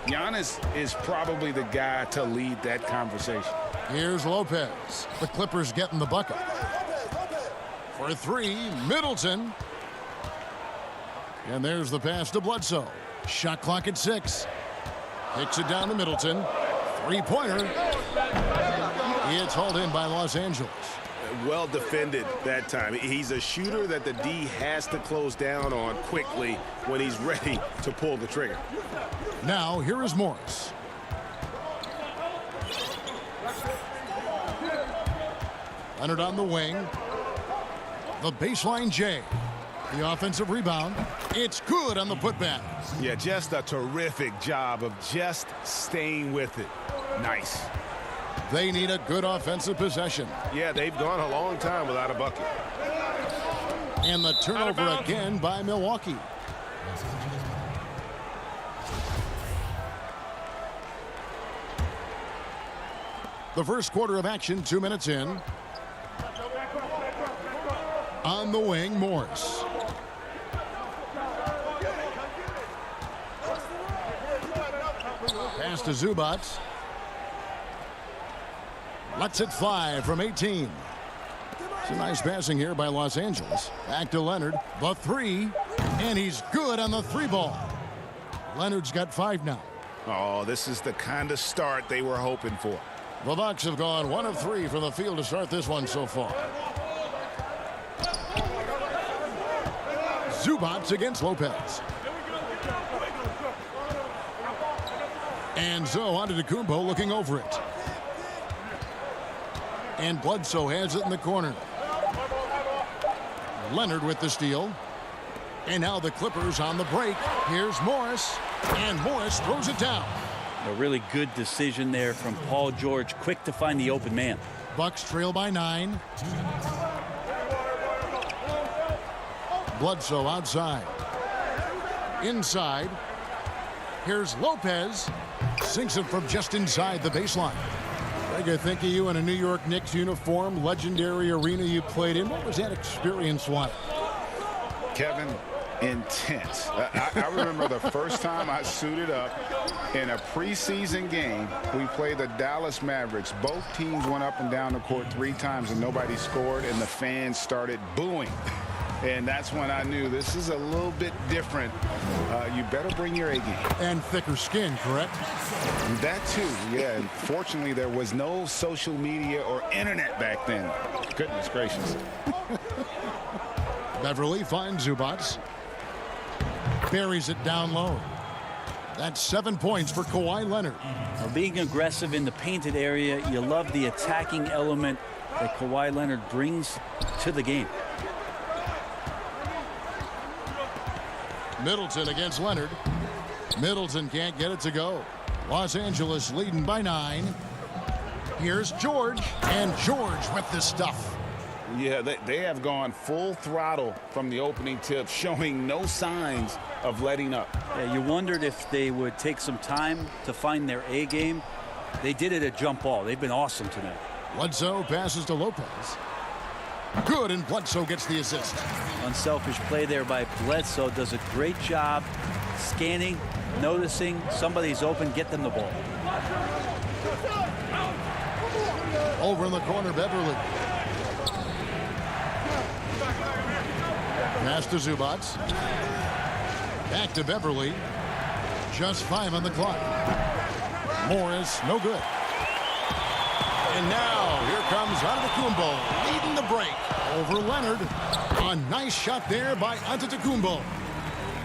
Giannis is probably the guy to lead that conversation. Here's Lopez. The Clippers getting the bucket. For 3, Middleton. And there's the pass to Bledsoe. Shot clock at 6. Kicks it down to Middleton. 3-pointer. It's hauled in by Los Angeles. Well defended that time. He's a shooter that the D has to close down on quickly when he's ready to pull the trigger. Now, here is Morris. Leonard on the wing. The baseline J. The offensive rebound. It's good on the putback. Yeah, just a terrific job of just staying with it. Nice. They need a good offensive possession. Yeah, they've gone a long time without a bucket. And the turnover again by Milwaukee. The first quarter of action, 2 minutes in. On the wing, Morris. Pass to Zubac. Lets it fly from 18. Some nice passing here by Los Angeles. Back to Leonard. The 3. And he's good on the 3 ball. Leonard's got 5 now. Oh, this is the kind of start they were hoping for. The Bucks have gone 1 of 3 from the field to start this one so far. Zubac against Lopez. And so Antetokounmpo looking over it. And Bledsoe has it in the corner. Leonard with the steal. And now the Clippers on the break. Here's Morris. And Morris throws it down. A really good decision there from Paul George. Quick to find the open man. Bucks trail by 9. Bledsoe outside. Inside. Here's Lopez. Sinks it from just inside the baseline. Greg, I think of you in a New York Knicks uniform, legendary arena you played in. What was that experience like? Kevin, intense. I remember the first time I suited up in a preseason game. We played the Dallas Mavericks. Both teams went up and down the court 3 times and nobody scored, and the fans started booing. And that's when I knew this is a little bit different. You better bring your A game. And thicker skin, correct? That too, yeah. And fortunately, there was no social media or internet back then. Goodness gracious. Beverly finds Zubac. Buries it down low. That's 7 points for Kawhi Leonard. Now, being aggressive in the painted area, you love the attacking element that Kawhi Leonard brings to the game. Middleton against Leonard. Middleton can't get it to go. Los Angeles leading by 9. Here's George, and George with the stuff. Yeah, they have gone full throttle from the opening tip, showing no signs of letting up. Yeah, you wondered if they would take some time to find their A game. They did it at jump ball. They've been awesome tonight. Bledsoe passes to Lopez. Good, and Bledsoe gets the assist. Unselfish play there by Bledsoe. Does a great job scanning, noticing somebody's open, get them the ball. Over in the corner, Beverly. Pass to Zubats. Back to Beverly. Just 5 on the clock. Morris, no good. And now, here comes Antetokounmpo, leading the break over Leonard. A nice shot there by Antetokounmpo.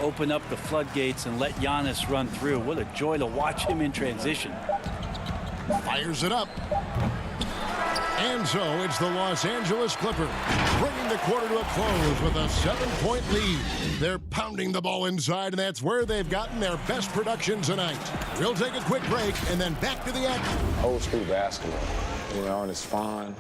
Open up the floodgates and let Giannis run through. What a joy to watch him in transition. Fires it up. And so it's the Los Angeles Clippers bringing the quarter to a close with a 7-point lead. They're pounding the ball inside, and that's where they've gotten their best production tonight. We'll take a quick break and then back to the action. Old school basketball, you know, and it's fun.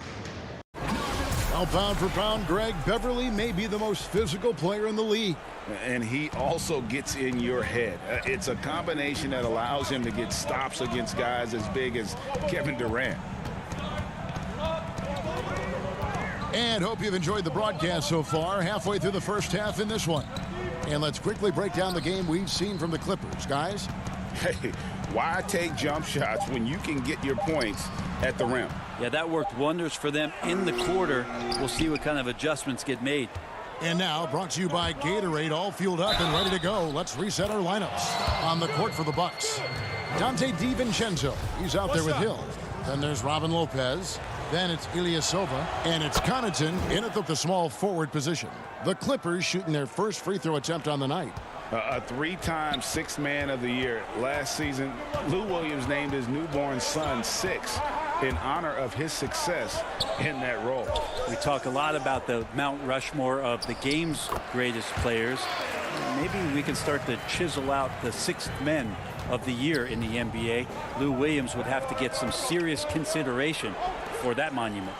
Well, pound for pound, Greg, Beverly may be the most physical player in the league. And he also gets in your head. It's a combination that allows him to get stops against guys as big as Kevin Durant. And hope you've enjoyed the broadcast so far. Halfway through the first half in this one. And let's quickly break down the game we've seen from the Clippers, guys. Hey, why take jump shots when you can get your points at the rim? Yeah, that worked wonders for them in the quarter. We'll see what kind of adjustments get made. And now, brought to you by Gatorade, all fueled up and ready to go. Let's reset our lineups. On the court for the Bucks, Dante DiVincenzo. He's out there with Hill. Then there's Robin Lopez. Then it's Ilyasova, and it's Connaughton in at the small forward position. The Clippers shooting their first free throw attempt on the night. A 3-time Sixth Man of the Year. Last season, Lou Williams named his newborn son Six in honor of his success in that role. We talk a lot about the Mount Rushmore of the game's greatest players. Maybe we can start to chisel out the Sixth Men of the Year in the NBA. Lou Williams would have to get some serious consideration for that monument.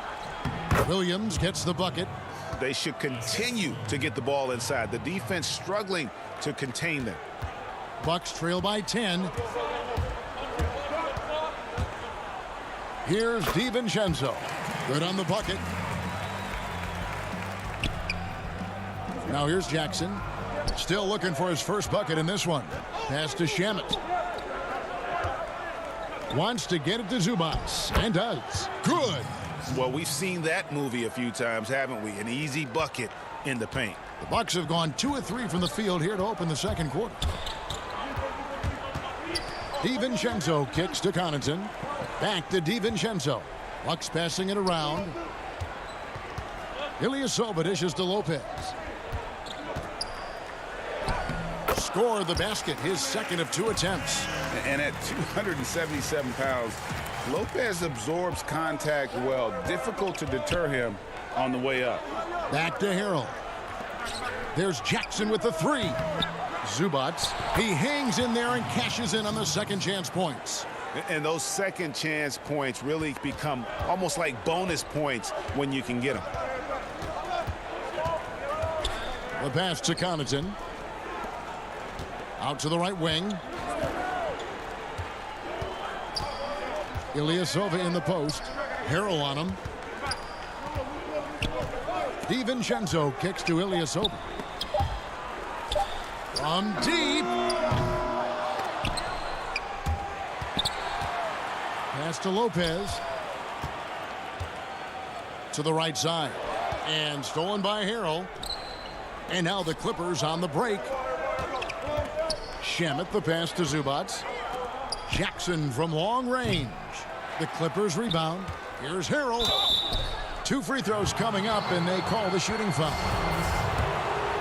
Williams gets the bucket. They should continue to get the ball inside. The defense struggling to contain them. Bucks trail by 10. Here's DiVincenzo. Good on the bucket. Now here's Jackson. Still looking for his first bucket in this one. Pass to Shamet. Wants to get it to Zubats, and does. Good. Well, we've seen that movie a few times, haven't we? An easy bucket in the paint. The Bucks have gone 2 of 3 from the field here to open the second quarter. DiVincenzo kicks to Connaughton. Back to DiVincenzo. Bucks passing it around. Ilyasova dishes to Lopez. Score the basket, his second of 2 attempts. And at 277 pounds, Lopez absorbs contact well. Difficult to deter him on the way up. Back to Harrell. There's Jackson with the 3. Zubats, he hangs in there and cashes in on the second chance points. And those second chance points really become almost like bonus points when you can get them. The pass to Connaughton. Out to the right wing. Ilyasova in the post. Harrell on him. DiVincenzo kicks to Ilyasova. From deep. Pass to Lopez. To the right side. And stolen by Harrell. And now the Clippers on the break. Shamet the pass to Zubats. Jackson from long range. The Clippers rebound. Here's Harrell. 2 free throws coming up, and they call the shooting foul.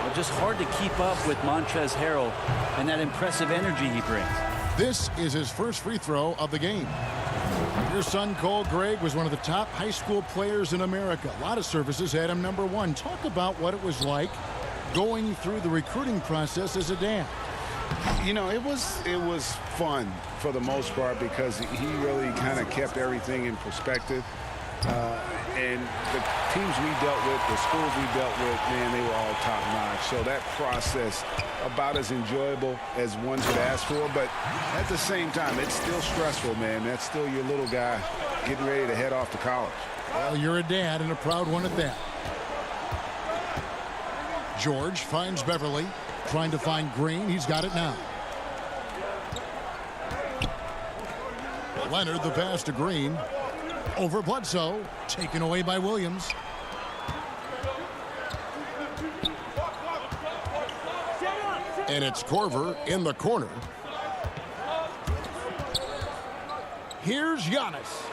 Well, just hard to keep up with Montrezl Harrell and that impressive energy he brings. This is his first free throw of the game. Your son, Cole Gregg, was one of the top high school players in America. A lot of services had him #1. Talk about what it was like going through the recruiting process as a dad. You know, it was fun for the most part because he really kind of kept everything in perspective. And the teams we dealt with, the schools we dealt with, man, they were all top-notch. So that process, about as enjoyable as one could ask for. But at the same time, it's still stressful, man. That's still your little guy getting ready to head off to college. Well, you're a dad and a proud one at that. George finds Beverly, trying to find Green. He's got it now. Leonard, the pass to Green. Over Bledsoe, taken away by Williams. And it's Korver in the corner. Here's Giannis.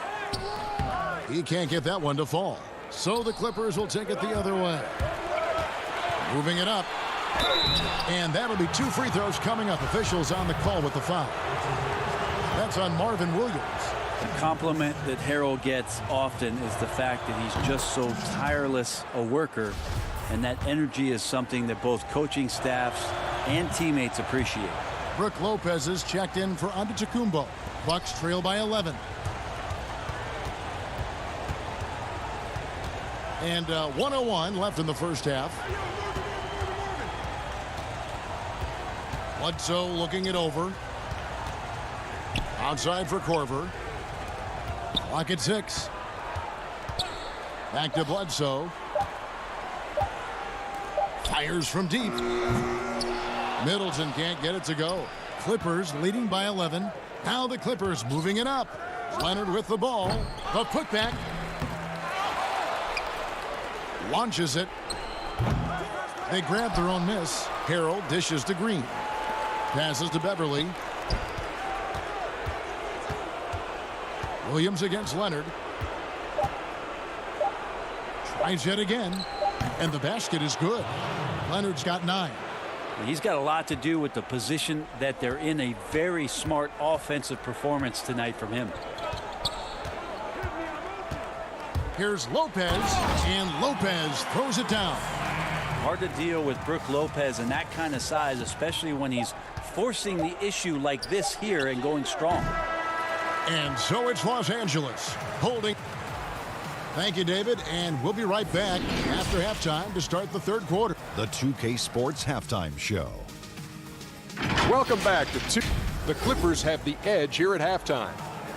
He can't get that one to fall. So the Clippers will take it the other way. Moving it up. And that'll be 2 free throws coming up. Officials on the call with the foul. That's on Marvin Williams. The compliment that Harold gets often is the fact that he's just so tireless a worker, and that energy is something that both coaching staffs and teammates appreciate. Brook Lopez is checked in for Antetokounmpo. Bucks trail by 11. And 1:01 left in the first half. Bledsoe looking it over. Outside for Korver. Clock at 6. Back to Bledsoe. Fires from deep. Middleton can't get it to go. Clippers leading by 11. Now the Clippers moving it up. Leonard with the ball. The putback. Launches it. They grab their own miss. Harold dishes to Green. Passes to Beverly. Williams against Leonard. Tries yet again. And the basket is good. Leonard's got 9. He's got a lot to do with the position that they're in. A very smart offensive performance tonight from him. Here's Lopez, and Lopez throws it down. Hard to deal with Brook Lopez in that kind of size, especially when he's forcing the issue like this here and going strong. And so it's Los Angeles holding. Thank you, David, and we'll be right back after halftime to start the third quarter. The 2K Sports Halftime Show. Welcome back to 2. The Clippers have the edge here at halftime.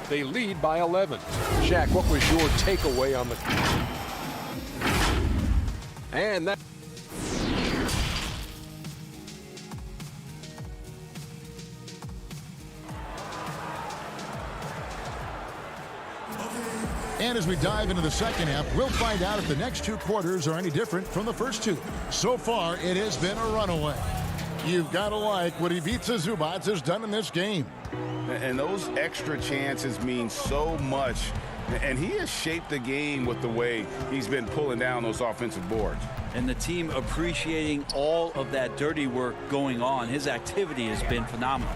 They lead by 11. Shaq, what was your takeaway on the... And that... And as we dive into the second half, we'll find out if the next 2 quarters are any different from the first 2. So far, it has been a runaway. You've got to like what Ivica Zubac has done in this game. And those extra chances mean so much. And he has shaped the game with the way he's been pulling down those offensive boards. And the team appreciating all of that dirty work going on. His activity has been phenomenal.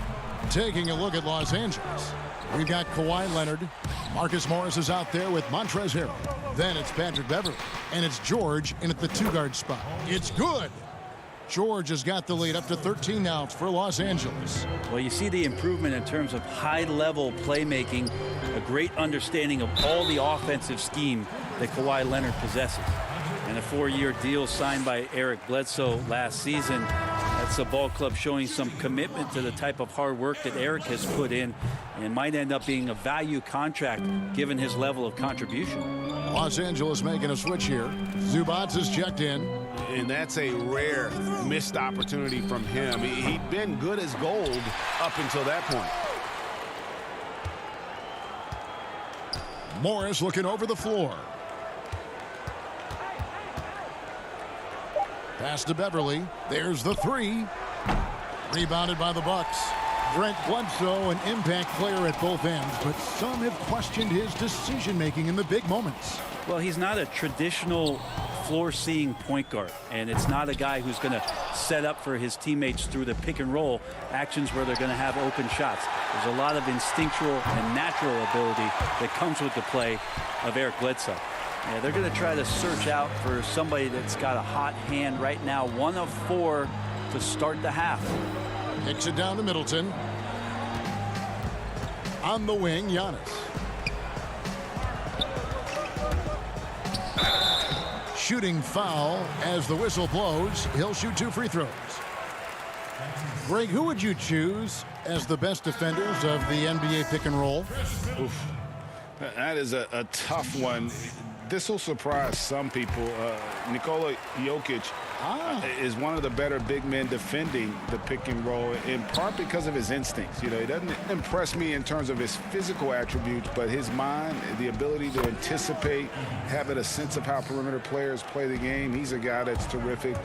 Taking a look at Los Angeles. We've got Kawhi Leonard. Marcus Morris is out there with Montrezl Harrell. Then it's Patrick Beverly. And it's George in at the 2-guard spot. It's good. George has got the lead up to 13 now for Los Angeles. Well, you see the improvement in terms of high-level playmaking, a great understanding of all the offensive scheme that Kawhi Leonard possesses. And a 4-year deal signed by Eric Bledsoe last season. That's a ball club showing some commitment to the type of hard work that Eric has put in, and might end up being a value contract given his level of contribution. Los Angeles making a switch here. Zubac is checked in. And that's a rare missed opportunity from him. He'd been good as gold up until that point. Morris looking over the floor. Pass to Beverly. There's the 3. Rebounded by the Bucks. Brent Bledsoe, an impact player at both ends, but some have questioned his decision-making in the big moments. Well, he's not a traditional floor-seeing point guard, and it's not a guy who's going to set up for his teammates through the pick-and-roll actions where they're going to have open shots. There's a lot of instinctual and natural ability that comes with the play of Eric Bledsoe. Yeah, they're going to try to search out for somebody that's got a hot hand right now. 1 of 4 to start the half. Kicks it down to Middleton. On the wing, Giannis. Shooting foul as the whistle blows. He'll shoot 2 free throws. Greg, who would you choose as the best defenders of the NBA pick and roll? Oof. That is a tough one. This will surprise some people. Nikola Jokic is one of the better big men defending the pick and roll, in part because of his instincts. You know, he doesn't impress me in terms of his physical attributes, but his mind, the ability to anticipate, having a sense of how perimeter players play the game. He's a guy that's terrific.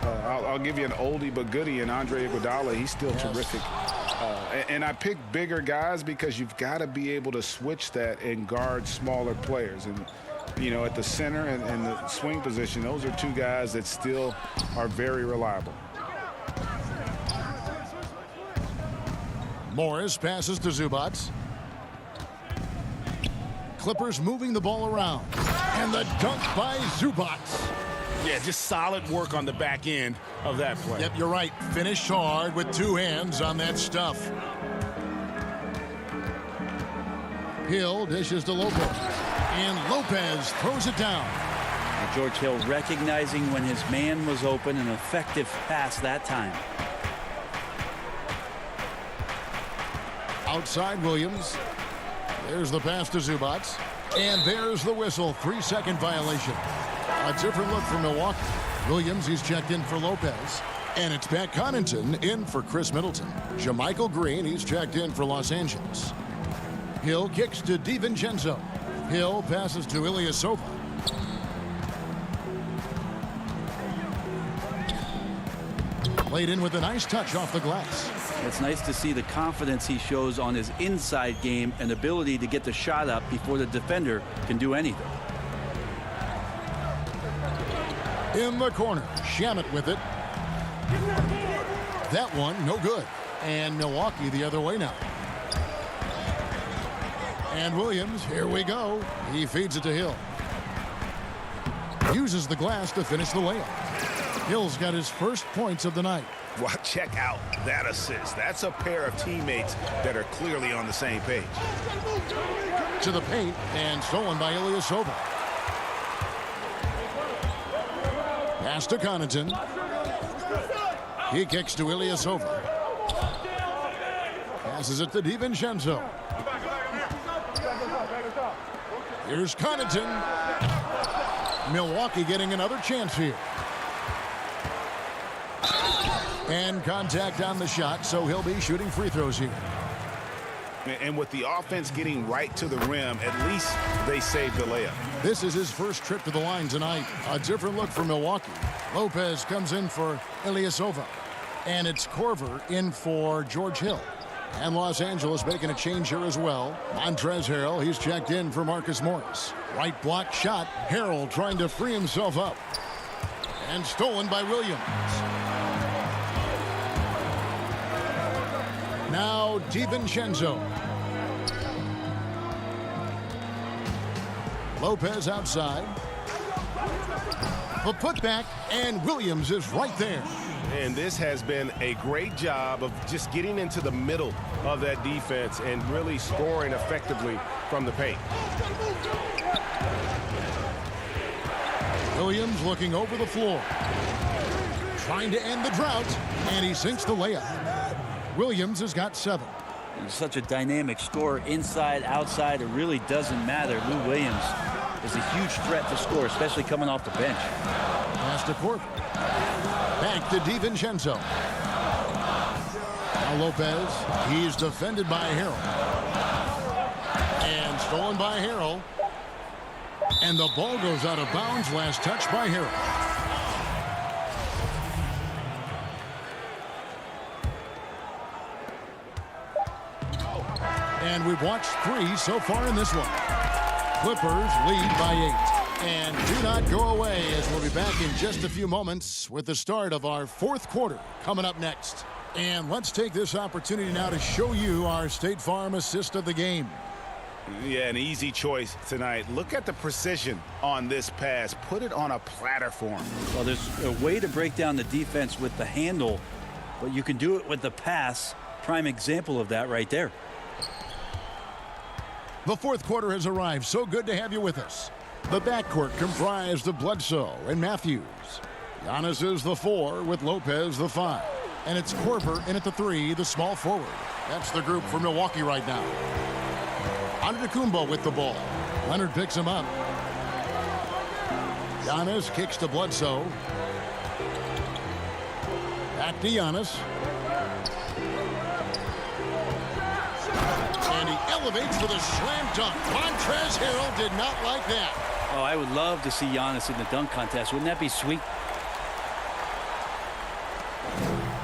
I'll give you an oldie but goodie in Andre Iguodala. He's still terrific. And I pick bigger guys because you've got to be able to switch that and guard smaller players. And, you know, at the center and the swing position, those are 2 guys that still are very reliable. Morris passes to Zubac. Clippers moving the ball around. And the dunk by Zubac. Yeah, just solid work on the back end of that play. Yep, you're right. Finished hard with 2 hands on that stuff. Hill dishes to Lopez. And Lopez throws it down. George Hill recognizing when his man was open, an effective pass that time. Outside Williams. There's the pass to Zubac. And there's the whistle. 3-second violation. A different look for Milwaukee. Williams, he's checked in for Lopez. And it's Pat Connaughton in for Chris Middleton. Jermichael Green, he's checked in for Los Angeles. Hill kicks to DiVincenzo. Hill passes to Ilyasova. Played in with a nice touch off the glass. It's nice to see the confidence he shows on his inside game and ability to get the shot up before the defender can do anything. In the corner, Shamet with it. That one, no good. And Milwaukee the other way now. And Williams, here we go. He feeds it to Hill. Uses the glass to finish the layup. Hill's got his first points of the night. Well, check out that assist. That's a pair of teammates that are clearly on the same page. To the paint and stolen by Ilyasova. Pass to Connaughton. He kicks to Ilyasova. Passes it to DiVincenzo. Here's Connaughton. Milwaukee getting another chance here. And contact on the shot, so he'll be shooting free throws here. And with the offense getting right to the rim, at least they saved the layup. This is his first trip to the line tonight. A different look for Milwaukee. Lopez comes in for Ilyasova. And it's Korver in for George Hill. And Los Angeles making a change here as well. Montrezl Harrell, he's checked in for Marcus Morris. Right block shot. Harrell trying to free himself up. And stolen by Williams. Now DiVincenzo. Lopez outside. The putback, and Williams is right there. And this has been a great job of just getting into the middle of that defense and really scoring effectively from the paint. Williams looking over the floor. Trying to end the drought, and he sinks the layup. Williams has got 7. He's such a dynamic scorer, inside, outside. It really doesn't matter. Lou Williams is a huge threat to score, especially coming off the bench. Pass to Korver. Back to DiVincenzo. Now Lopez. He's defended by Harrell. And stolen by Harrell. And the ball goes out of bounds. Last touch by Harrell. And we've watched 3 so far in this one. Clippers lead by 8. And do not go away, as we'll be back in just a few moments with the start of our 4th quarter coming up next. And let's take this opportunity now to show you our State Farm assist of the game. Yeah, an easy choice tonight. Look at the precision on this pass. Put it on a platter for him. Well, there's a way to break down the defense with the handle but you can do it with the pass. Prime example of that right there. The fourth quarter has arrived. So good to have you with us. The backcourt comprised of Bledsoe and Matthews. Giannis is the 4 with Lopez the 5. And it's Korver in at the 3, the small forward. That's the group for Milwaukee right now. Antetokounmpo with the ball. Leonard picks him up. Giannis kicks to Bledsoe. Back to Giannis. And he elevates for the slam dunk. Montrezl Harrell did not like that. Oh, I would love to see Giannis in the dunk contest. Wouldn't that be sweet?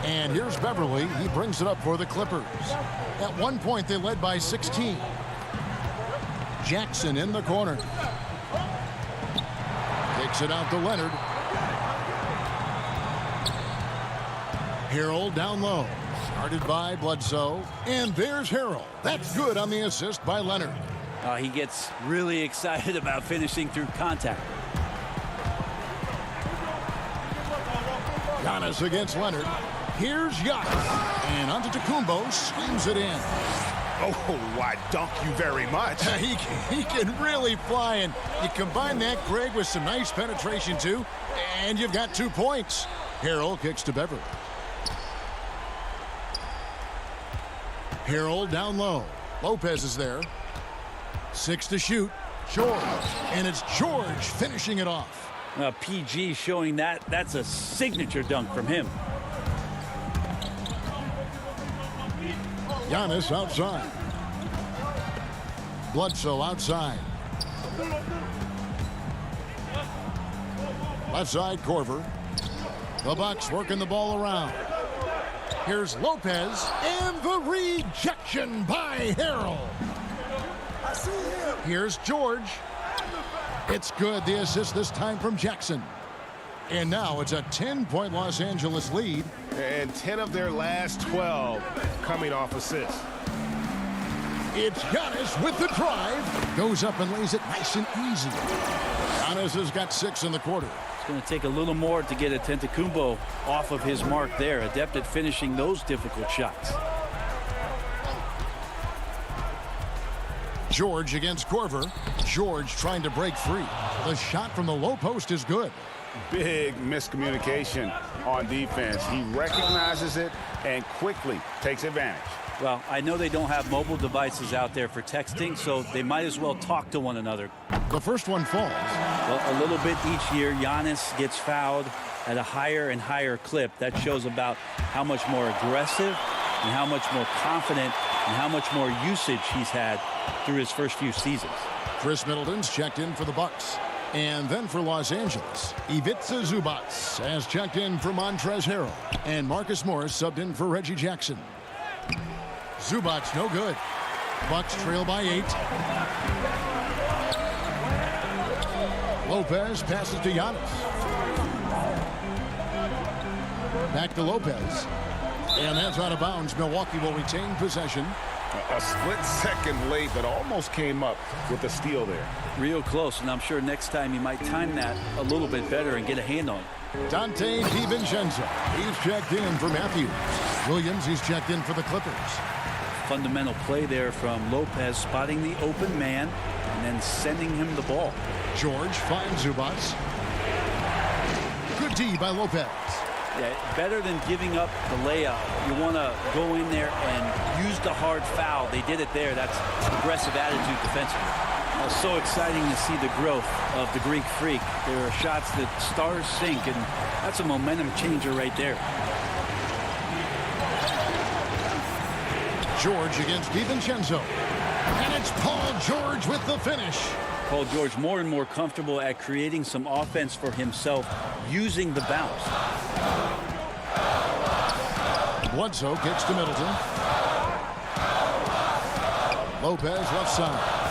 And here's Beverly. He brings it up for the Clippers. At one point, they led by 16. Jackson in the corner. Kicks it out to Leonard. Harrell down low. Started by Bledsoe. And there's Harrell. That's good on the assist by Leonard. He gets really excited about finishing through contact. Giannis against Leonard. Here's Giannis. And Antetokounmpo slams it in. Oh, why, dunk you very much. He can really fly, and you combine that, Greg, with some nice penetration, too, and you've got 2 points. Harrell kicks to Beverly. Harrell down low. Lopez is there. 6 to shoot. George. And it's George finishing it off. PG showing that's a signature dunk from him. Giannis outside. Bledsoe outside. Left side, Korver. The Bucks working the ball around. Here's Lopez, and the rejection by Harrell. Here's George. It's good. The assist this time from Jackson. And now it's a 10-point Los Angeles lead. And 10 of their last 12 coming off assists. It's Giannis with the drive. Goes up and lays it nice and easy. Giannis has got 6 in the quarter. It's going to take a little more to get Antetokounmpo off of his mark there. Adept at finishing those difficult shots. George against Korver. George trying to break free. The shot from the low post is good. Big miscommunication on defense. He recognizes it and quickly takes advantage. Well, I know they don't have mobile devices out there for texting, so they might as well talk to one another. The first one falls. Well, a little bit each year, Giannis gets fouled at a higher and higher clip. That shows about how much more aggressive and how much more confident and how much more usage he's had through his first few seasons. Chris Middleton's checked in for the Bucks. And then for Los Angeles, Ivica Zubac has checked in for Montrezl Harrell. And Marcus Morris subbed in for Reggie Jackson. Zubac no good. Bucks trail by 8. Lopez passes to Giannis. Back to Lopez. And that's out of bounds. Milwaukee will retain possession. A split second late, but almost came up with a steal there. Real close, and I'm sure next time he might time that a little bit better and get a hand on it. Dante DiVincenzo. He's checked in for Matthews. Williams, he's checked in for the Clippers. Fundamental play there from Lopez, spotting the open man and then sending him the ball. George finds Zubac. Good D by Lopez. Yeah, better than giving up the layup. You want to go in there and use the hard foul. They did it there. That's aggressive attitude defensively. So exciting to see the growth of the Greek Freak. There are shots that stars sink, and that's a momentum changer right there. George against DiVincenzo. And it's Paul George with the finish. Paul George more and more comfortable at creating some offense for himself using the bounce. Bledsoe kicks to Middleton. Lopez left side.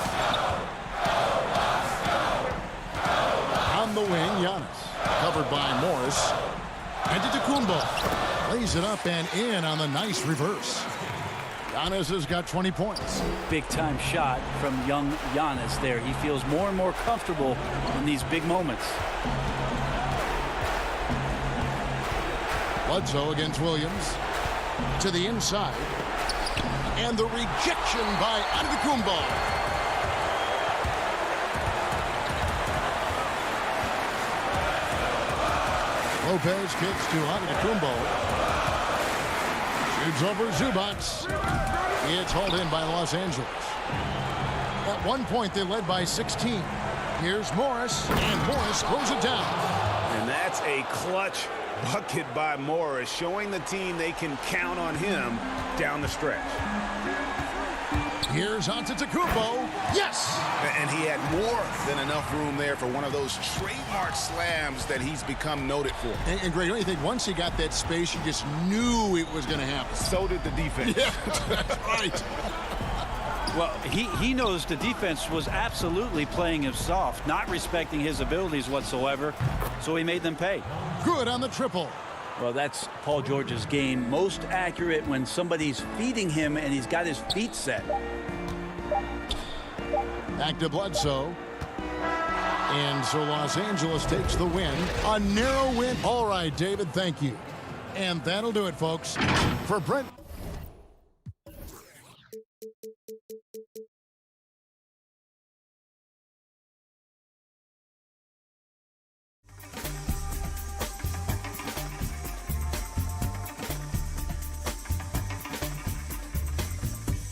On the wing, Giannis. Covered by Morris. Antetokounmpo lays it up and in on the nice reverse. Giannis has got 20 points. Big time shot from young Giannis there. He feels more and more comfortable in these big moments. Bledsoe against Williams. To the inside. And the rejection by Antetokounmpo. Lopez kicks to Antetokounmpo. Shoots over Zubac. It's hauled in by Los Angeles. At one point, they led by 16. Here's Morris, and Morris throws it down. And that's a clutch bucket by Morris, showing the team they can count on him down the stretch. Here's Antetokounmpo. Yes! And he had more than enough room there for one of those trademark slams that he's become noted for. And Greg, don't you think once he got that space, you just knew it was going to happen? So did the defense. Yeah, that's right. Well, he knows the defense was absolutely playing him soft, not respecting his abilities whatsoever, so he made them pay. Good on the triple. Well, that's Paul George's game. Most accurate when somebody's feeding him and he's got his feet set. Back to Bledsoe. And so Los Angeles takes the win. A narrow win. All right, David, thank you. And that'll do it, folks. For Brent.